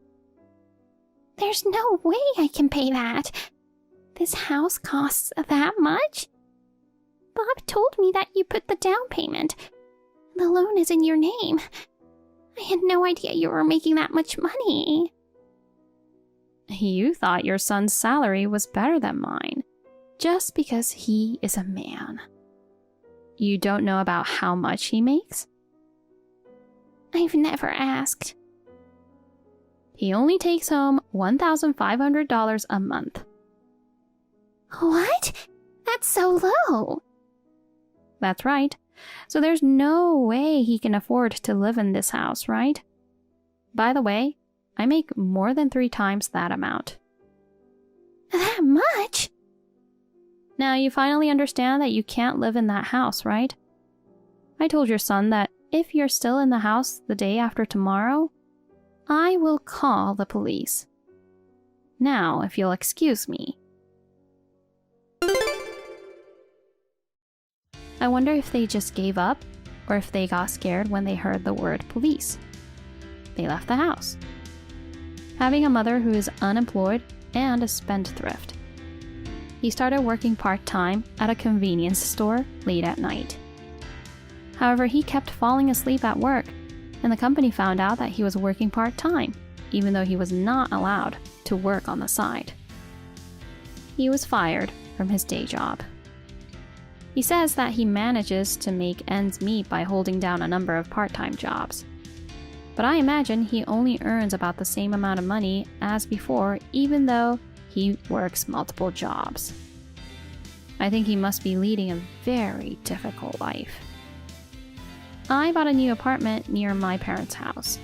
There's no way I can pay that. This house costs that much? Bob told me that you put the down payment. The loan is in your name. I had no idea you were making that much money. You thought your son's salary was better than mine, just because he is a man. You don't know about how much he makes? I've never asked. He only takes home $1,500 a month. What? That's so low. That's right. So there's no way he can afford to live in this house, right? By the way, I make more than 3 times that amount.
That much?
Now you finally understand that you can't live in that house, right? I told your son that if you're still in the house the day after tomorrow, I will call the police. Now, if you'll excuse me. I wonder if they just gave up or if they got scared when they heard the word police. They left the house. Having a mother who is unemployed and a spendthrift. He started working part-time at a convenience store late at night. However, he kept falling asleep at work, and the company found out that he was working part-time, even though he was not allowed to work on the side. He was fired from his day job. He says that he manages to make ends meet by holding down a number of part-time jobs. But I imagine he only earns about the same amount of money as before, even though he works multiple jobs. I think he must be leading a very difficult life. I bought a new apartment near my parents' house.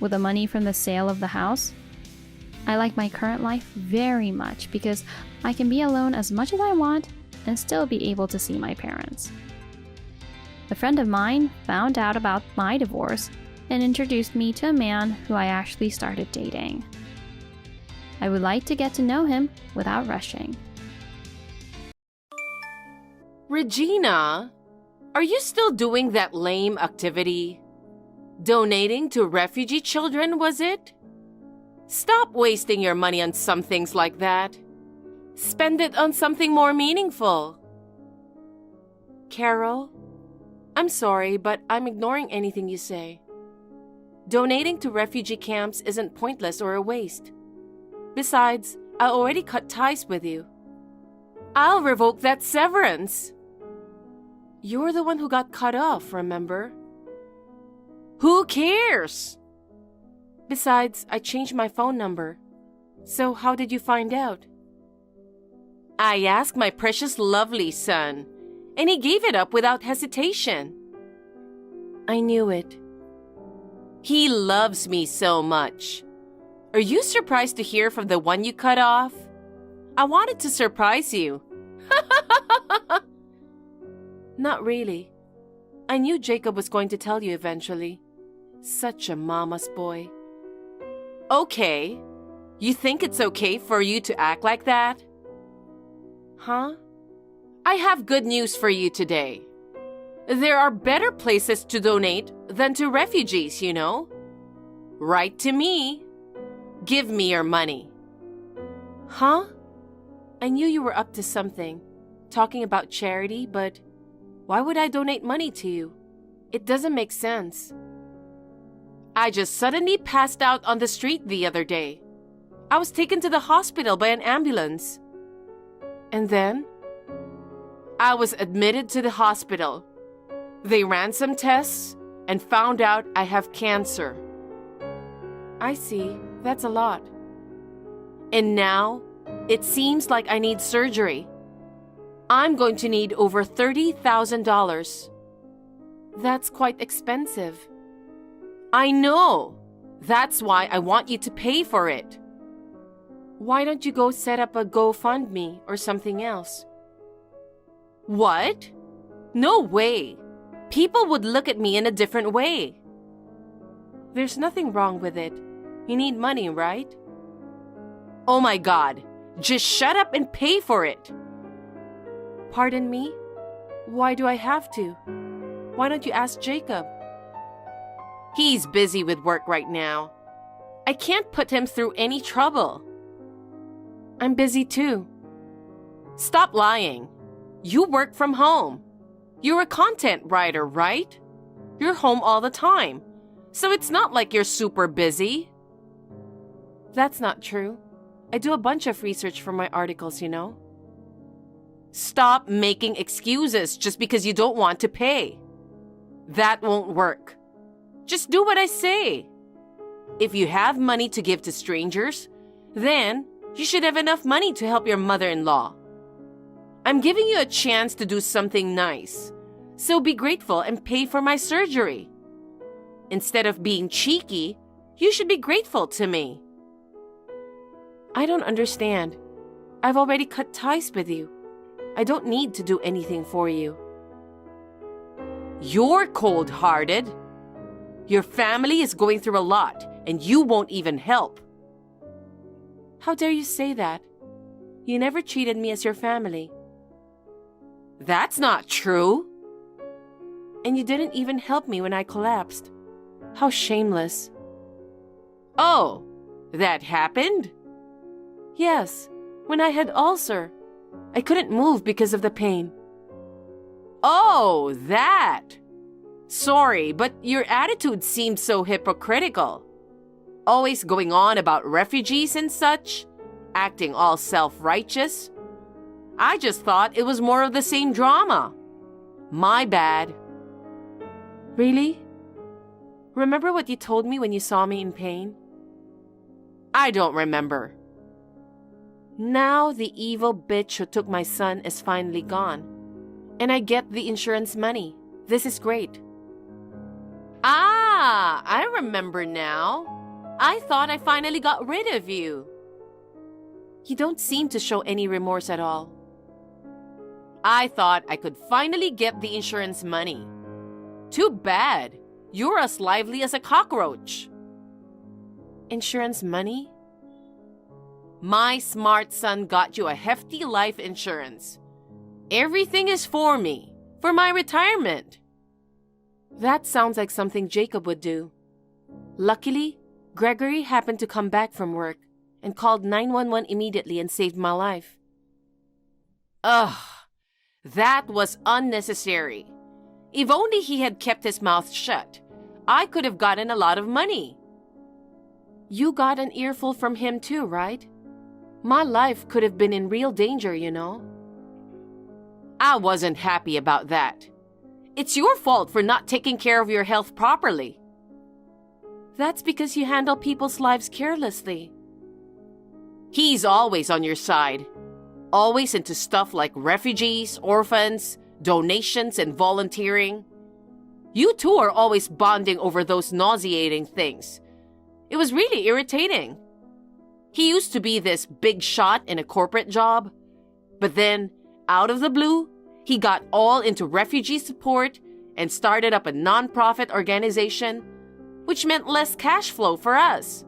With the money from the sale of the house, I like my current life very much because I can be alone as much as I want and still be able to see my parents. A friend of mine found out about my divorce and introduced me to a man who I actually started dating. I would like to get to know him without rushing.
Regina, are you still doing that lame activity? Donating to refugee children, was it? Stop wasting your money on some things like that. Spend it on something more meaningful. Carol, I'm sorry, but I'm ignoring anything you say. Donating to refugee camps isn't pointless or a waste. Besides, I already cut ties with you. I'll revoke that severance. You're the one who got cut off, remember? Who cares? Besides, I changed my phone number. So how did you find out? I asked my precious lovely son, and he gave it up without hesitation. I knew it. He loves me so much. Are you surprised to hear from the one you cut off? I wanted to surprise you. Not really. I knew Jacob was going to tell you eventually. Such a mama's boy. Okay. You think it's okay for you to act like that? Huh? I have good news for you today. There are better places to donate than to refugees, you know. Write to me. Give me your money. Huh? I knew you were up to something, talking about charity, but why would I donate money to you? It doesn't make sense. I just suddenly passed out on the street the other day. I was taken to the hospital by an ambulance. And then, I was admitted to the hospital. They ran some tests and found out I have cancer. I see. That's a lot. And now, it seems like I need surgery. I'm going to need over $30,000. That's quite expensive. I know. That's why I want you to pay for it. Why don't you go set up a GoFundMe or something else? What? No way. People would look at me in a different way. There's nothing wrong with it. You need money, right? Oh my God. Just shut up and pay for it. Pardon me? Why do I have to? Why don't you ask Jacob? He's busy with work right now. I can't put him through any trouble. I'm busy too. Stop lying. You work from home. You're a content writer, right? You're home all the time, so it's not like you're super busy. That's not true. I do a bunch of research for my articles, you know. Stop making excuses just because you don't want to pay. That won't work. Just do what I say. If you have money to give to strangers, then you should have enough money to help your mother-in-law. I'm giving you a chance to do something nice, so be grateful and pay for my surgery. Instead of being cheeky, you should be grateful to me. I don't understand. I've already cut ties with you. I don't need to do anything for you. You're cold-hearted. Your family is going through a lot, and you won't even help. How dare you say that? You never treated me as your family. That's not true. And you didn't even help me when I collapsed. How shameless. Oh, that happened? Yes, when I had ulcer. I couldn't move because of the pain. Oh, that. Sorry, but your attitude seemed so hypocritical. Always going on about refugees and such, acting all self-righteous. I just thought it was more of the same drama. My bad. Really? Remember what you told me when you saw me in pain? I don't remember. Now the evil bitch who took my son is finally gone, and I get the insurance money. This is great. Ah, I remember now. I thought I finally got rid of you. You don't seem to show any remorse at all. I thought I could finally get the insurance money. Too bad. You're as lively as a cockroach. Insurance money? My smart son got you a hefty life insurance. Everything is for me, for my retirement. That sounds like something Jacob would do. Luckily, Gregory happened to come back from work and called 911 immediately and saved my life. Ugh, that was unnecessary. If only he had kept his mouth shut, I could have gotten a lot of money. You got an earful from him too, right? My life could have been in real danger, you know. I wasn't happy about that. It's your fault for not taking care of your health properly. That's because you handle people's lives carelessly. He's always on your side. Always into stuff like refugees, orphans, donations, and volunteering. You two are always bonding over those nauseating things. It was really irritating. He used to be this big shot in a corporate job, but then, out of the blue, he got all into refugee support and started up a non-profit organization, which meant less cash flow for us.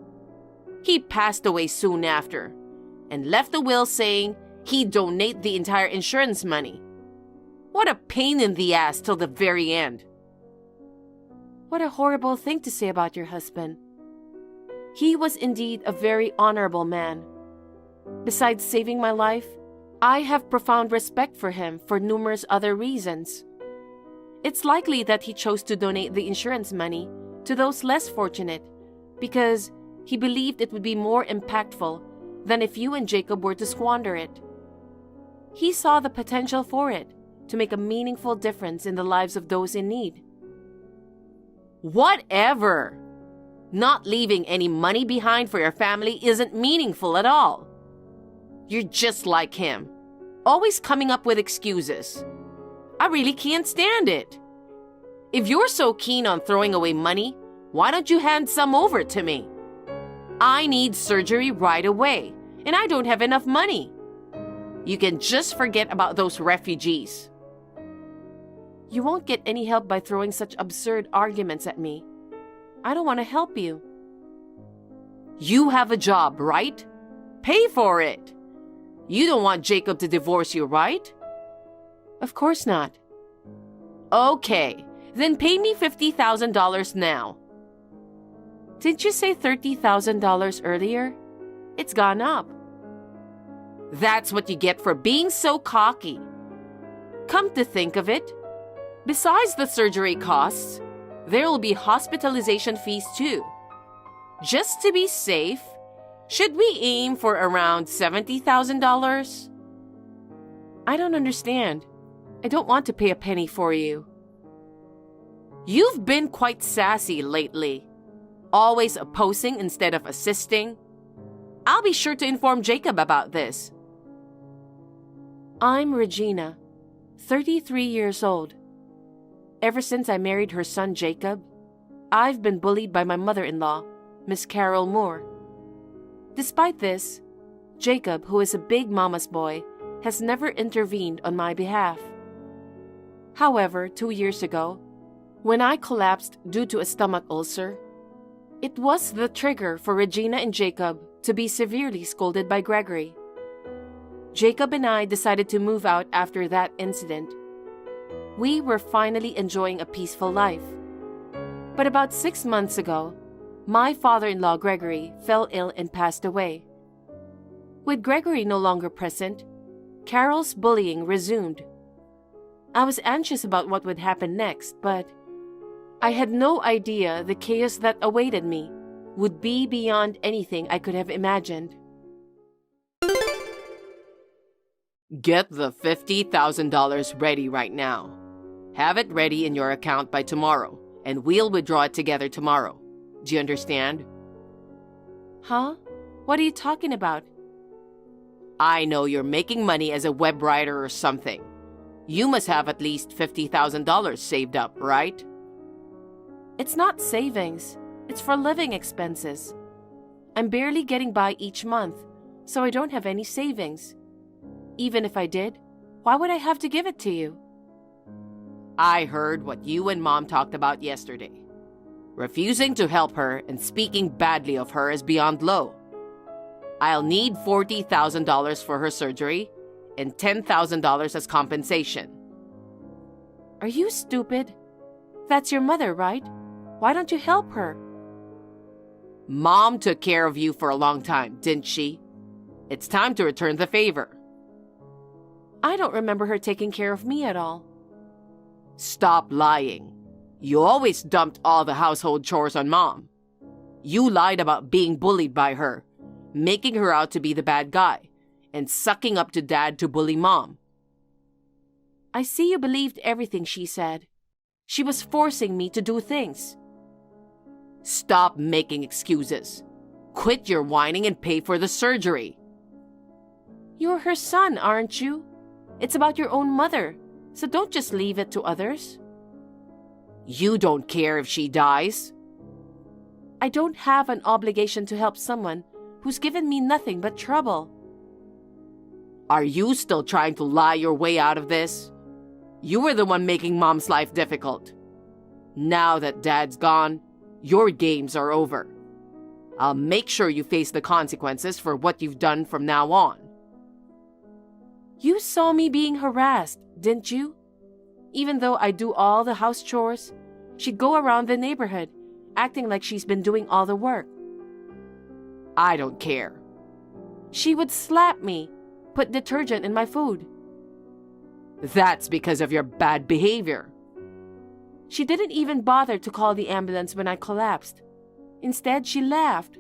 He passed away soon after and left a will saying he'd donate the entire insurance money. What a pain in the ass till the very end. What a horrible thing to say about your husband. He was indeed a very honorable man. Besides saving my life, I have profound respect for him for numerous other reasons. It's likely that he chose to donate the insurance money to those less fortunate because he believed it would be more impactful than if you and Jacob were to squander it. He saw the potential for it to make a meaningful difference in the lives of those in need. Whatever! Not leaving any money behind for your family isn't meaningful at all. You're just like him, always coming up with excuses. I really can't stand it. If you're so keen on throwing away money, why don't you hand some over to me? I need surgery right away, and I don't have enough money. You can just forget about those refugees. You won't get any help by throwing such absurd arguments at me. I don't want to help you. You have a job, right? Pay for it. You don't want Jacob to divorce you, right? Of course not. Okay, then pay me $50,000 now. Didn't you say $30,000 earlier? It's gone up. That's what you get for being so cocky. Come to think of it, besides the surgery costs, there will be hospitalization fees too. Just to be safe, should we aim for around $70,000? I don't understand. I don't want to pay a penny for you. You've been quite sassy lately, always opposing instead of assisting. I'll be sure to inform Jacob about this. I'm Regina, 33 years old. Ever since I married her son Jacob, I've been bullied by my mother-in-law, Miss Carol Moore. Despite this, Jacob, who is a big mama's boy, has never intervened on my behalf. However, 2 years ago, when I collapsed due to a stomach ulcer, it was the trigger for Regina and Jacob to be severely scolded by Gregory. Jacob and I decided to move out after that incident. We were finally enjoying a peaceful life. But about 6 months ago, my father-in-law Gregory fell ill and passed away. With Gregory no longer present, Carol's bullying resumed. I was anxious about what would happen next, but I had no idea the chaos that awaited me would be beyond anything I could have imagined.
Get the $50,000 ready right now. Have it ready in your account by tomorrow, and we'll withdraw it together tomorrow. Do you understand?
Huh? What are you talking about?
I know you're making money as a web writer or something. You must have at least $50,000 saved up, right?
It's not savings. It's for living expenses. I'm barely getting by each month, so I don't have any savings. Even if I did, why would I have to give it to you?
I heard what you and Mom talked about yesterday. Refusing to help her and speaking badly of her is beyond low. I'll need $40,000 for her surgery and $10,000 as compensation.
Are you stupid? That's your mother, right? Why don't you help her?
Mom took care of you for a long time, didn't she? It's time to return the favor.
I don't remember her taking care of me at all.
Stop lying. You always dumped all the household chores on Mom. You lied about being bullied by her, making her out to be the bad guy, and sucking up to Dad to bully Mom.
I see you believed everything she said. She was forcing me to do things.
Stop making excuses. Quit your whining and pay for the surgery.
You're her son, aren't you? It's about your own mother, so don't just leave it to others.
You don't care if she dies.
I don't have an obligation to help someone who's given me nothing but trouble.
Are you still trying to lie your way out of this? You were the one making Mom's life difficult. Now that Dad's gone, your games are over. I'll make sure you face the consequences for what you've done from now on.
You saw me being harassed, didn't you? Even though I do all the house chores, she'd go around the neighborhood, acting like she's been doing all the work.
I don't care.
She would slap me, put detergent in my food.
That's because of your bad behavior.
She didn't even bother to call the ambulance when I collapsed. Instead, she laughed.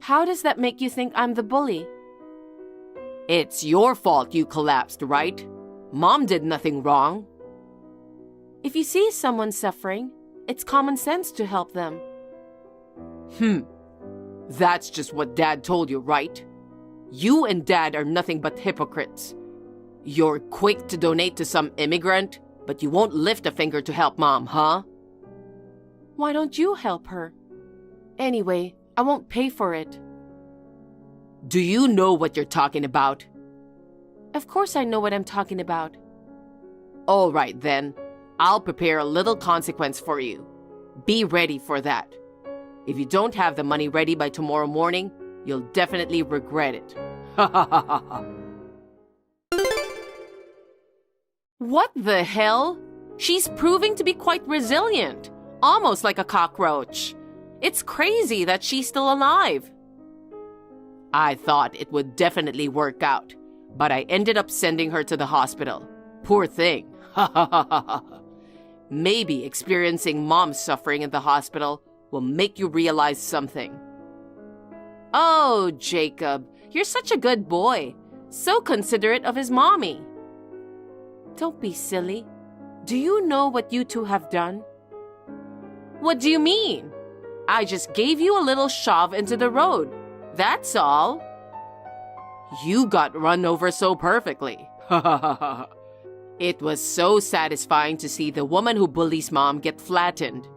How does that make you think I'm the bully?
It's your fault you collapsed, right? Mom did nothing wrong.
If you see someone suffering, it's common sense to help them.
That's just what Dad told you, right? You and Dad are nothing but hypocrites. You're quick to donate to some immigrant, but you won't lift a finger to help Mom, huh?
Why don't you help her? Anyway, I won't pay for it.
Do you know what you're talking about?
Of course I know what I'm talking about.
All right, then. I'll prepare a little consequence for you. Be ready for that. If you don't have the money ready by tomorrow morning, you'll definitely regret it. Ha ha ha ha ha.
What the hell? She's proving to be quite resilient, almost like a cockroach. It's crazy that she's still alive. I thought it would definitely work out, but I ended up sending her to the hospital. Poor thing. Maybe experiencing mom's suffering in the hospital will make you realize something. Oh, Jacob, you're such a good boy. So considerate of his mommy. Don't be silly. Do you know what you two have done? What do you mean? I just gave you a little shove into the road. That's all. You got run over so perfectly. It was so satisfying to see the woman who bullies mom get flattened.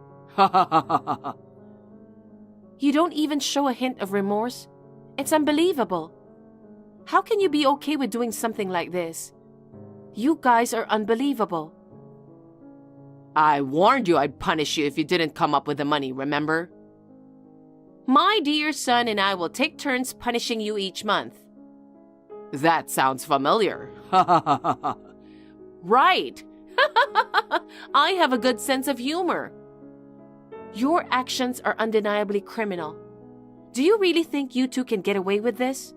You don't even show a hint of remorse. It's unbelievable. How can you be okay with doing something like this? You guys are unbelievable.
I warned you I'd punish you if you didn't come up with the money, remember?
My dear son and I will take turns punishing you each month.
That sounds familiar.
Right. I have a good sense of humor. Your actions are undeniably criminal. Do you really think you two can get away with this?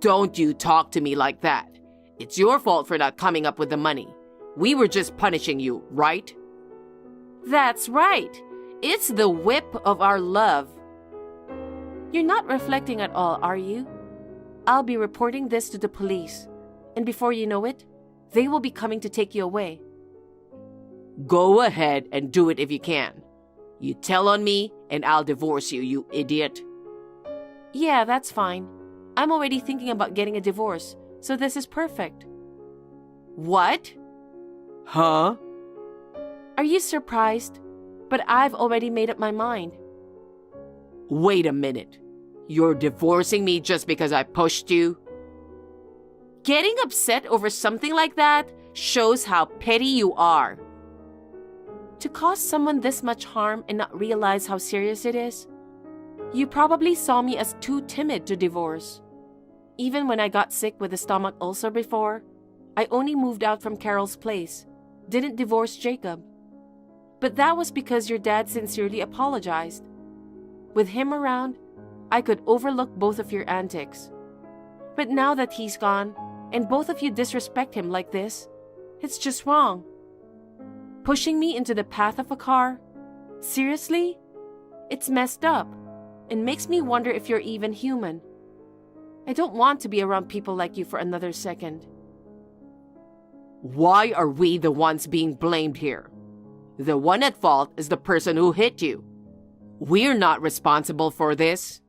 Don't you talk to me like that. It's your fault for not coming up with the money. We were just punishing you, right?
That's right. It's the whip of our love. You're not reflecting at all, are you? I'll be reporting this to the police. And before you know it, they will be coming to take you away.
Go ahead and do it if you can. You tell on me and I'll divorce you, you idiot.
Yeah, that's fine. I'm already thinking about getting a divorce, so this is perfect.
What? Huh?
Are you surprised? But I've already made up my mind.
Wait a minute. You're divorcing me just because I pushed you?
Getting upset over something like that shows how petty you are. To cause someone this much harm and not realize how serious it is? You probably saw me as too timid to divorce. Even when I got sick with a stomach ulcer before, I only moved out from Carol's place, didn't divorce Jacob. But that was because your dad sincerely apologized. With him around, I could overlook both of your antics. But now that he's gone, and both of you disrespect him like this, it's just wrong. Pushing me into the path of a car? Seriously? It's messed up, and makes me wonder if you're even human. I don't want to be around people like you for another second.
Why are we the ones being blamed here? The one at fault is the person who hit you. We're not responsible for this.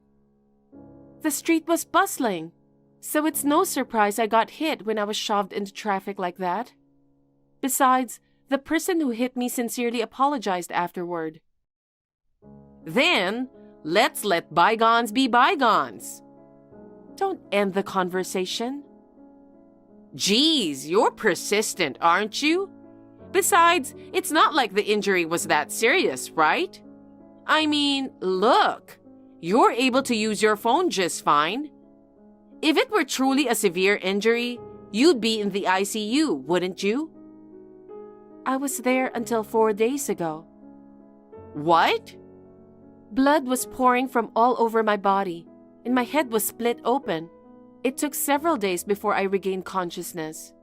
The street was bustling, so it's no surprise I got hit when I was shoved into traffic like that. Besides, the person who hit me sincerely apologized afterward.
Then, let's let bygones be bygones.
Don't end the conversation.
Geez, you're persistent, aren't you? Besides, it's not like the injury was that serious, right? I mean, look, you're able to use your phone just fine. If it were truly a severe injury, you'd be in the ICU, wouldn't you?
I was there until 4 days ago.
What?
Blood was pouring from all over my body, and my head was split open. It took several days before I regained consciousness.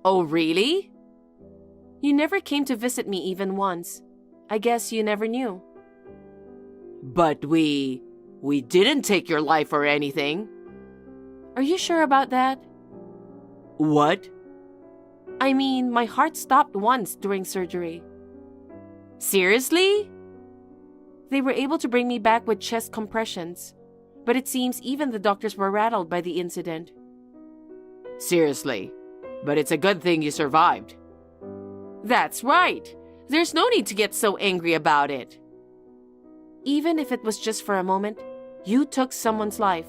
Oh, really?
You never came to visit me even once. I guess you never knew.
But we didn't take your life or anything.
Are you sure about that?
What?
I mean, my heart stopped once during surgery.
Seriously?
They were able to bring me back with chest compressions, but it seems even the doctors were rattled by the incident.
Seriously, but it's a good thing you survived.
That's right. There's no need to get so angry about it. Even if it was just for a moment, you took someone's life.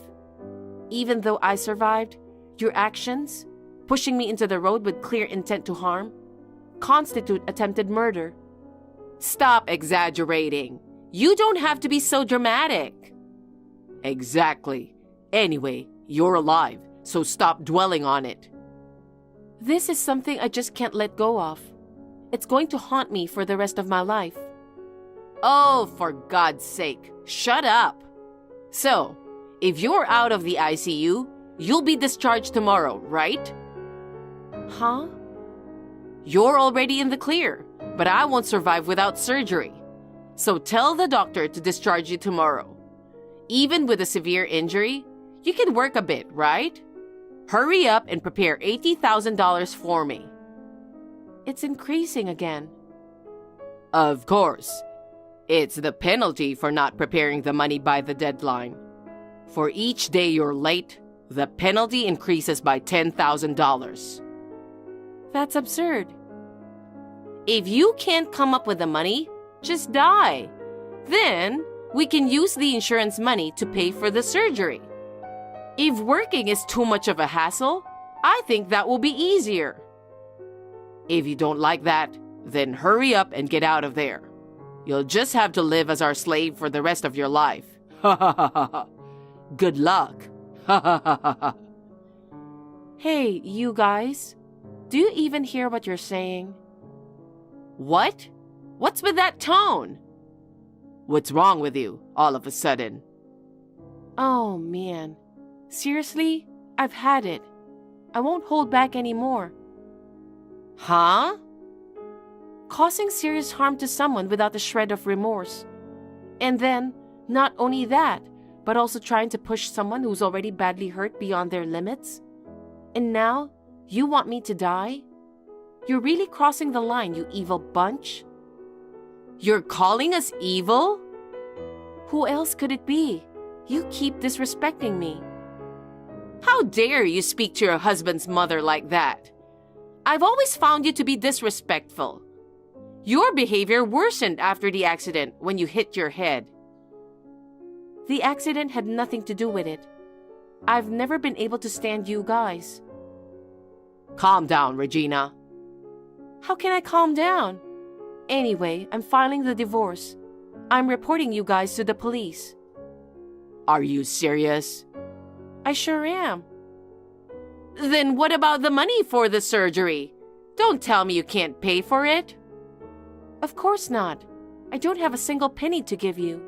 Even though I survived, your actions, pushing me into the road with clear intent to harm, constitute attempted murder.
Stop exaggerating. You don't have to be so dramatic. Exactly. Anyway, you're alive, so stop dwelling on it.
This is something I just can't let go of. It's going to haunt me for the rest of my life. Oh, for God's sake, shut up. So, if you're out of the ICU, you'll be discharged tomorrow, right? Huh? You're already in the clear, but I won't survive without surgery. So tell the doctor to discharge you tomorrow. Even with a severe injury, you can work a bit, right? Hurry up and prepare $80,000 for me. It's increasing again. Of course. It's the penalty for not preparing the money by the deadline. For each day you're late, the penalty increases by $10,000. That's absurd. If you can't come up with the money, just die. Then we can use the insurance money to pay for the surgery. If working is too much of a hassle, I think that will be easier. If you don't like that, then hurry up and get out of there. You'll just have to live as our slave for the rest of your life. Ha ha ha ha ha. Good luck. Ha ha ha ha ha. Hey, you guys. Do you even hear what you're saying? What? What's with that tone? What's wrong with you, all of a sudden? Oh, man. Seriously? I've had it. I won't hold back anymore. Huh? Causing serious harm to someone without a shred of remorse. And then, not only that, but also trying to push someone who's already badly hurt beyond their limits. And now, you want me to die? You're really crossing the line, you evil bunch. You're calling us evil? Who else could it be? You keep disrespecting me. How dare you speak to your husband's mother like that? I've always found you to be disrespectful. Your behavior worsened after the accident when you hit your head. The accident had nothing to do with it. I've never been able to stand you guys. Calm down, Regina. How can I calm down? Anyway, I'm filing the divorce. I'm reporting you guys to the police. Are you serious? I sure am. Then what about the money for the surgery? Don't tell me you can't pay for it. Of course not. I don't have a single penny to give you.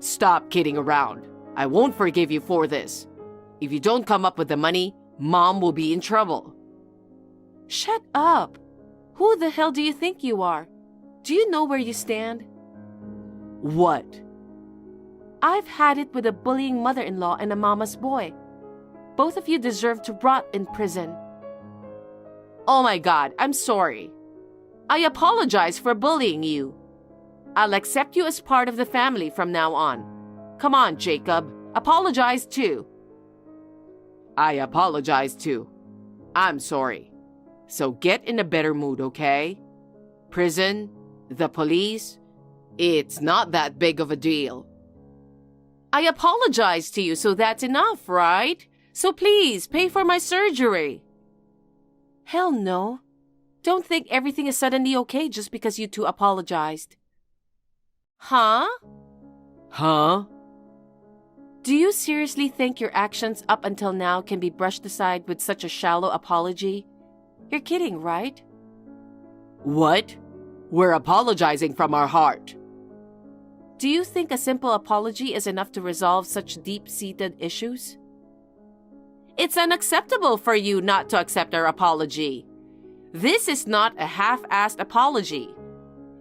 Stop kidding around. I won't forgive you for this. If you don't come up with the money, Mom will be in trouble. Shut up. Who the hell do you think you are? Do you know where you stand? What? I've had it with a bullying mother-in-law and a mama's boy. Both of you deserve to rot in prison. Oh my God, I'm sorry. I apologize for bullying you. I'll accept you as part of the family from now on. Come on, Jacob. Apologize too. I apologize too. I'm sorry. So get in a better mood, okay? Prison, the police, it's not that big of a deal. I apologize to you, so that's enough, right? So please, pay for my surgery. Hell no. Don't think everything is suddenly okay just because you two apologized. Huh? Huh? Do you seriously think your actions up until now can be brushed aside with such a shallow apology? You're kidding, right? What? We're apologizing from our heart. Do you think a simple apology is enough to resolve such deep-seated issues? It's unacceptable for you not to accept our apology. This is not a half-assed apology.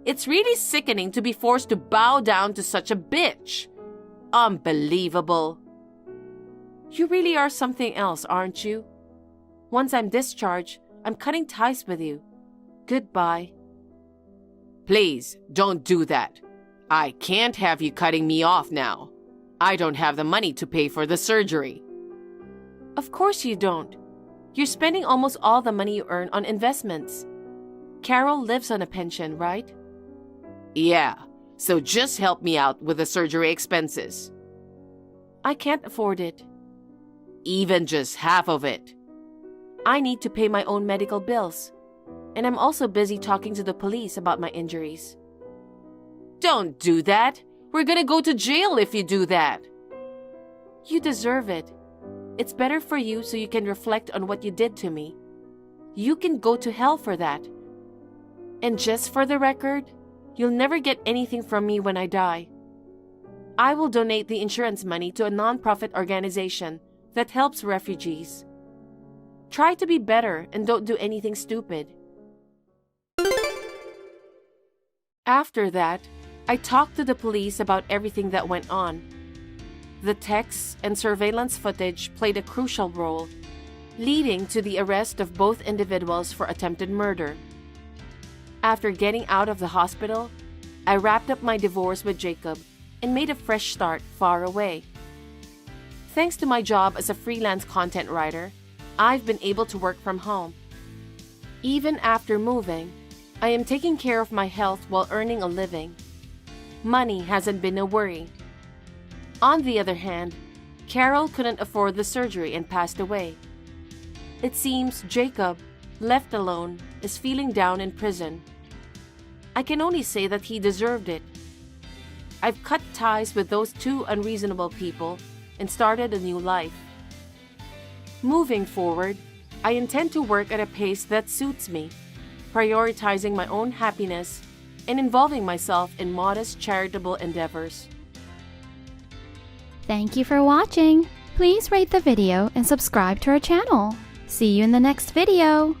It's really sickening to be forced to bow down to such a bitch. Unbelievable. You really are something else, aren't you? Once I'm discharged, I'm cutting ties with you. Goodbye. Please, don't do that. I can't have you cutting me off now. I don't have the money to pay for the surgery. Of course you don't. You're spending almost all the money you earn on investments. Carol lives on a pension, right? Yeah, so just help me out with the surgery expenses. I can't afford it. Even just half of it. I need to pay my own medical bills. And I'm also busy talking to the police about my injuries. Don't do that. We're gonna go to jail if you do that. You deserve it. It's better for you so you can reflect on what you did to me. You can go to hell for that. And just for the record, You'll never get anything from me when I die. I will donate the insurance money to a non-profit organization that helps refugees. Try to be better and don't do anything stupid. After that, I talked to the police about everything that went on. The texts and surveillance footage played a crucial role, leading to the arrest of both individuals for attempted murder. After getting out of the hospital, I wrapped up my divorce with Jacob and made a fresh start far away. Thanks to my job as a freelance content writer, I've been able to work from home. Even after moving, I am taking care of my health while earning a living. Money hasn't been a worry. On the other hand, Carol couldn't afford the surgery and passed away. It seems Jacob, left alone, is feeling down in prison. I can only say that he deserved it. I've cut ties with those two unreasonable people and started a new life. Moving forward, I intend to work at a pace that suits me, prioritizing my own happiness and involving myself in modest charitable endeavors.
Thank you for watching. Please rate the video and subscribe to our channel. See you in the next video.